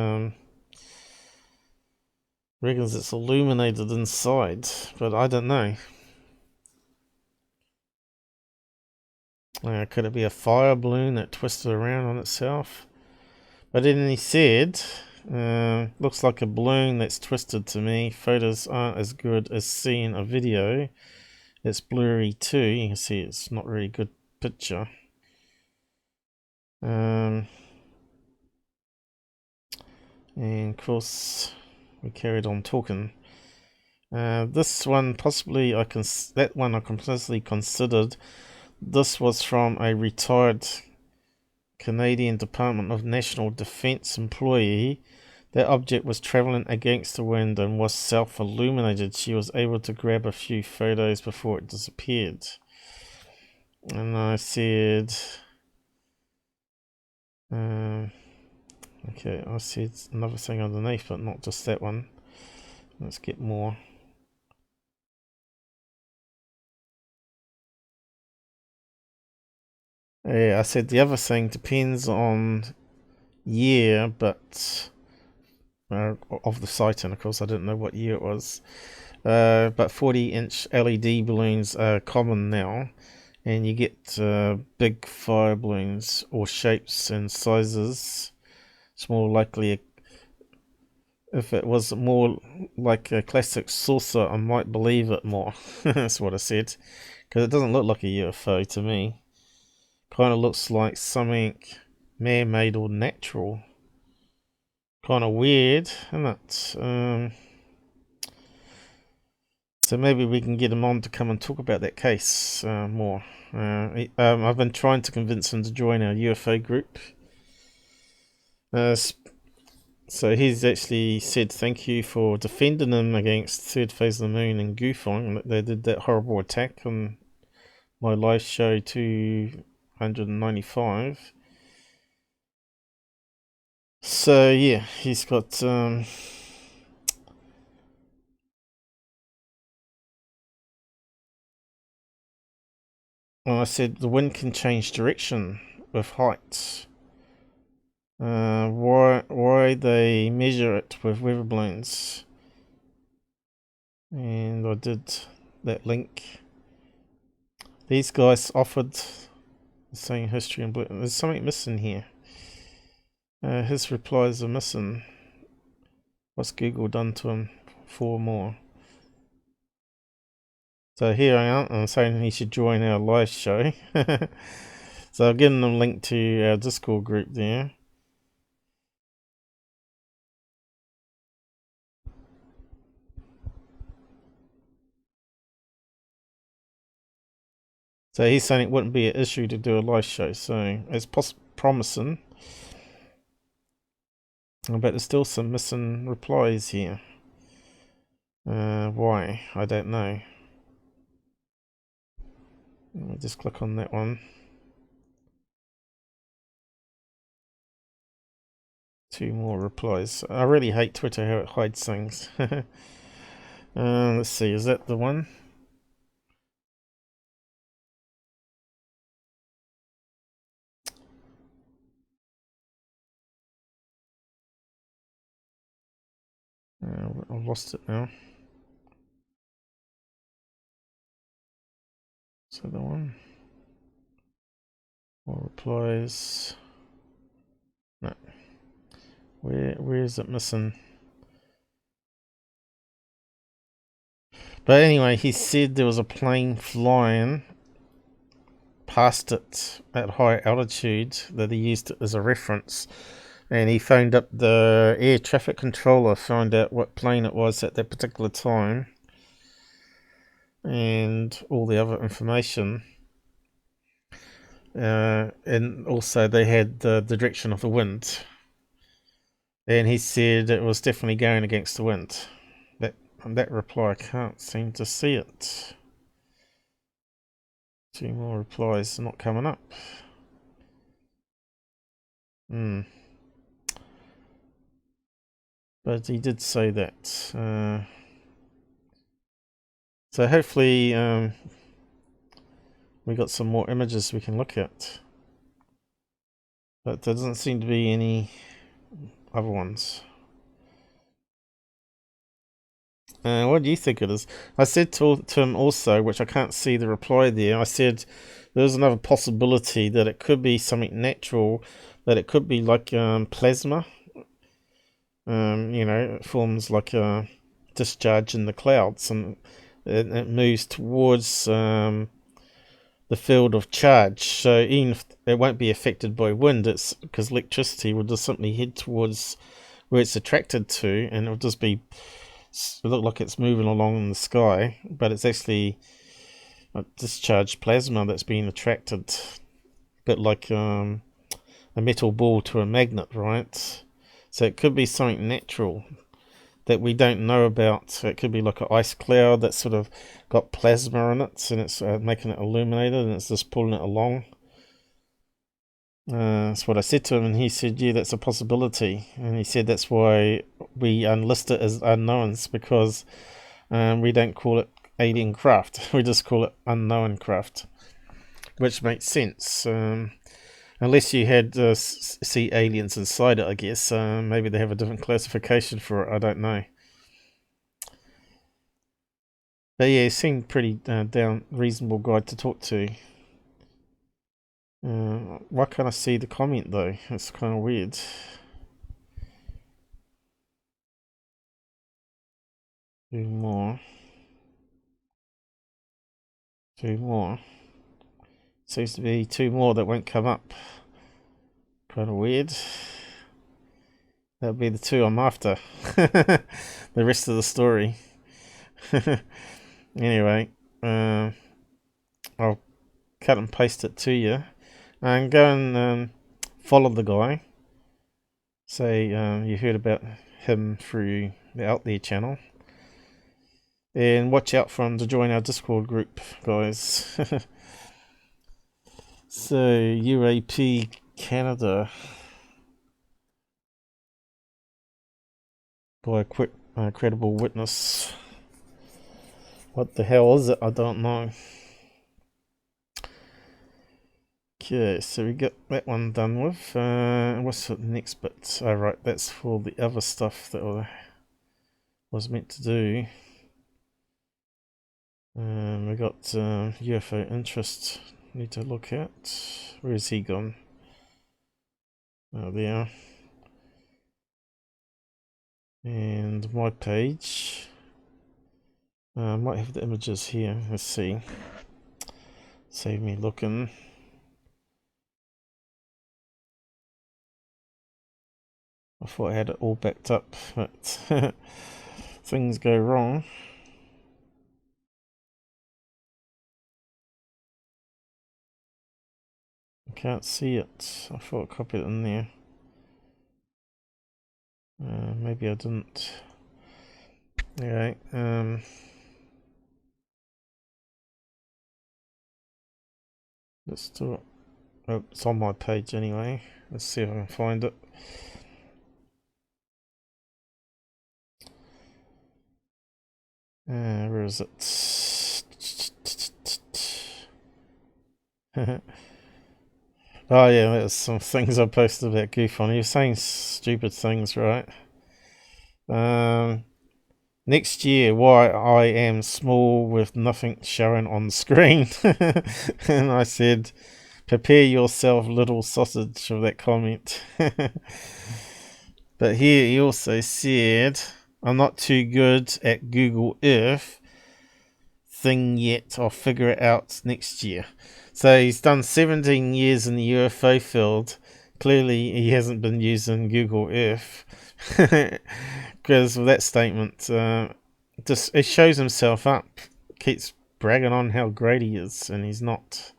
reckons it's illuminated inside, but I don't know. Could it be a fire balloon that twisted around on itself? But then he said, looks like a balloon that's twisted to me. Photos aren't as good as seeing a video. It's blurry too. You can see it's not really good picture. And of course, we carried on talking. This one possibly that one I completely considered. This was from a retired Canadian Department of National Defence employee. That object was travelling against the wind and was self-illuminated. She was able to grab a few photos before it disappeared. And I said, okay, I said another thing underneath, but not just that one. Let's get more. Yeah, I said the other thing depends on year, but of the sighting, of course. I didn't know what year it was. But 40-inch LED balloons are common now, and you get big fire balloons or shapes and sizes. It's more likely, if it was more like a classic saucer, I might believe it more. That's what I said, because it doesn't look like a UFO to me. Kind of looks like something man-made or natural. Kind of weird, isn't it? So maybe we can get him on to come and talk about that case more. I've been trying to convince him to join our UFO group. So he's actually said thank you for defending him against Third Phase of the Moon and GUFON. They did that horrible attack on my live show 295. So yeah, he's got well, I said the wind can change direction with height. Why they measure it with weather balloons? And I did that link. These guys offered saying history and blue. There's something missing here. His replies are missing. What's Google done to him? 4 more. So here I am. I'm saying he should join our live show. So I've given them a link to our Discord group there. So he's saying it wouldn't be an issue to do a live show. So it's promising. But there's still some missing replies here. Why? I don't know. Let me just click on that one. 2 more replies. I really hate Twitter how it hides things. Let's see, is that the one? I've lost it now. Is that the one? More replies. No. Where is it missing? But anyway, he said there was a plane flying past it at high altitude that he used it as a reference. And he phoned up the air traffic controller, found out what plane it was at that particular time, and all the other information. And also they had the direction of the wind. And he said it was definitely going against the wind. That reply, I can't seem to see it. 2 more replies, not coming up. But he did say that. So hopefully we got some more images we can look at. But there doesn't seem to be any other ones. What do you think it is? I said to him also, which I can't see the reply there, I said there's another possibility that it could be something natural, that it could be like plasma. You know, it forms like a discharge in the clouds, and it moves towards the field of charge. So even if it won't be affected by wind, it's because electricity will just simply head towards where it's attracted to, and it'll just be look like it's moving along in the sky, but it's actually a discharged plasma that's being attracted, a bit like a metal ball to a magnet, right? So it could be something natural that we don't know about. So it could be like an ice cloud that's sort of got plasma in it, and it's making it illuminated, and it's just pulling it along. That's what I said to him, and he said, yeah, that's a possibility. And he said that's why we unlist it as unknowns, because we don't call it alien craft. We just call it unknown craft, which makes sense. Unless you had see aliens inside it, I guess. Maybe they have a different classification for it. I don't know. But yeah, he seemed pretty reasonable guy to talk to. Why can't I see the comment though? It's kind of weird. Two more. Seems to be 2 more that won't come up. Kind of weird. That'll be the 2 I'm after. The rest of the story. Anyway, I'll cut and paste it to you. And go and follow the guy. Say you heard about him through the Out There channel. And watch out for him to join our Discord group, guys. So, UAP Canada. By a quick, credible witness. What the hell is it? I don't know. Okay, so we got that one done with. What's the next bit? Oh, right, that's for the other stuff that I was meant to do. We got UFO interest. Need to look at. Where's he gone? Oh, there. And my page. Might have the images here. Let's see. Save me looking. I thought I had it all backed up, but things go wrong. I can't see it. I thought I copied it in there. Maybe I didn't. Alright, let's do it. Oh, it's on my page anyway. Let's see if I can find it. Where is it? Oh yeah, there's some things I posted about GUFON. He was saying stupid things, right? Next year, why I am small with nothing showing on screen. And I said, prepare yourself, little sausage, for that comment. But here he also said, I'm not too good at Google Earth thing yet. I'll figure it out next year. So he's done 17 years in the UFO field. Clearly he hasn't been using Google Earth. Because of that statement, just it shows himself up, keeps bragging on how great he is, and he's not.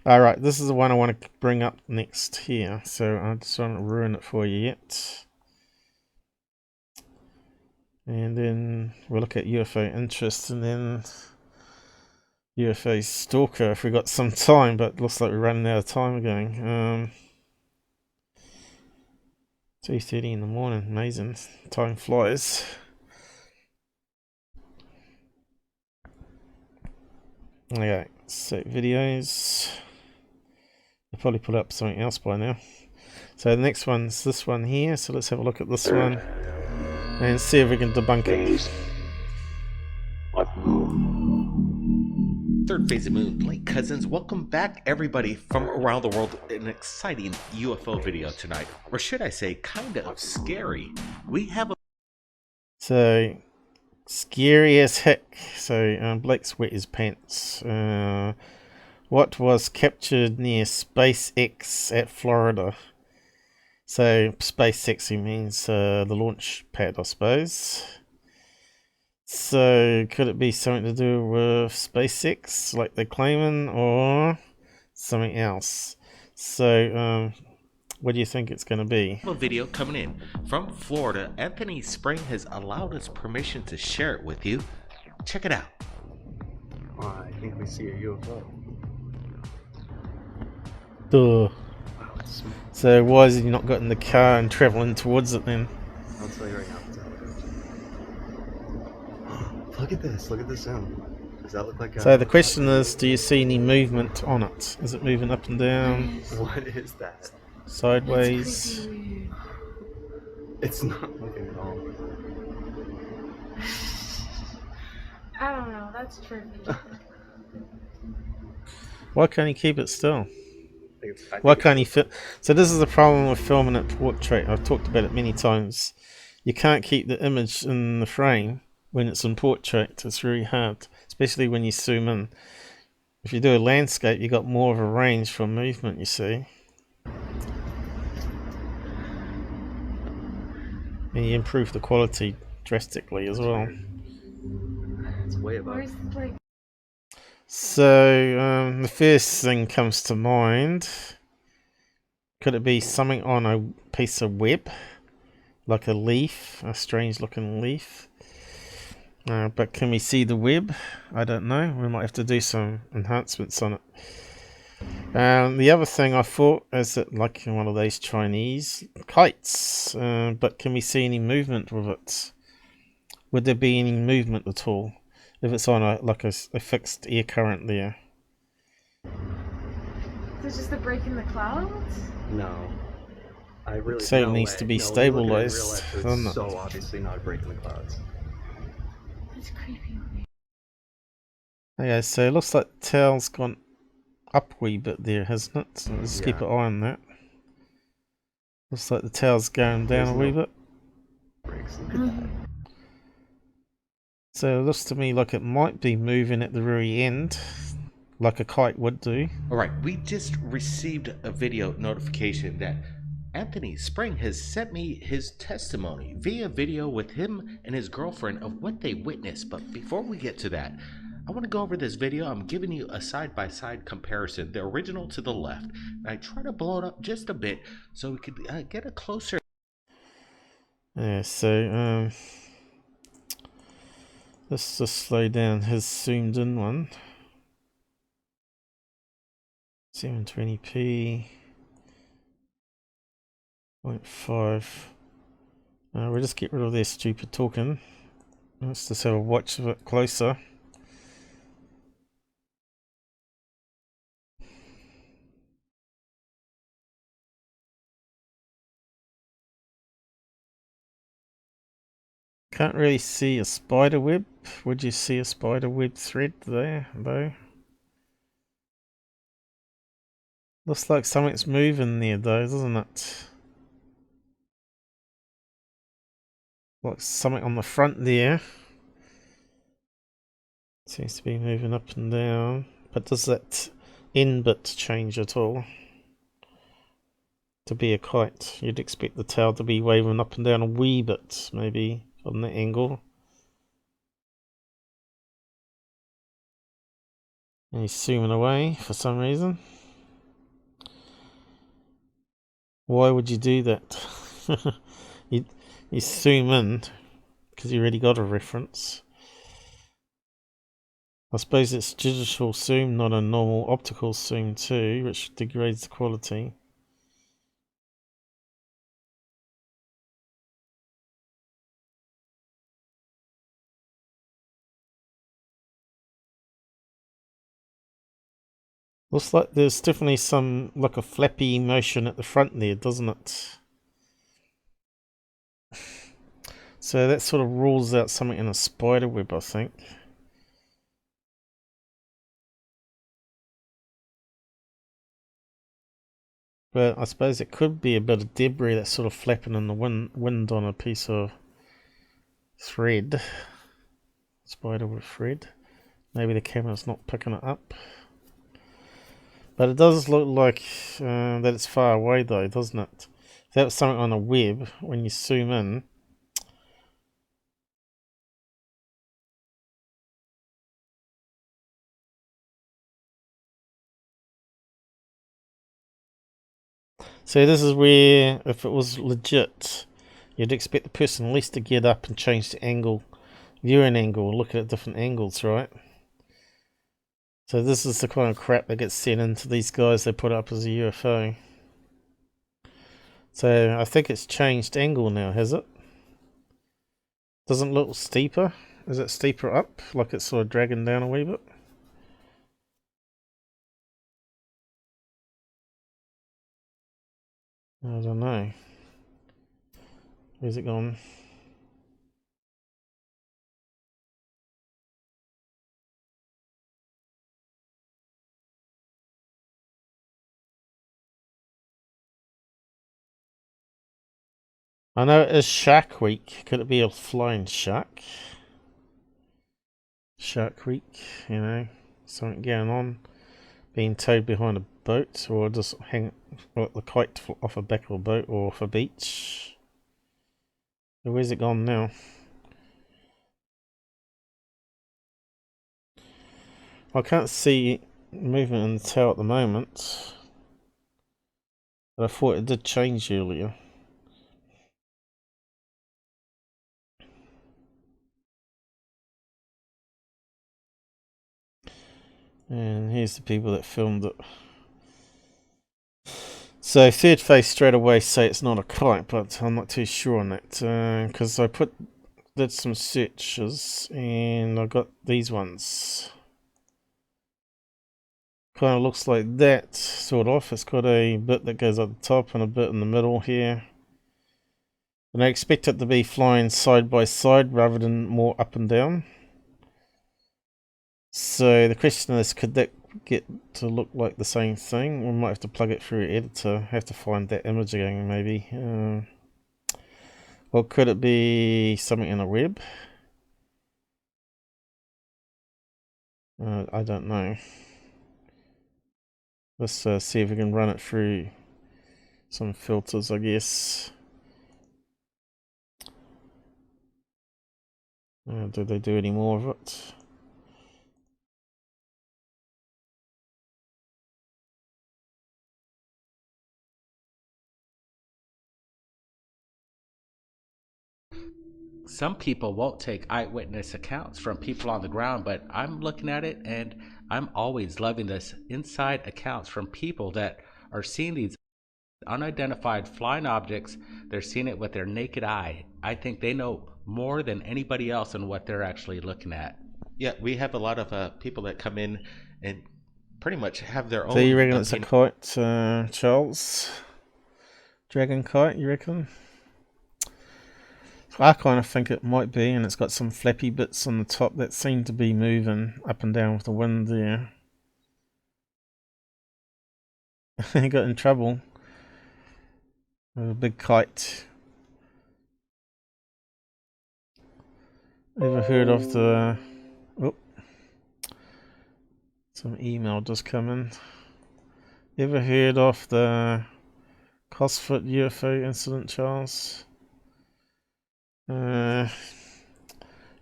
Alright, this is the one I want to bring up next here, so I just don't ruin it for you yet. And then we'll look at UFO interest, and then UFO stalker if we got some time, but looks like we're running out of time again. 2:30 in the morning, amazing. Time flies. Okay, so videos. I'll probably put up something else by now. So the next one's this one here, so let's have a look at this one and see if we can debunk it. Third phase of moon, late cousins, welcome back everybody from around the world. An exciting UFO video tonight, or should I say kind of scary. We have a So scary as heck. So Blake's wet his pants. What was captured near SpaceX at Florida? So SpaceX, he means the launch pad, I suppose. So could it be something to do with SpaceX, like they're claiming, or something else? So what do you think it's going to be? A video coming in from Florida. Anthony Spring has allowed us permission to share it with you. Check it out. I think we see a UFO. Duh. So why has he not got in the car and traveling towards it then? I'll tell you right now. Look at this. Look at this sound. Does that look like a... So the question is, do you see any movement on it? Is it moving up and down? What is that? Sideways? It's not moving at all. I don't know, that's trippy. Why can't he keep it still? Why can't he fit? So this is the problem with filming at portrait. I've talked about it many times. You can't keep the image in the frame when it's in portrait. It's really hard, especially when you zoom in. If you do a landscape, you got more of a range for movement, you see. And you improve the quality drastically as well. It's way above. So the first thing comes to mind. Could it be something on a piece of web? Like a leaf, a strange looking leaf. But can we see the web? I don't know. We might have to do some enhancements on it. The other thing I thought is that like one of those Chinese kites. But can we see any movement with it? Would there be any movement at all if it's on a fixed air current there? Is it just a break in the clouds? No. I really So it needs to be stabilized. It's so obviously not a break in the clouds. That's creepy. Okay, so it looks like the tail's gone up a wee bit there, hasn't it? So let's keep an eye on that. Looks like the tail's going down a wee bit. Breaks. Look at that. So it looks to me like it might be moving at the very end, like a kite would do. Alright, we just received a video notification that Anthony Spring has sent me his testimony via video with him and his girlfriend of what they witnessed. But before we get to that, I want to go over this video. I'm giving you a side-by-side comparison, the original to the left. And I try to blow it up just a bit so we could get a closer. Yeah, so let's just slow down his zoomed in one. 720p. 0.5. We'll just get rid of their stupid talking. Let's just have a watch of it closer. Can't really see a spider web. Would you see a spider web thread there, though? Looks like something's moving there, though, doesn't it? Like something on the front there. Seems to be moving up and down. But does that end bit change at all? To be a kite, you'd expect the tail to be waving up and down a wee bit, maybe, on the angle. And he's zooming away for some reason. Why would you do that? you zoom in because you already got a reference. I suppose it's digital zoom, not a normal optical zoom too, which degrades the quality. Looks like there's definitely some, like a flappy motion at the front there, doesn't it? So that sort of rules out something in a spider web, I think. But I suppose it could be a bit of debris that's sort of flapping in the wind on a piece of thread. Spider web thread. Maybe the camera's not picking it up. But it does look like that it's far away though, doesn't it? If that was something on a web, when you zoom in, so this is where, if it was legit, you'd expect the person at least to get up and change the angle, viewing angle, look at different angles, right? So this is the kind of crap that gets sent into these guys they put up as a UFO. So I think it's changed angle now, has it? Doesn't look steeper. Is it steeper up, like it's sort of dragging down a wee bit? I don't know. Where's it gone? I know it is Shark Week. Could it be a flying shark? Shark Week, you know, something going on. Being towed behind a boat, or just hang like the kite off a back of a boat or off a beach. So where's it gone now? I can't see movement in the tail at the moment. But I thought it did change earlier. And here's the people that filmed it. So Third Phase straight away say it's not a kite, but I'm not too sure on that because I did some searches and I got these ones. Kind of looks like that, sort of. It's got a bit that goes up the top and a bit in the middle here. And I expect it to be flying side by side rather than more up and down. So the question is, could that get to look like the same thing? We might have to plug it through editor. Have to find that image again, maybe. Or could it be something in a web? I don't know. Let's see if we can run it through some filters, I guess. Do they do any more of it? Some people won't take eyewitness accounts from people on the ground, but I'm looking at it and I'm always loving this inside accounts from people that are seeing these unidentified flying objects. They're seeing it with their naked eye. I think they know more than anybody else on what they're actually looking at. Yeah, we have a lot of people that come in and pretty much have their own. So you reckon it's a kite, Charles? Dragon kite, you reckon? I kind of think it might be, and it's got some flappy bits on the top that seem to be moving up and down with the wind there. He got in trouble with a big kite. Ever heard of the... Oh, some email just come in. Ever heard of the CrossFit UFO incident, Charles?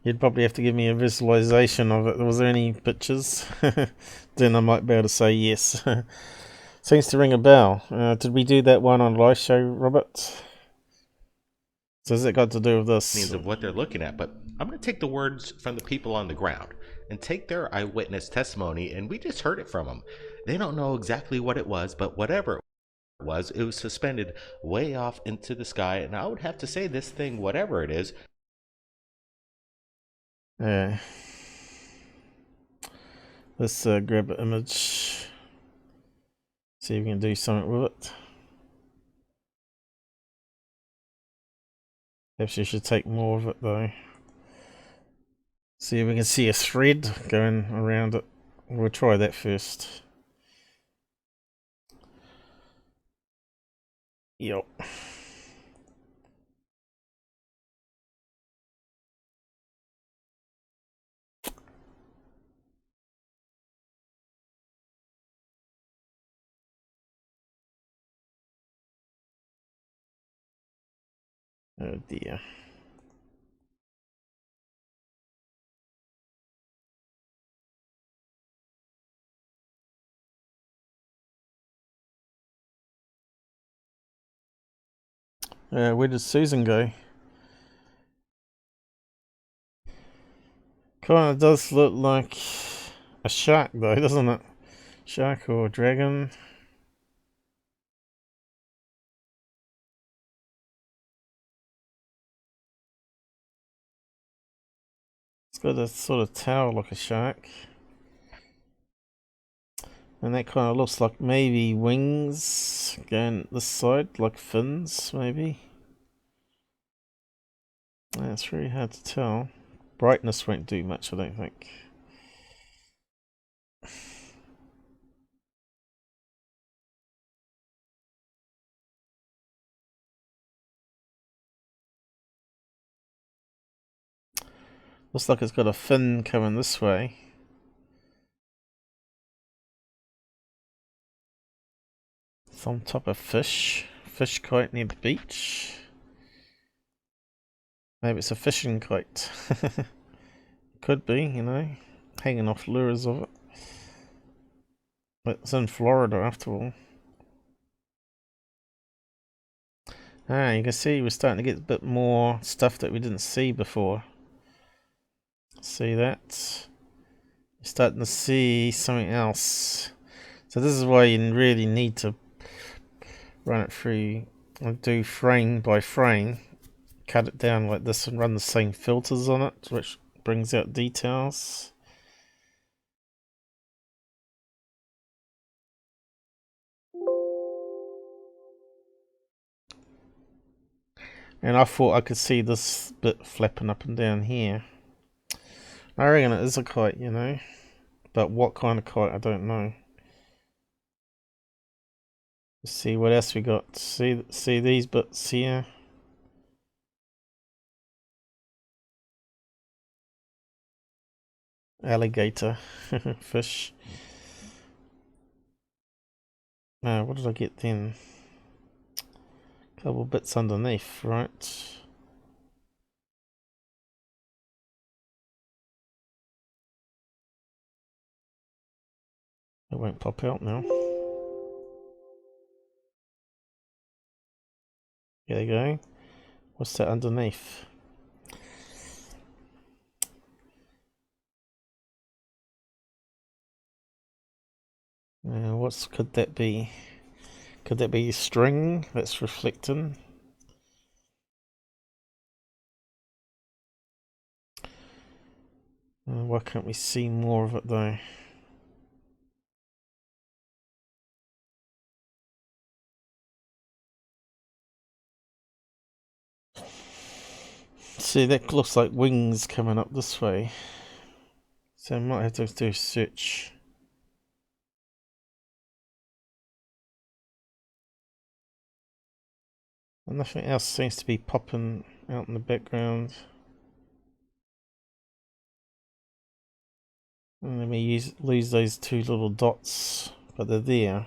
You'd probably have to give me a visualization of it. Was there any pictures? Then I might be able to say yes. Seems to ring a bell. Did we do that one on live show, Robert? So has it got to do with this? Of what they're looking at, but I'm going to take the words from the people on the ground and take their eyewitness testimony, and we just heard it from them. They don't know exactly what it was, but whatever it was suspended way off into the sky, and I would have to say this thing, whatever it is. Let's grab an image. See if we can do something with it. Perhaps you should take more of it though. See if we can see a thread going around it. We'll try that first. Yup. Oh dear. Where did Susan go? Kinda does look like a shark though, doesn't it? Shark or dragon. It's got a sort of tail like a shark. And that kind of looks like maybe wings going this side, like fins, maybe. It's really hard to tell. Brightness won't do much, I don't think. Looks like it's got a fin coming this way. It's on top of fish kite near the beach. Maybe it's a fishing kite. Could be, you know, hanging off lures of it. But it's in Florida after all. You can see we're starting to get a bit more stuff that we didn't see before. See that? You're starting to see something else. So this is why you really need to run it through and do frame by frame. Cut it down like this and run the same filters on it, which brings out details. And I thought I could see this bit flapping up and down here. I reckon it is a kite, you know. But what kind of kite, I don't know. Let's see what else we got. See these bits here. Alligator fish. What did I get then? Couple bits underneath, right? It won't pop out now. There you go. What's that underneath? Could that be? Could that be string that's reflecting? Why can't we see more of it though? See, that looks like wings coming up this way. So I might have to do a search. And nothing else seems to be popping out in the background. And let me lose those two little dots, but they're there.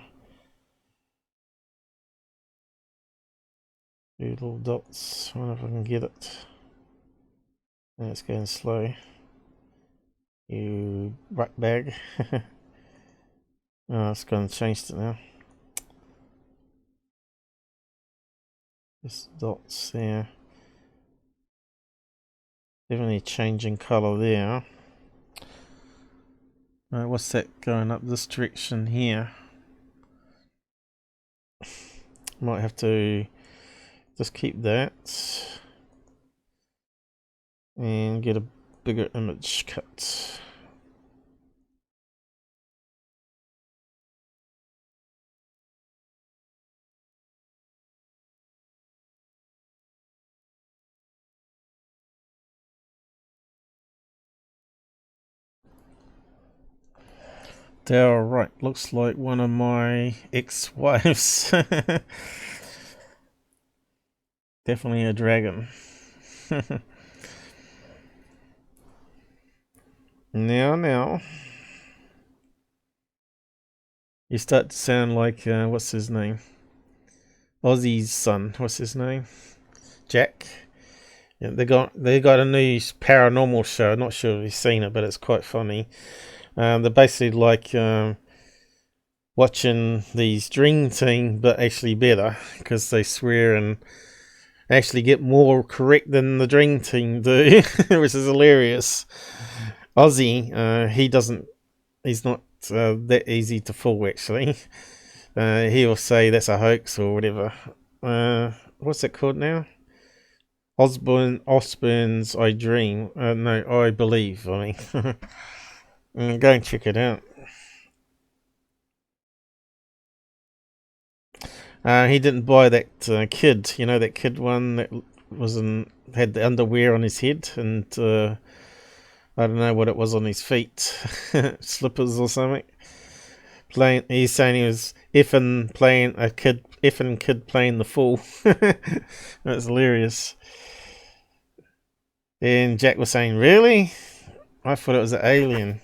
Two little dots. I wonder if I can get it. And it's going slow. You rat bag. Oh, it's gone and changed it now. This dots there. Definitely changing colour there. What's that going up this direction here? Might have to just keep that and get a bigger image cut. They're right, looks like one of my ex-wives. Definitely a dragon. Now. You start to sound like, what's his name? Ozzy's son, what's his name? Jack. Yeah, they got a new paranormal show. I'm not sure if you've seen it, but it's quite funny. They're basically like watching these DreamTeam, but actually better because they swear and actually get more correct than the DreamTeam do, which is hilarious. Ozzy, he's not that easy to fool actually. He'll say that's a hoax or whatever. What's it called now? Osbourne's I Dream. No, I Believe. I mean, go and check it out. He didn't buy that kid. You know that kid one that had the underwear on his head and I don't know what it was on his feet, slippers or something. He's saying he was effing kid playing the fool. That's hilarious. And Jack was saying, really? I thought it was an alien.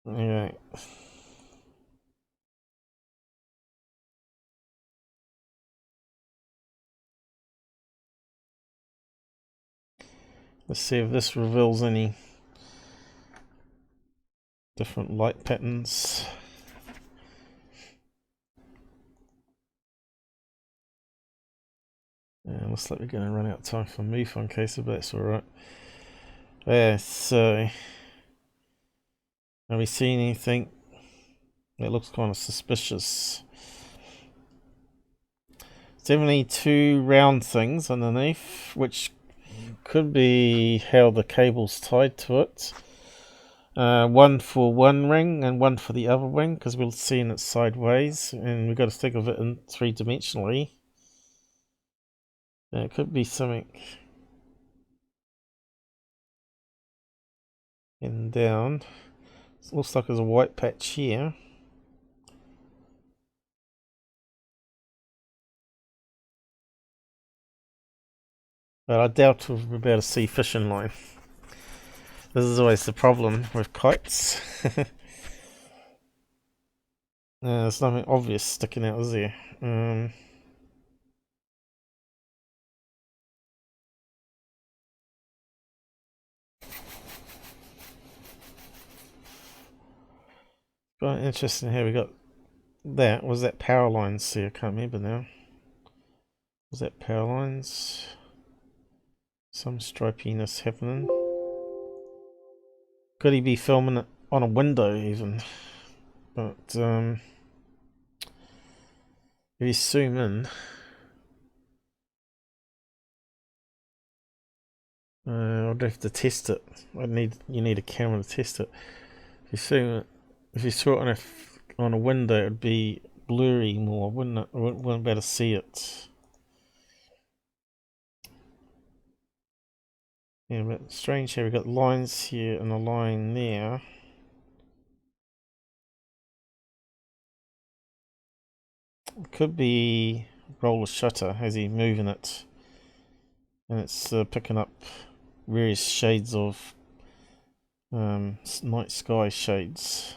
Alright. Let's see if this reveals any different light patterns. And looks like we're going to run out of time for MUFON case, but that's alright. So have we seen anything that looks kind of suspicious? Definitely two round things underneath, which could be how the cable's tied to it. One for one ring and one for the other ring, because we're seeing it sideways, and we've got to think of it in three-dimensionally. It could be something in down. It looks like there's a white patch here. But I doubt we'll be able to see fishing line. This is always the problem with kites. There's nothing obvious sticking out, is there? Quite interesting how we got that. Was that power lines? See, I can't remember now. Was that power lines? Some stripiness happening. Could he be filming it on a window even? But if you zoom in, I'd have to test it. You need a camera to test it. If you saw it on a window, it'd be blurry more, wouldn't it? I wouldn't be able to see it. Yeah, but strange here. We've got lines here and a line there. It could be roller shutter as he's moving it, and it's picking up various shades of night sky shades.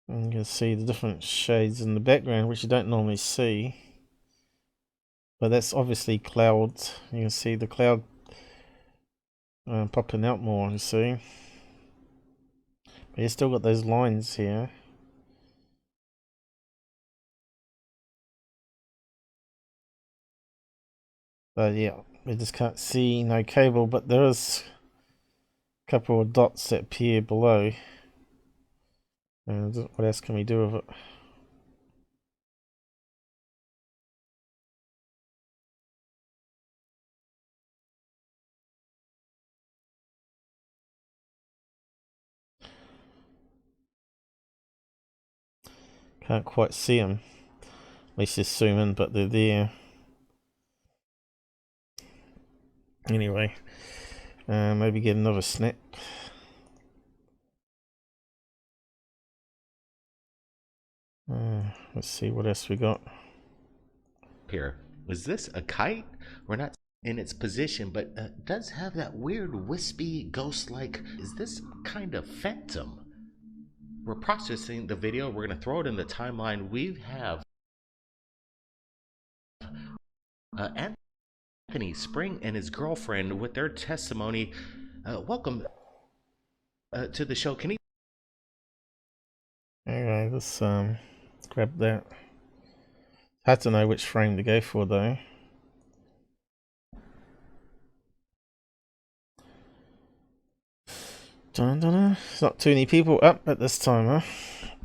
And you can see the different shades in the background, which you don't normally see. But that's obviously clouds. You can see the cloud popping out more, you see. But you still got those lines here. But yeah, we just can't see no cable, but there is a couple of dots that appear below. And what else can we do with it? Can't quite see them. At least just zoom in, but they're there. Anyway, maybe get another snap. Let's see what else we got. Here, is this a kite? We're not in its position, but does have that weird wispy ghost-like. Is this kind of phantom? We're processing the video. We're gonna throw it in the timeline. We have Anthony Spring and his girlfriend with their testimony. Welcome to the show. Can you? Okay, let's grab that. Hard to know which frame to go for though. Dun, dun, dun. It's not too many people up at this time, huh?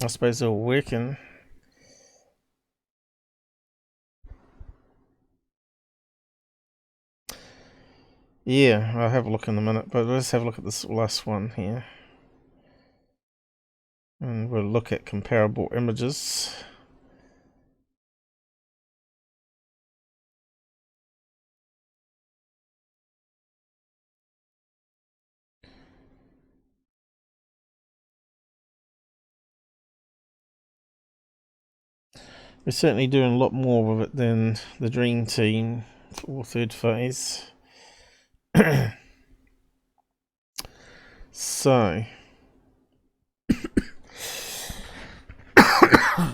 I suppose they're all working. Yeah, I'll have a look in a minute, but let's have a look at this last one here. And we'll look at comparable images. We're certainly doing a lot more with it than the Dream Team or Third Phase. So,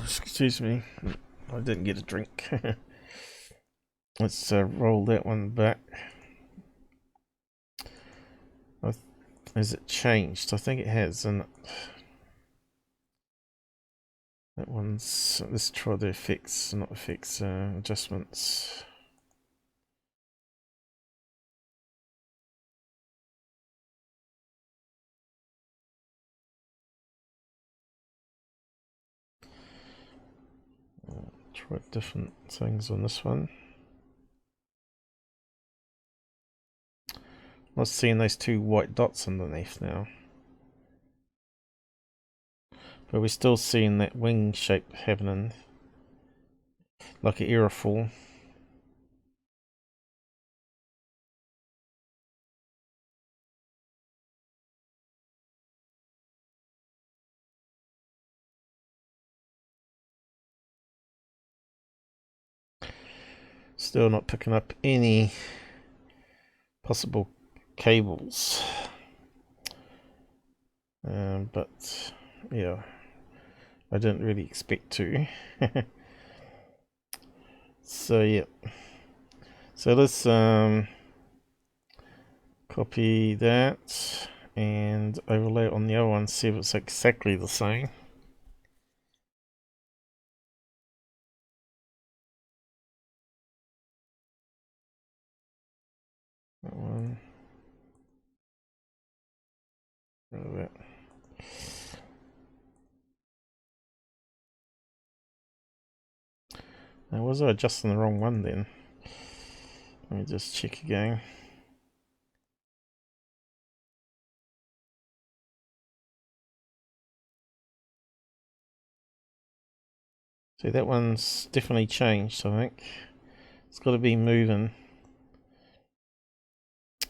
excuse me, I didn't get a drink. Let's roll that one back. Has it changed? I think it has, and that one's. Let's try the effects, not effects, adjustments. Try different things on this one. Not seeing those two white dots underneath now. But we're still seeing that wing shape happening. Like an aerofoil. Still not picking up any possible cables. But yeah, I didn't really expect to. So yeah, so let's copy that and overlay it on the other one, see if it's exactly the same. That one. That. Now, was I adjusting the wrong one then? Let me just check again. See, that one's definitely changed, I think. It's got to be moving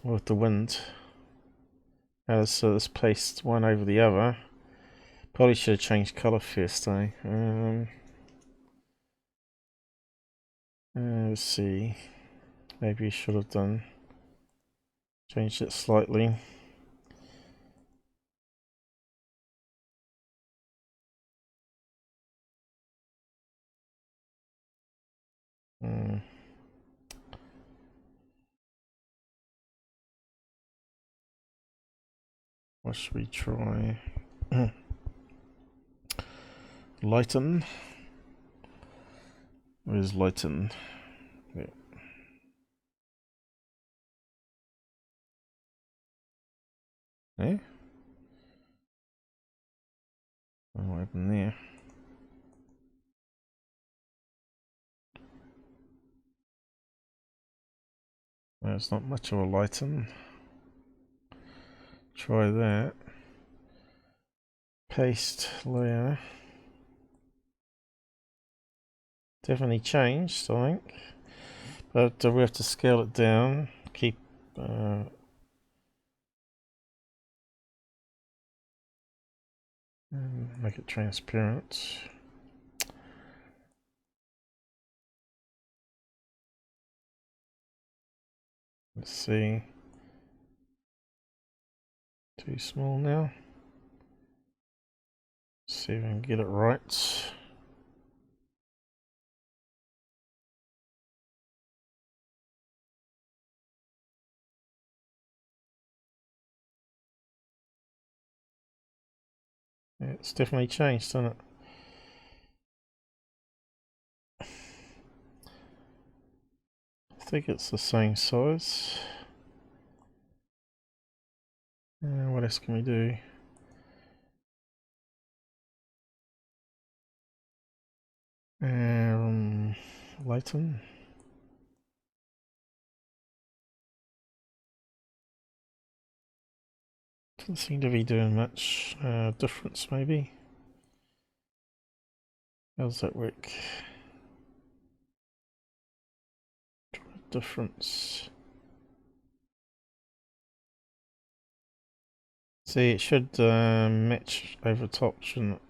with the wind. So this placed one over the other. Probably should have changed colour first, eh? Let's see. Maybe you should have done. Changed it slightly. What should we try? Lighten. Where's lighten? Yeah. Eh? What happened there? Well, it's not much of a lighten. Try that. Paste layer. Definitely changed, I think. But we have to scale it down. Keep make it transparent. Let's see. Too small now. Let's see if I can get it right. Yeah, it's definitely changed, hasn't it? I think it's the same size. What else can we do? Lighten. Doesn't seem to be doing much difference, maybe. How does that work? Difference. See, it should match over top, shouldn't it?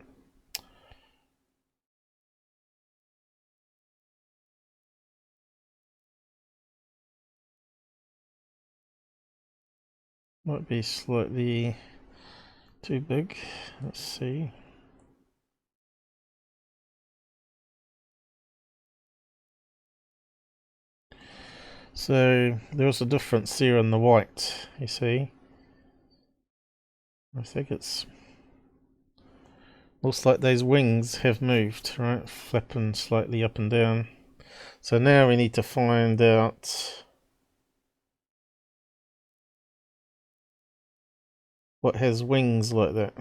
Might be slightly too big. Let's see. So there's a difference here in the white, you see. I think it's looks like those wings have moved, right? Flapping slightly up and down. So now we need to find out what has wings like that.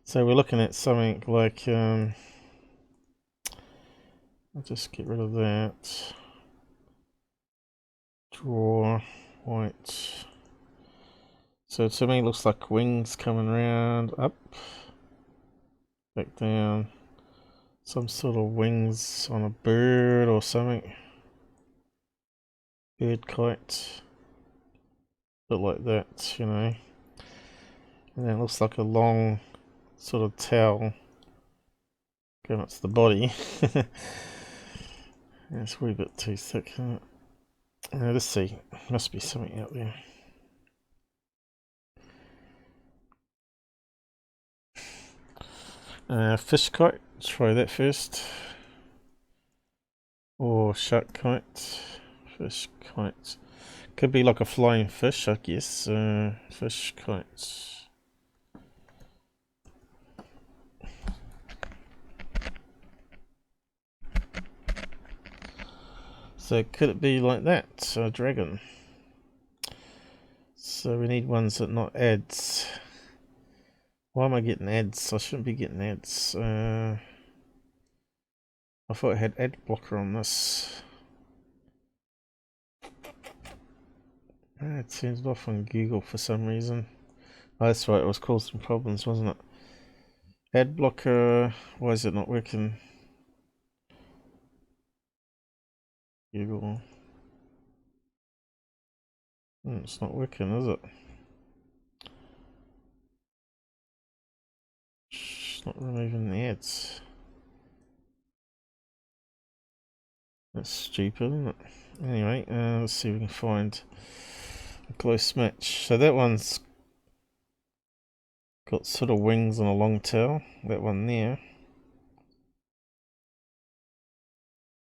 So we're looking at something like I'll just get rid of that. Draw white. So to me it looks like wings coming around, up, back down. Some sort of wings on a bird or something. Bird kite. Bit like that, you know. And then it looks like a long sort of towel going up to the body. It's a wee bit too thick, isn't it? Let's see. Must be something out there. Fish kite. Try that first. Or shark kite. Fish kite. Could be like a flying fish, I guess. Fish kite. So could it be like that? A dragon. So we need ones that not ads. Why am I getting ads? I shouldn't be getting ads. I thought it had ad blocker on this. It turned off on Google for some reason. Oh, that's right, it was causing problems, wasn't it? Ad blocker, why is it not working? Google. It's not working, is it? It's not removing the ads. That's stupid, isn't it? Anyway, let's see if we can find a close match. So that one's got sort of wings and a long tail. That one there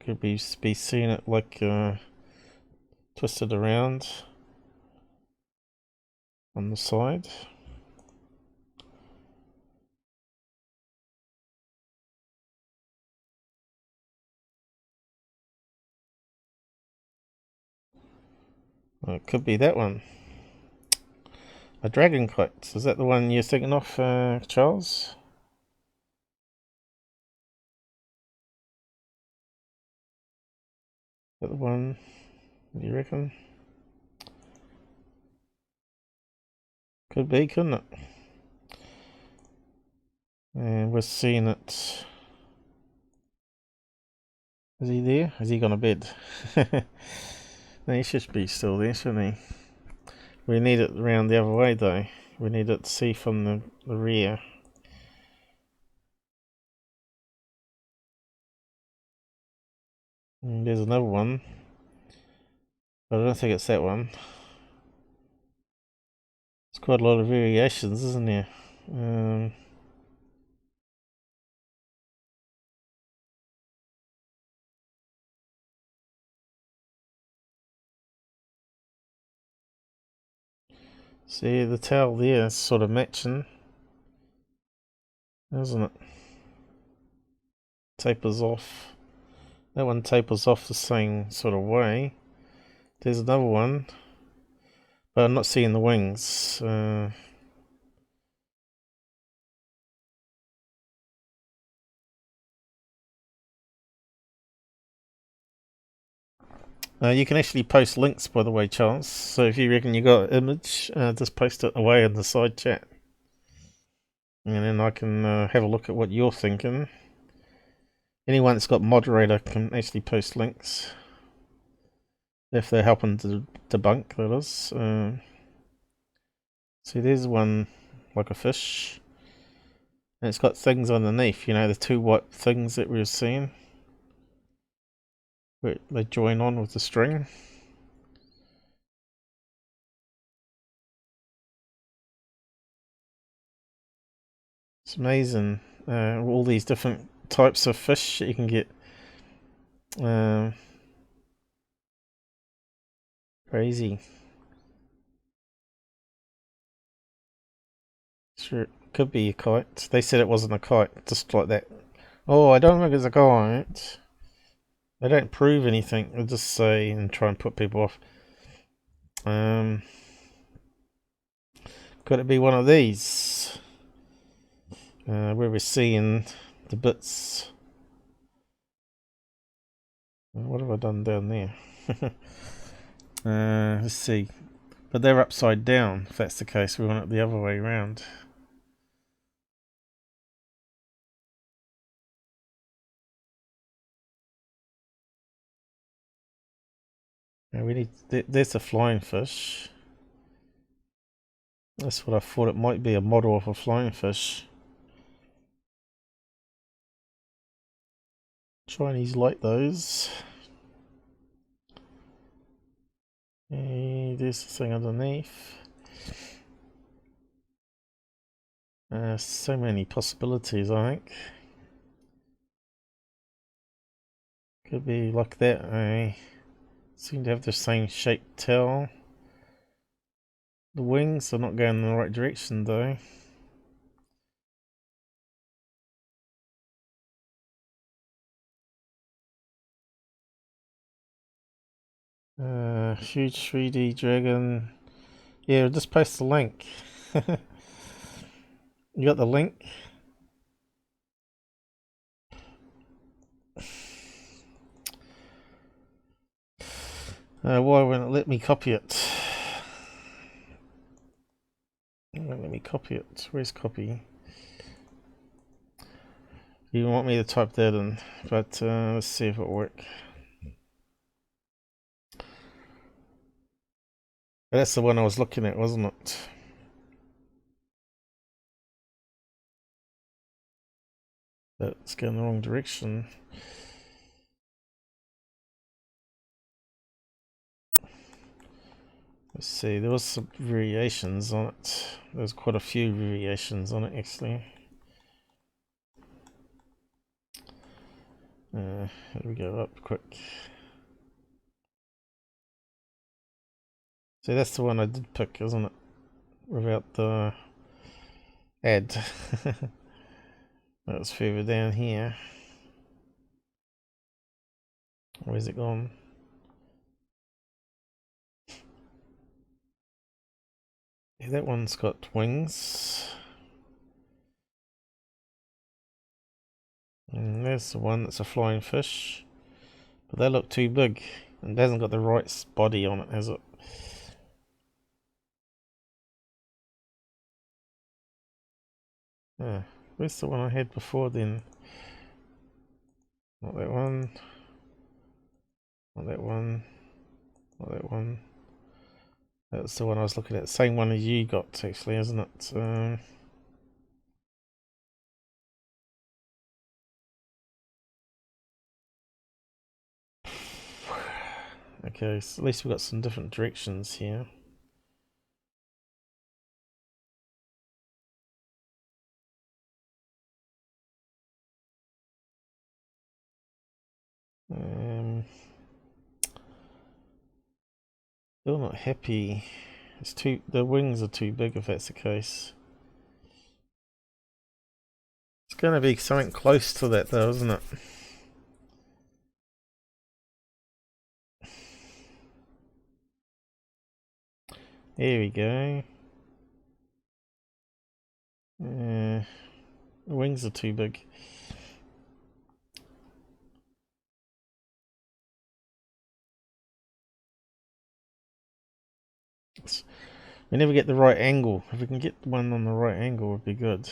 could be seeing it like twisted around on the side. Well, it could be that one. A dragon kite. Is that the one you're thinking of, Charles? Is that the one you reckon? Could be, couldn't it? And we're seeing it. Is he there? Has he gone to bed? No, he should be still there, shouldn't he? We need it around the other way though. We need it to see from the rear. And there's another one. But I don't think it's that one. There's quite a lot of variations, isn't there? See, the tail there is sort of matching, isn't it? Tapers off. That one tapers off the same sort of way. There's another one, but I'm not seeing the wings. You can actually post links, by the way, Charles. So if you reckon you got an image, just post it away in the side chat. And then I can have a look at what you're thinking. Anyone that's got moderator can actually post links. If they're helping to debunk, that is. See, there's one like a fish. And it's got things underneath, you know, the two white things that we were seeing. Where they join on with the string. It's amazing, all these different types of fish that you can get. Crazy. Sure, it could be a kite. They said it wasn't a kite, just like that. Oh, I don't think it's a kite. They don't prove anything. They'll just say and try and put people off. Could it be one of these? Where we're seeing the bits. What have I done down there? Let's see. But they're upside down. If that's the case, we want it the other way around. Now we need. There's a flying fish. That's what I thought it might be, a model of a flying fish. Chinese like those. Hey, there's the thing underneath. So many possibilities, I think. Could be like that. I seem to have the same shaped tail. The wings are not going in the right direction though. Huge 3D dragon. Yeah, just post the link. You got the link? Why won't it let me copy it? It won't let me copy it. Where's copy? You want me to type that in, but let's see if it works. That's the one I was looking at, wasn't it? That's going the wrong direction. Let's see, there was some variations on it. There's quite a few variations on it, actually. Here we go, up quick. So that's the one I did pick, isn't it? Without the ad. That was further down here. Where's it gone? Yeah, that one's got wings. And there's the one that's a flying fish. But they look too big. And it hasn't got the right body on it, has it? Yeah. Where's the one I had before then? Not that one. Not that one. Not that one. That's the one I was looking at. Same one as you got, actually, isn't it? Okay, so at least we've got some different directions here. Still not happy. It's too. The wings are too big if that's the case. It's going to be something close to that, though, isn't it? There we go. The wings are too big. We never get the right angle. If we can get one on the right angle, would be good.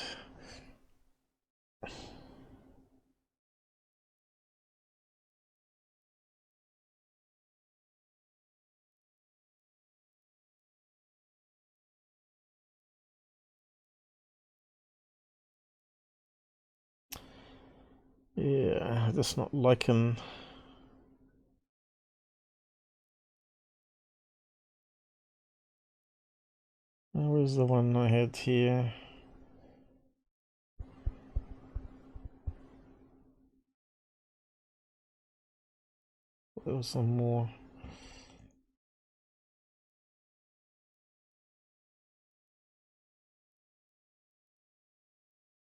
Yeah, just not liking. Where's the one I had here? There was some more.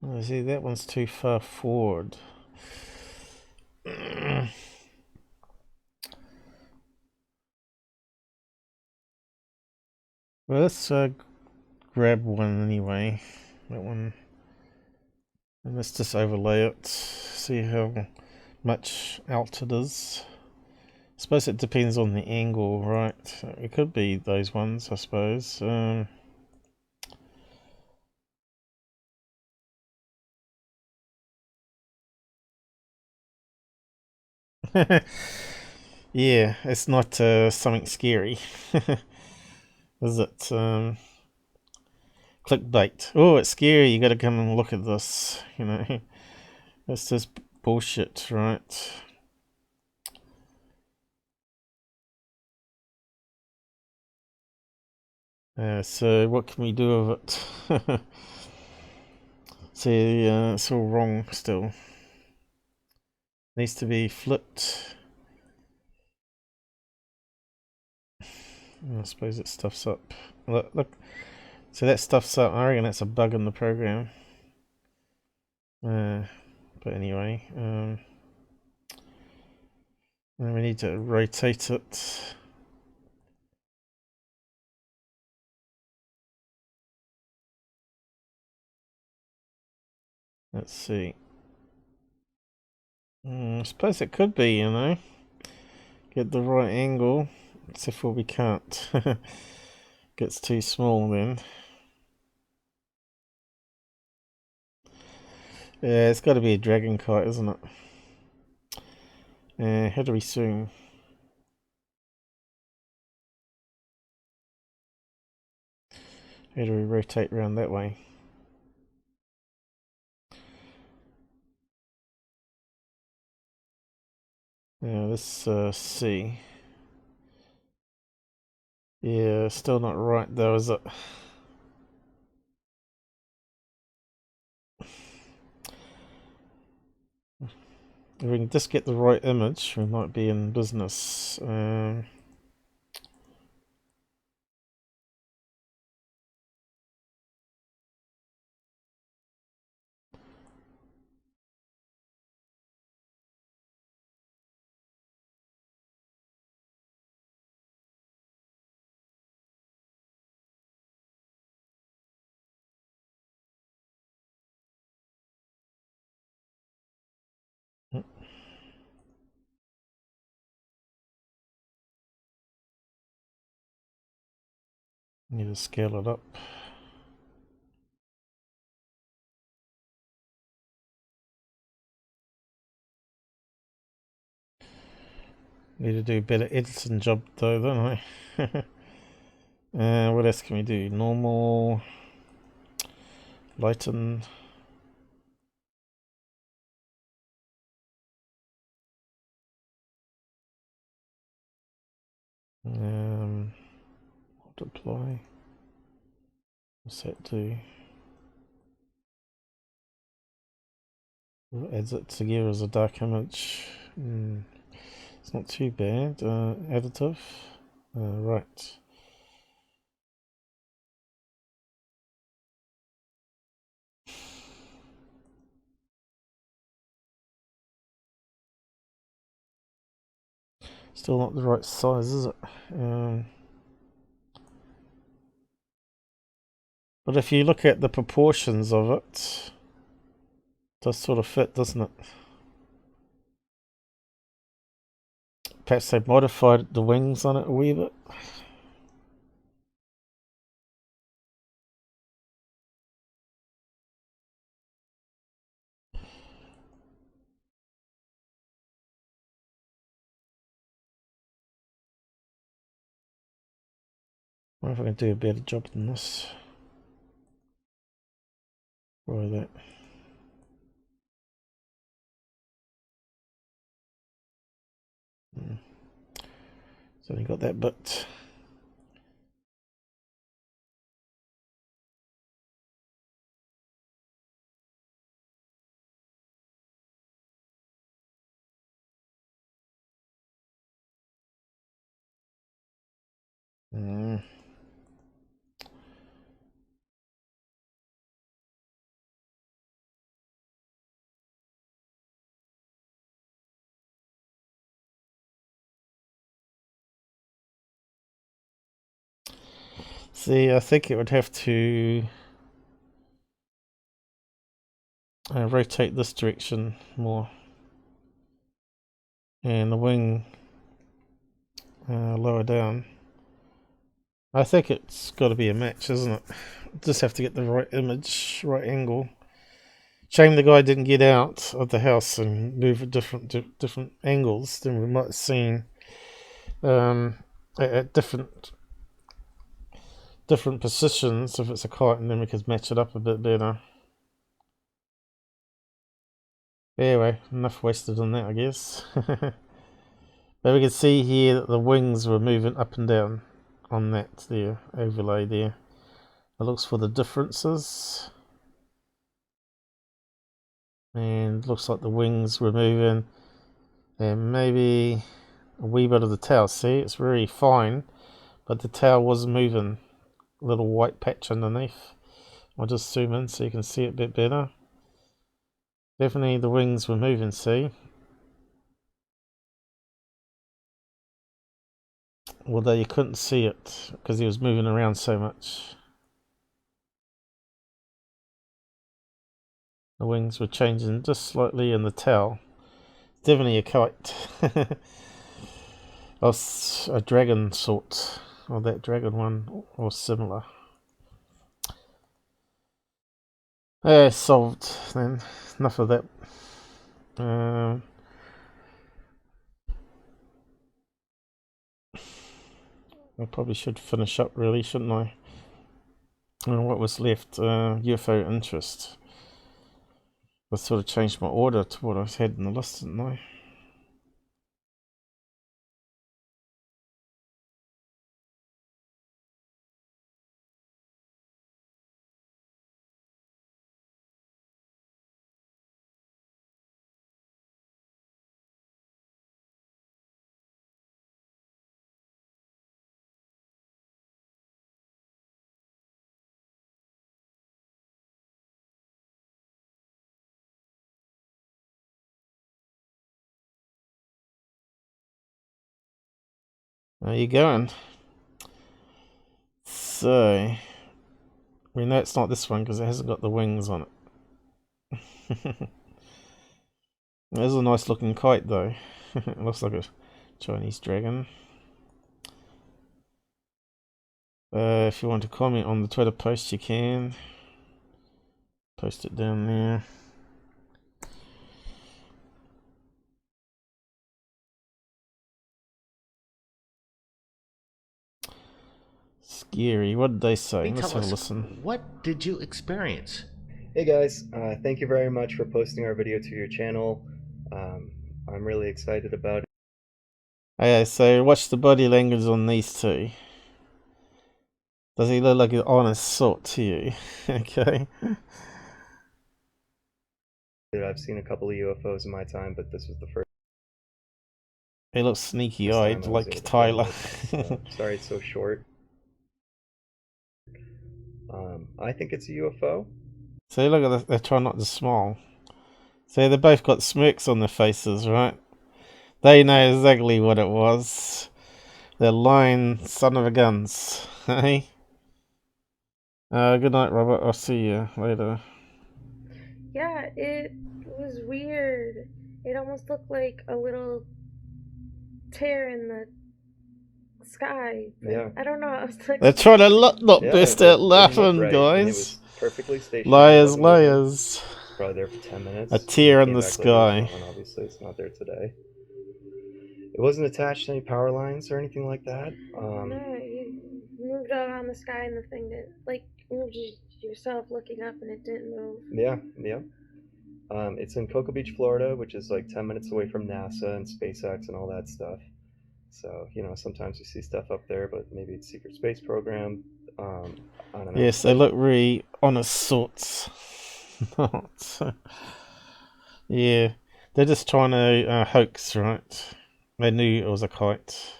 Oh, see, that one's too far forward. Well, let's grab one anyway. That one. And let's just overlay it. See how much out it is. I suppose it depends on the angle, right? It could be those ones, I suppose. Yeah, it's not something scary. Is it? Clickbait. Oh, it's scary. You gotta come and look at this. You know, that's just bullshit, right? So what can we do with it? See, it's all wrong still. Needs to be flipped. I suppose it stuffs up. Look. So that stuffs up. I reckon that's a bug in the program. But anyway, and we need to rotate it. Let's see. I suppose it could be, you know, get the right angle. Except for we can't. Gets too small then. Yeah, it's got to be a dragon kite, isn't it? How do we zoom? How do we rotate around that way? Yeah, let's see. Yeah, still not right though, is it? If we can just get the right image, we might be in business. Need to scale it up. Need to do a better editing job though, don't I? What else can we do? Normal, lighten. Multiply. What's that do? Adds it together as a dark image. It's not too bad. Additive. Right. Still not the right size, is it? But if you look at the proportions of it, does sort of fit, doesn't it? Perhaps they've modified the wings on it a wee bit. I wonder if I can do a better job than this. Try that. So we got that bit. See, I think it would have to rotate this direction more, and the wing lower down. I think it's got to be a match, isn't it? Just have to get the right image, right angle. Shame the guy didn't get out of the house and move at different angles. Then we might have seen at different positions if it's a kite, and then we could match it up a bit better. Anyway, enough wasted on that, I guess. But we can see here that the wings were moving up and down on that there overlay there. It looks for the differences. And looks like the wings were moving, and maybe a wee bit of the tail. See, it's very fine, but the tail was moving. A little white patch underneath. I'll just zoom in so you can see it a bit better. Definitely the wings were moving, see? Although you couldn't see it because he was moving around so much. The wings were changing just slightly in the tail. Definitely a kite. Of a dragon sort, or that dragon one, or similar. Solved then. Enough of that. I probably should finish up, really, shouldn't I? What was left? UFO interest. I sort of changed my order to what I had in the list, didn't I? There you going. So, we know it's not this one because it hasn't got the wings on it. There's a nice looking kite though. It looks like a Chinese dragon. If you want to comment on the Twitter post, you can. Post it down there. Scary. What did they say? Let's have a listen. What did you experience? Hey guys, thank you very much for posting our video to your channel. I'm really excited about it. Okay, so watch the body language on these two. Does he look like an honest sort to you? Okay. I've seen a couple of UFOs in my time, but this was the first. He looks sneaky-eyed like Tyler. Sorry it's so short. I think it's a UFO. So look at this, they're trying not to smile. So they both got smirks on their faces, right? They know exactly what it was. They're lying son of a guns. Hey? Good night, Robert. I'll see you later. Yeah, it was weird. It almost looked like a little tear in the sky. Yeah. I don't know. I was like, they're trying to not burst out laughing, guys. Perfectly stationed. Liars. Probably there for 10 minutes. A tear in the sky. Obviously, it's not there today. It wasn't attached to any power lines or anything like that. no, you moved around the sky and the thing that, like, moved yourself looking up and it didn't move. Yeah. It's in Cocoa Beach, Florida, which is like 10 minutes away from NASA and SpaceX and all that stuff. So, you know, sometimes you see stuff up there, but maybe it's secret space program. I don't know. Yes, they look really honest sorts. Yeah, they're just trying to hoax, right? They knew it was a kite.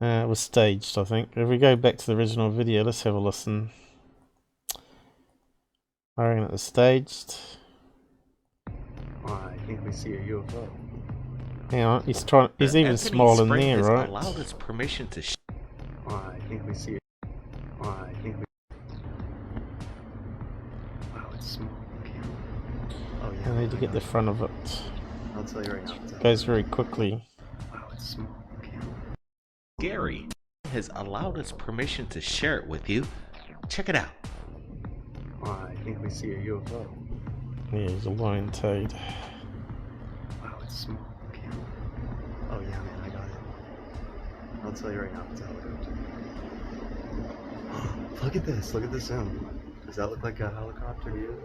It was staged, I think. If we go back to the original video, let's have a listen. I reckon it was staged. I think we see a UFO. Hang on, he's trying. He's even smiling there, right? Allowed us permission to. I think we see it. I think we. Wow, it's small. Okay. Oh yeah. I need to get the front of it. I'll tell you right now. It goes very quickly. Wow, it's small. Okay. Gary has allowed us permission to share it with you. Check it out. I think we see a UFO. Yeah, there's a lion toad. Wow, it's small. Okay. Oh yeah, man, I got it. I'll tell you right now. It's a helicopter. Look at this. Look at this sound. Does that look like a helicopter to you?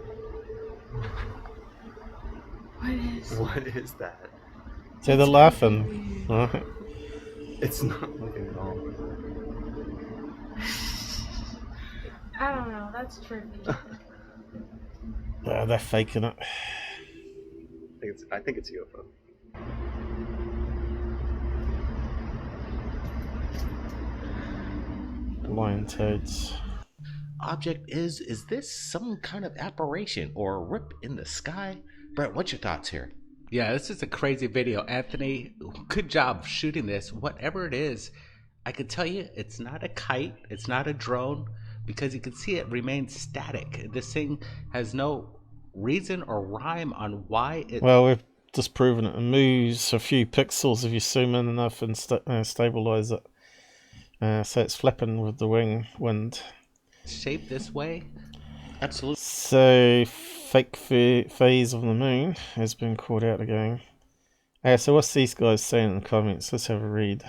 What is that? So they're laughing. Right. It's not looking at all. I don't know. That's trippy. They're faking it. I think it's UFO. Lion toads. Object is this some kind of apparition or a rip in the sky? Brett, what's your thoughts here? Yeah, this is a crazy video. Anthony, good job shooting this. Whatever it is, I can tell you it's not a kite, it's not a drone, because you can see it remains static. This thing has no reason or rhyme on why it... Well, we've disproven it. It moves a few pixels if you zoom in enough and stabilize it. So it's flapping with the wind. Shaped this way? Absolutely. So, fake phase of the moon has been called out again. So what's these guys saying in the comments? Let's have a read.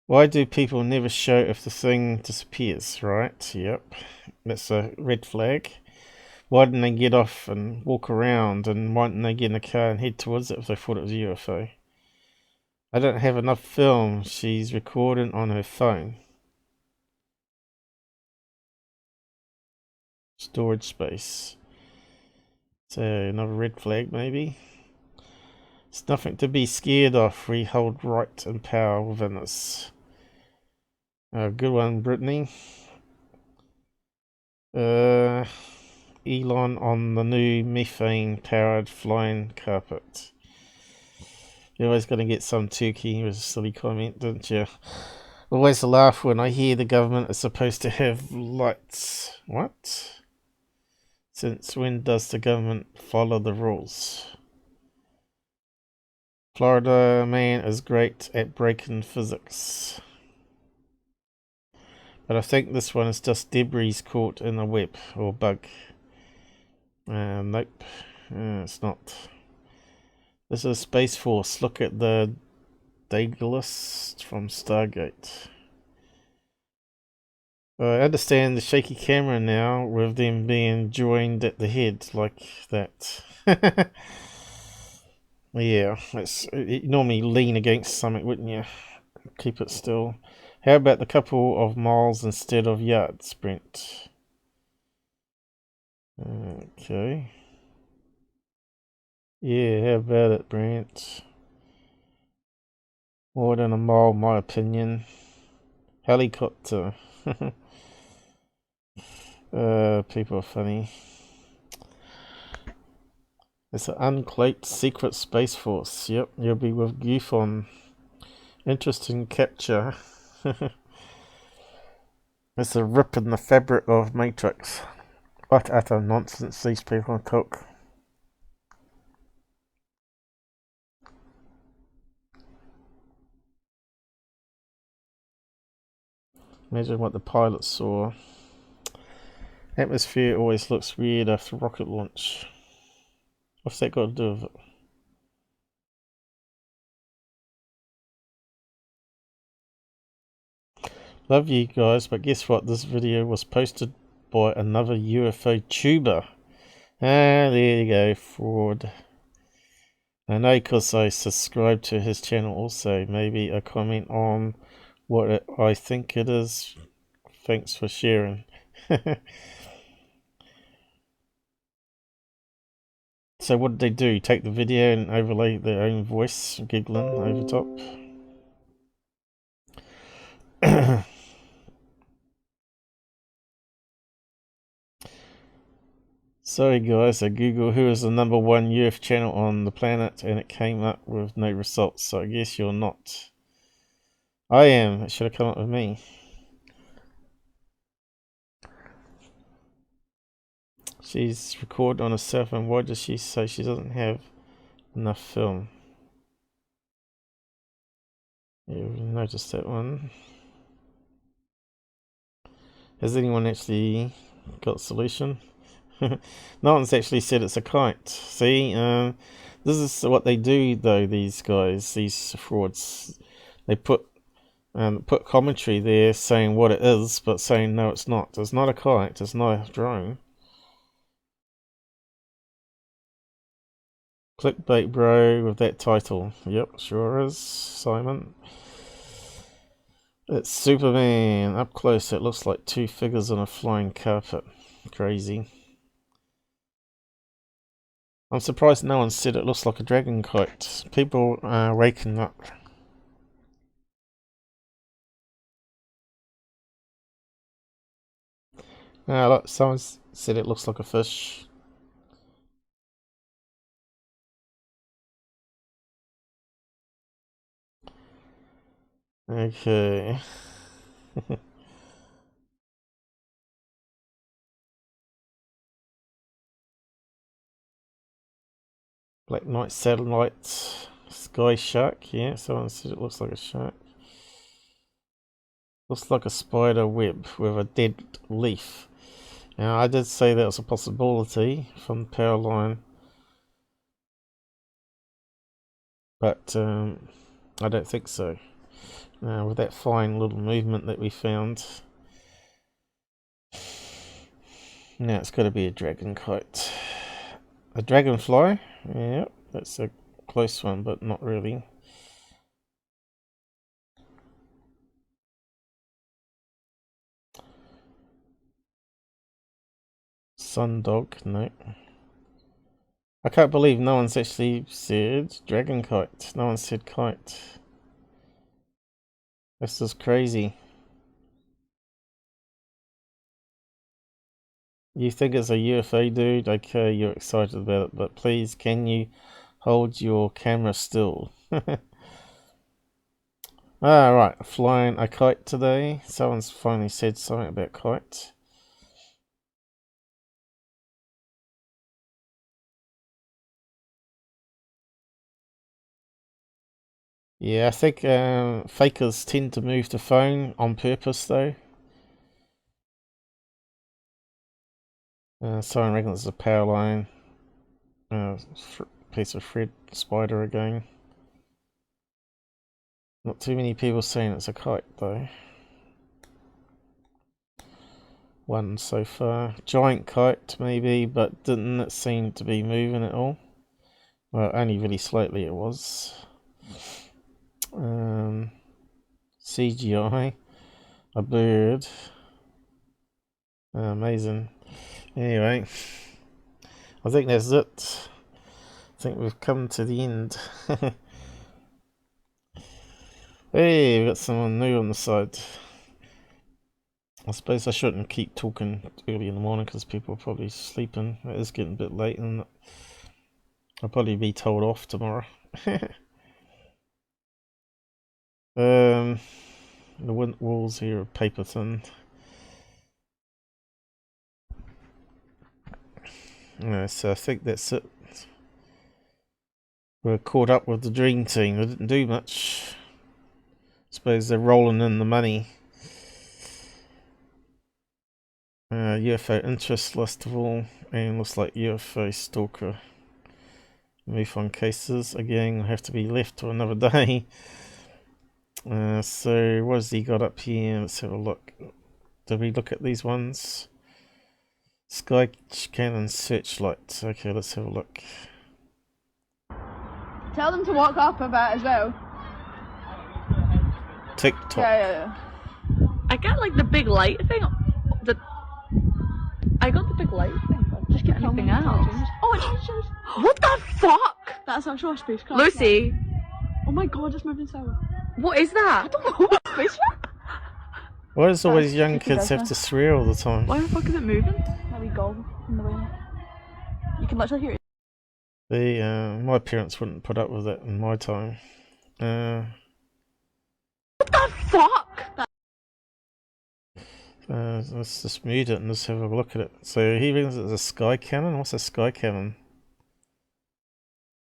Why do people never show if the thing disappears? Right, yep. That's a red flag. Why didn't they get off and walk around, and why didn't they get in a car and head towards it if they thought it was a UFO? I don't have enough film. She's recording on her phone. Storage space. So another red flag maybe. It's nothing to be scared of. We hold right and power within us. Good one, Brittany. Elon on the new methane-powered flying carpet. You're always going to get some turkey with a silly comment, don't you? Always laugh when I hear the government is supposed to have lights. What? Since when does the government follow the rules? Florida man is great at breaking physics. But I think this one is just debris caught in a web or bug. Nope. It's not. This is Space Force. Look at the Daedalus from Stargate. I understand the shaky camera now with them being joined at the head like that. Yeah, you normally lean against something, wouldn't you? Keep it still. How about the couple of miles instead of yards, Brent? Okay. Yeah, how about it, Brent? More than a mile, my opinion. Helicopter. People are funny. It's an uncloaked secret space force. Yep, you'll be with GUFON. Interesting capture. It's a rip in the fabric of Matrix. What utter nonsense these people talk. Imagine what the pilot saw. Atmosphere always looks weird after rocket launch. What's that got to do with it? Love you guys, but guess what? This video was posted by another UFO tuber. There you go, fraud. I know because I subscribe to his channel also. Maybe a comment on what I think it is. Thanks for sharing. So what did they do? Take the video and overlay their own voice giggling over top? Sorry guys, I googled who is the #1 UF channel on the planet and it came up with no results, so I guess you're not. I am. It should have come up with me. She's recorded on herself, and why does she say she doesn't have enough film? Yeah, we noticed that one. Has anyone actually got a solution? No one's actually said it's a kite. See, this is what they do though, these guys, these frauds. They put commentary there saying what it is, but saying no it's not. It's not a kite, it's not a drone. Clickbait bro with that title. Yep, sure is, Simon. It's Superman. Up close it looks like two figures on a flying carpet. Crazy. I'm surprised no one said it looks like a dragon kite. People are waking up. Look, someone said it looks like a fish. Okay. Black Knight satellite. Sky shark. Yeah, someone said it looks like a shark. Looks like a spider web with a dead leaf. Now, I did say that was a possibility from the power line. But I don't think so. With that fine little movement that we found. Now it's got to be a dragon kite. A dragonfly? Yeah, that's a close one, but not really. Sundog? No. I can't believe no one's actually said dragon kite. No one said kite. This is crazy. You think it's a UFO, dude? Okay, you're excited about it, but please, can you hold your camera still? Right, flying a kite today. Someone's finally said something about kite. Yeah, I think fakers tend to move the phone on purpose, though. Someone reckons it's a power line. Piece of thread spider again. Not too many people saying it's a kite, though. One so far. Giant kite, maybe, but didn't it seem to be moving at all? Well, only really slightly it was. CGI. A bird. Amazing. Anyway, I think that's it. I think we've come to the end. Hey, we've got someone new on the side. I suppose I shouldn't keep talking early in the morning because people are probably sleeping. It is getting a bit late, and I'll probably be told off tomorrow. The walls here are paper thin. So I think that's it. We're caught up with the Dream Team. They didn't do much. Suppose they're rolling in the money. UFO interest list of all, and looks like UFO stalker. MUFON cases again have to be left to another day. So what has he got up here? Let's have a look. Did we look at these ones? Sky cannon searchlight. Okay, let's have a look. Tell them to walk up a bit as well. TikTok. Yeah. I got like the big light thing. I got the big light thing. Just get anything else. Oh, it shows. What the fuck? That's actually a spacecraft. Lucy. Oh my god, it's moving south. What is that? I don't know. Spaceship? Why does always young kids have to swear all the time? Why the fuck is it moving? That wee gull in the way. You can literally hear it. My parents wouldn't put up with it in my time. What the fuck? Let's just mute it and just have a look at it. So he reckons it's a sky cannon. What's a sky cannon?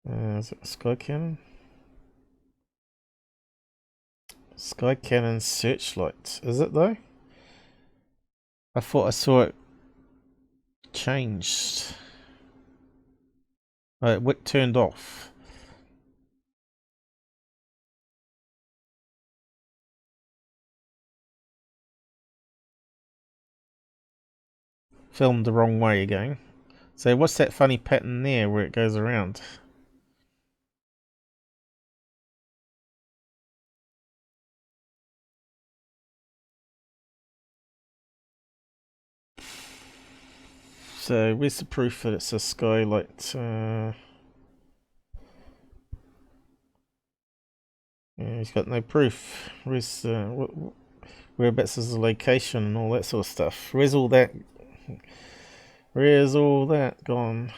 Is it a sky cannon? Sky cannon searchlight. Is it though? I thought I saw it changed. Oh, it turned off. Filmed the wrong way again. So what's that funny pattern there where it goes around? So where's the proof that it's a skylight? Yeah, he's got no proof. Where's whereabouts is the location and all that sort of stuff? Where's all that? Where's all that gone?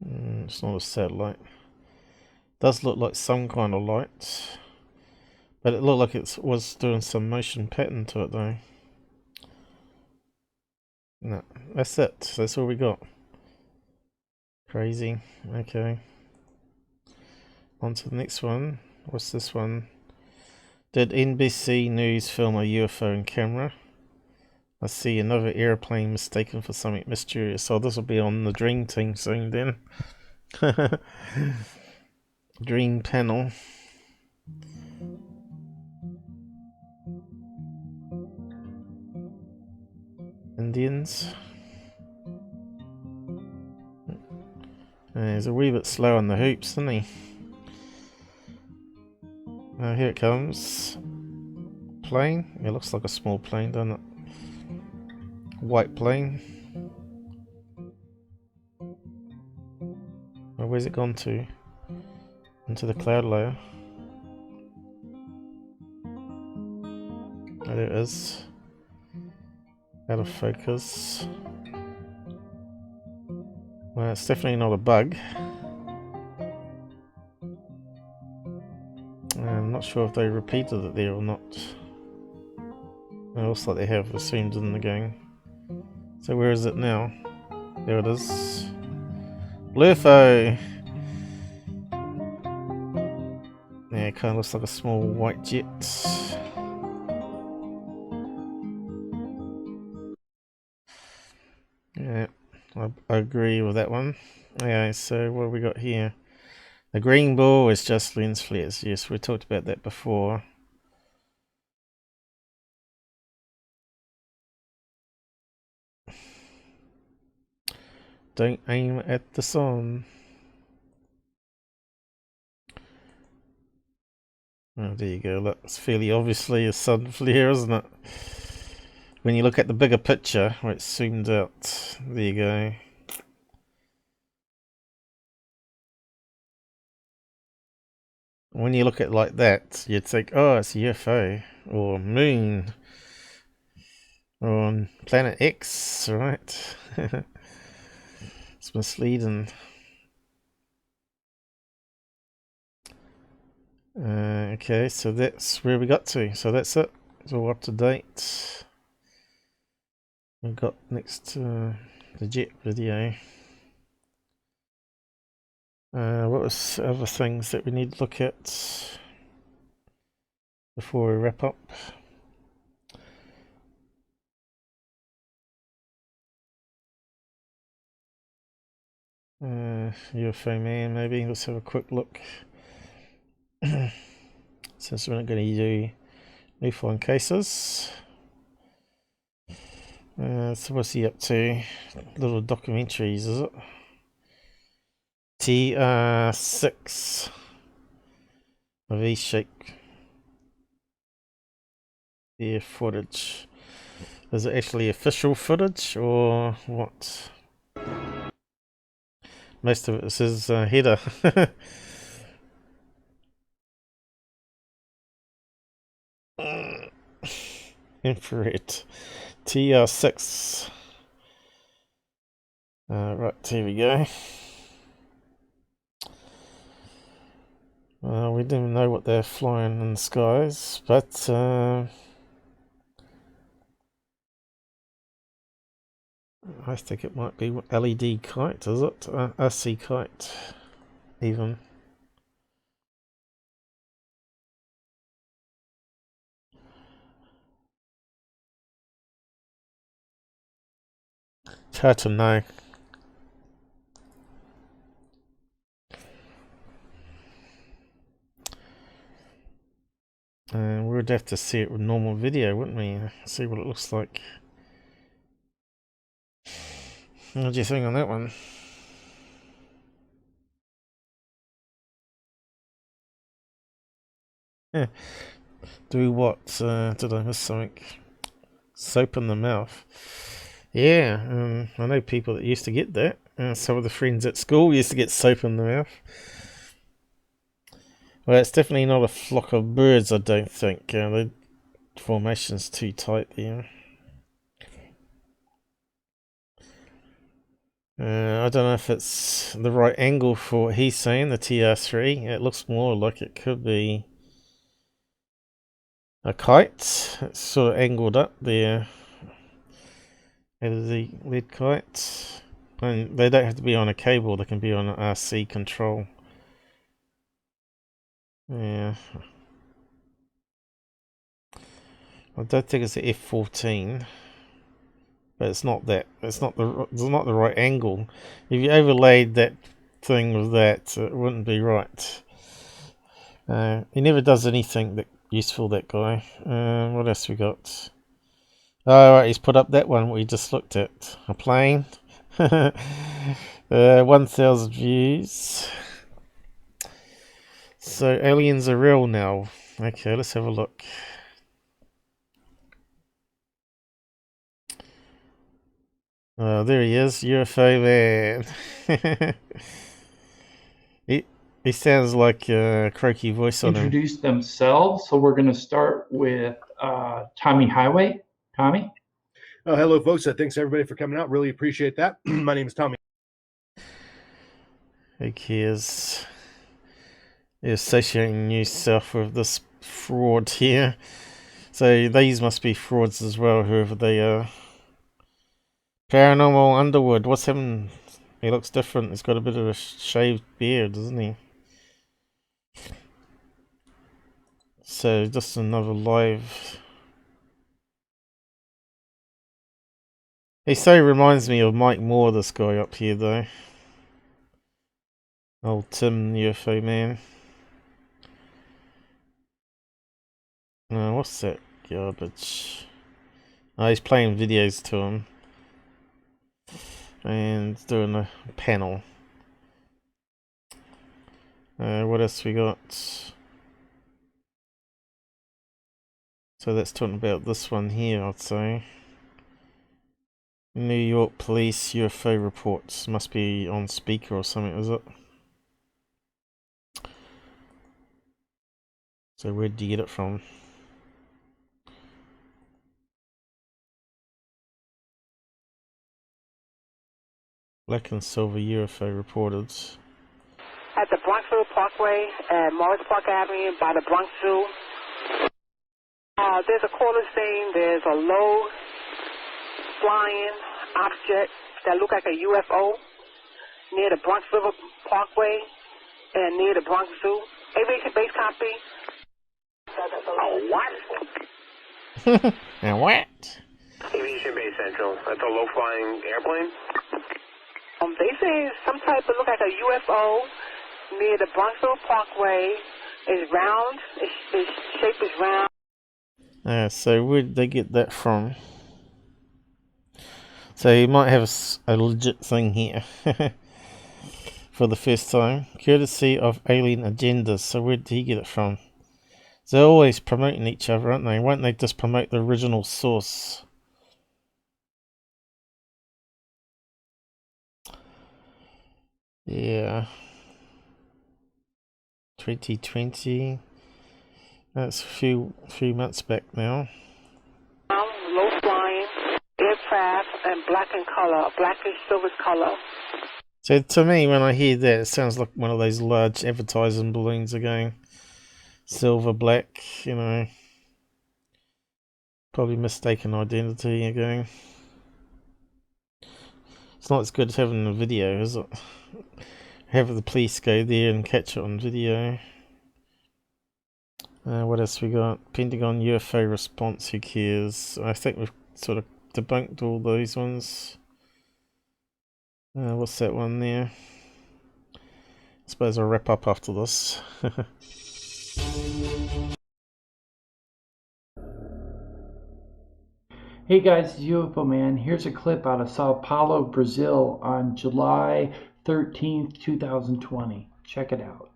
It's not a satellite. Does look like some kind of light, but it looked like it was doing some motion pattern to it though. No, that's it. That's all we got. Crazy. Okay. On to the next one. What's this one? Did NBC News film a UFO in camera? I see another airplane mistaken for something mysterious. So this will be on the DreamTeam soon then. Dream panel. Indians. He's a wee bit slow on the hoops, isn't he? Here it comes. Plane. It looks like a small plane, doesn't it? White plane. Well, where's it gone to? Into the cloud layer. Oh, there it is. Out of focus. Well, it's definitely not a bug. I'm not sure if they repeated it there or not. It looks like they have assumed in the game. So where is it now? There it is. UFO! Yeah, it kind of looks like a small white jet. Yeah, I agree with that one. Okay, so what have we got here? The green ball is just lens flares. Yes, we talked about that before. Don't aim at the sun. Oh, there you go. Look, it's fairly obviously a sun flare, isn't it? When you look at the bigger picture, where it's zoomed out, there you go. When you look at it like that, you'd think, oh, it's a UFO, or moon, or on planet X, right? It's misleading. Okay, so that's where we got to. So that's it. It's all up to date. We've got next the jet video. What was other things that we need to look at before we wrap up? UFO man, maybe. Let's have a quick look. Since we're not going to do MUFON cases. So what's he up to? Little documentaries, is it? TR6 of V-shape air footage. Is it actually official footage or what? Most of it says header. Infrared TR6. Right, here we go. We didn't know what they're flying in the skies, but I think it might be LED kite, is it? RC kite, even. It's hard to know. We'd have to see it with normal video, wouldn't we? See what it looks like. What do you think on that one? Yeah. Do what? Did I miss something? Soap in the mouth. Yeah, I know people that used to get that. Some of the friends at school used to get soap in the mouth. Well, it's definitely not a flock of birds, I don't think. The formation's too tight there. I don't know if it's the right angle for what he's saying, the TR3. It looks more like it could be a kite. It's sort of angled up there. It is the lead kite. And they don't have to be on a cable, they can be on an RC control. Yeah. I don't think it's the F-14. But it's not that. It's not the right angle. If you overlaid that thing with that, it wouldn't be right. He never does anything that useful, that guy. What else we got? Oh, right, he's put up that one we just looked at. A plane. 1,000 views. So aliens are real now. Okay, let's have a look. Oh, there he is, UFO man. he sounds like a croaky voice on him. Introduce themselves. So we're going to start with Tommy Highway. Tommy? Hello, folks. Thanks, everybody, for coming out. Really appreciate that. My name is Tommy. Who cares? You're associating yourself with this fraud here. So these must be frauds as well, whoever they are. Paranormal Underwood. What's him? He looks different. He's got a bit of a shaved beard, doesn't he? So just another live. He so reminds me of Mike Moore, this guy up here, though. Old Tim, UFO man. What's that garbage? Oh, he's playing videos to him. And doing a panel. What else we got? So that's talking about this one here, I'd say. New York Police UFO reports. Must be on speaker or something, is it? So where did you get it from? Black and silver UFO reported. At the Bronxville Parkway at Morris Park Avenue by the Bronx Zoo. There's a caller saying there's a low flying object that look like a UFO near the Bronxville Parkway and near the Bronx Zoo. Aviation base copy. What? And what? Aviation base central. That's a low flying airplane. They say some type of look like a UFO near the Bronxville Parkway. It's round. Its shape is round. So where did they get that from? So you might have a legit thing here. For the first time. Courtesy of alien agendas. So where did he get it from? They're always promoting each other, aren't they? Won't they just promote the original source? Yeah. 2020. That's a few months back now. Low flying aircraft and black in color, blackish silver color. So to me, when I hear that, it sounds like one of those large advertising balloons are going silver, black, you know. Probably mistaken identity again. It's not as good as having a video, is it? Have the police go there and catch it on video. What else we got? Pentagon UFO response, who cares? I think we've sort of debunked all those ones. What's that one there? I suppose I'll wrap up after this. Hey guys, it's UFO Man. Here's a clip out of Sao Paulo, Brazil on July 13th, 2020. Check it out.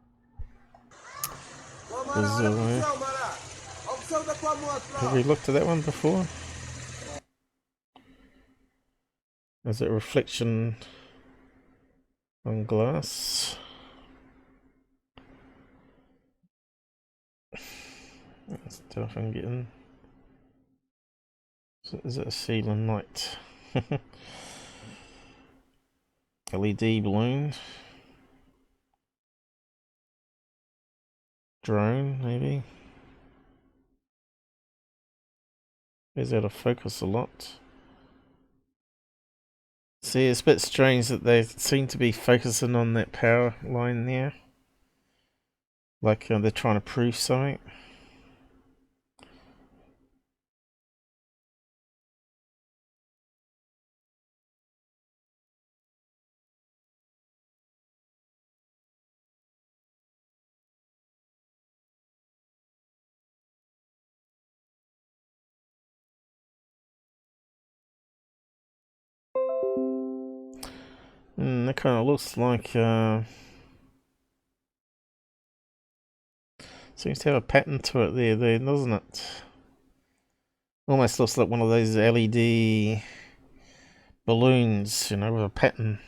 Brazil, eh? Have we looked at that one before? Is it a reflection on glass? Let's see if I can get in. Is it a ceiling light? LED balloon. Drone, maybe. Is out of focus a lot. See, it's a bit strange that they seem to be focusing on that power line there. Like they're trying to prove something. That kind of looks like seems to have a pattern to it there, doesn't it? Almost looks like one of those LED balloons, you know, with a pattern.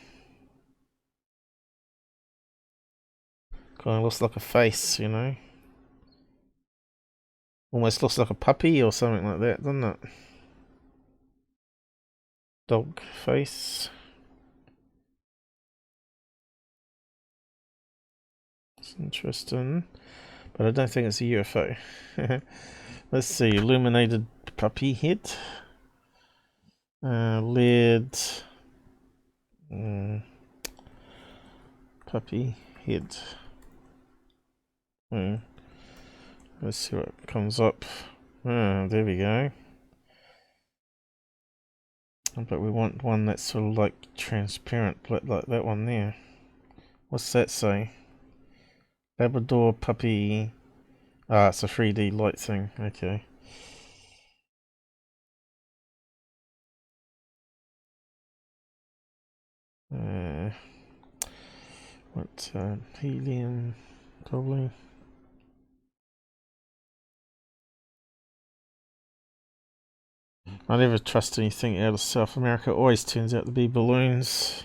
Kind of looks like a face, you know. Almost looks like a puppy or something like that, doesn't it? Dog face. It's interesting, but I don't think it's a UFO. Let's see, illuminated puppy head. Lead. Puppy head. Let's see what comes up. There we go. But we want one that's sort of like transparent, like that one there. What's that say? Labrador puppy. Ah, it's a 3D light thing. Okay. What? Helium, probably. I never trust anything out of South America. It always turns out to be balloons.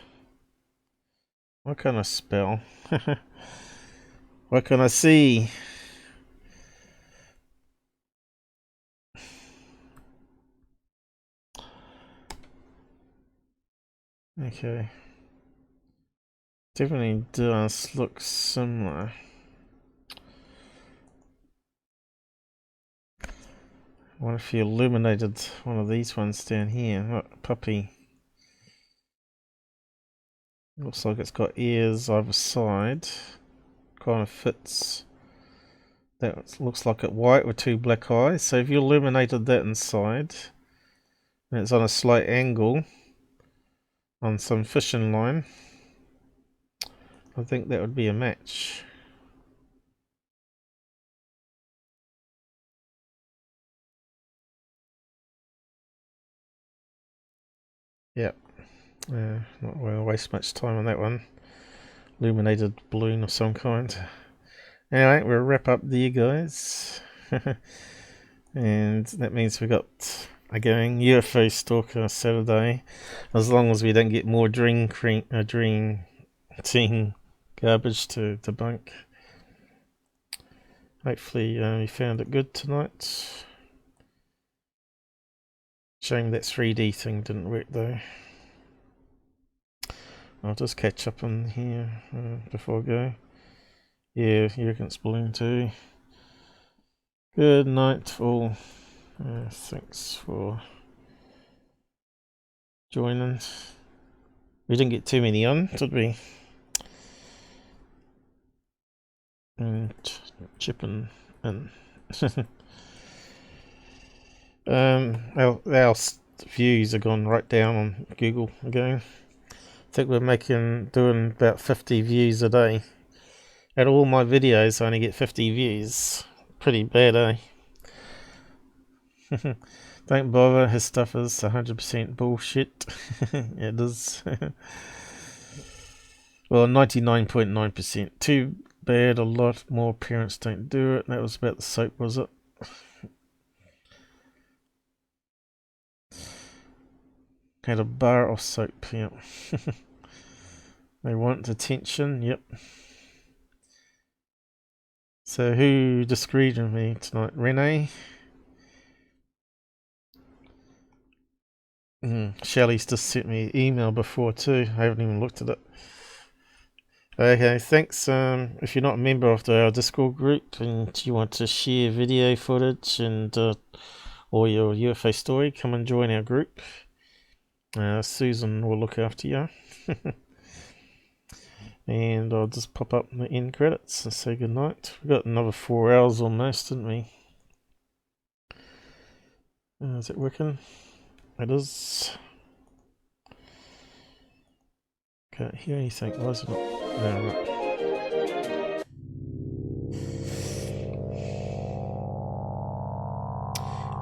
What can I spell? What can I see? Okay. Definitely does look similar. I wonder if you illuminated one of these ones down here. Look, puppy. Looks like it's got ears either side. Kind of fits. That looks like it white with two black eyes. So if you illuminated that inside, and it's on a slight angle on some fishing line, I think that would be a match. Yep. Not going to waste much time on that one. Illuminated balloon of some kind. Anyway, we'll wrap up there, guys. And that means we got a going UFO Stalker Saturday. As long as we don't get more dream team garbage to debunk. Hopefully you found it good tonight. Shame that 3D thing didn't work though. I'll just catch up on here before I go. Yeah, you reckon it's balloon too. Good night all. Thanks for joining. We didn't get too many on, did we? And chipping in. Our views are gone right down on Google again. I think we're doing about 50 views a day. Out of all my videos, I only get 50 views. Pretty bad, eh? Don't bother, his stuff is 100% bullshit. It is. Well, 99.9%. Too bad a lot more parents don't do it. That was about the soap, was it? Had a bar of soap, yep. They want attention, yep. So who disagreed with me tonight? Renee? Shelly's just sent me an email before too. I haven't even looked at it. Okay, thanks. If you're not a member of our Discord group and you want to share video footage and or your UFO story, come and join our group. Susan will look after you. And I'll just pop up the end credits and say goodnight. We've got another 4 hours almost, didn't we? Is it working? It is. Can't hear anything. Why is it not? No,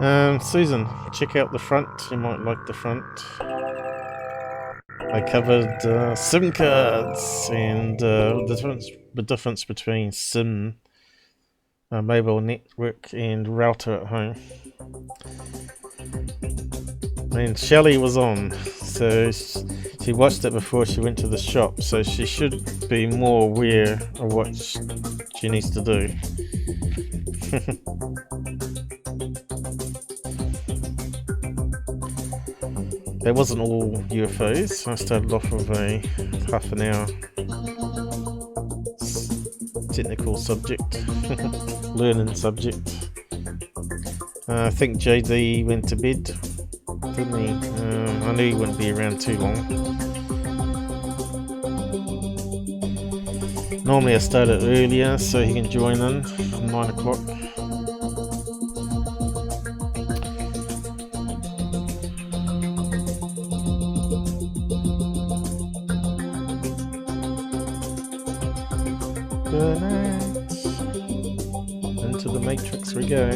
right. Susan, check out the front. You might like the front. I covered SIM cards and the difference between SIM, mobile network, and router at home. And Shelly was on, so she watched it before she went to the shop, so she should be more aware of what she needs to do. It wasn't all UFOs. I started off with a half an hour technical subject, learning subject. I think JD went to bed, didn't he? I knew he wouldn't be around too long. Normally I start it earlier so he can join in at 9 o'clock. Good night. Into the Matrix we go.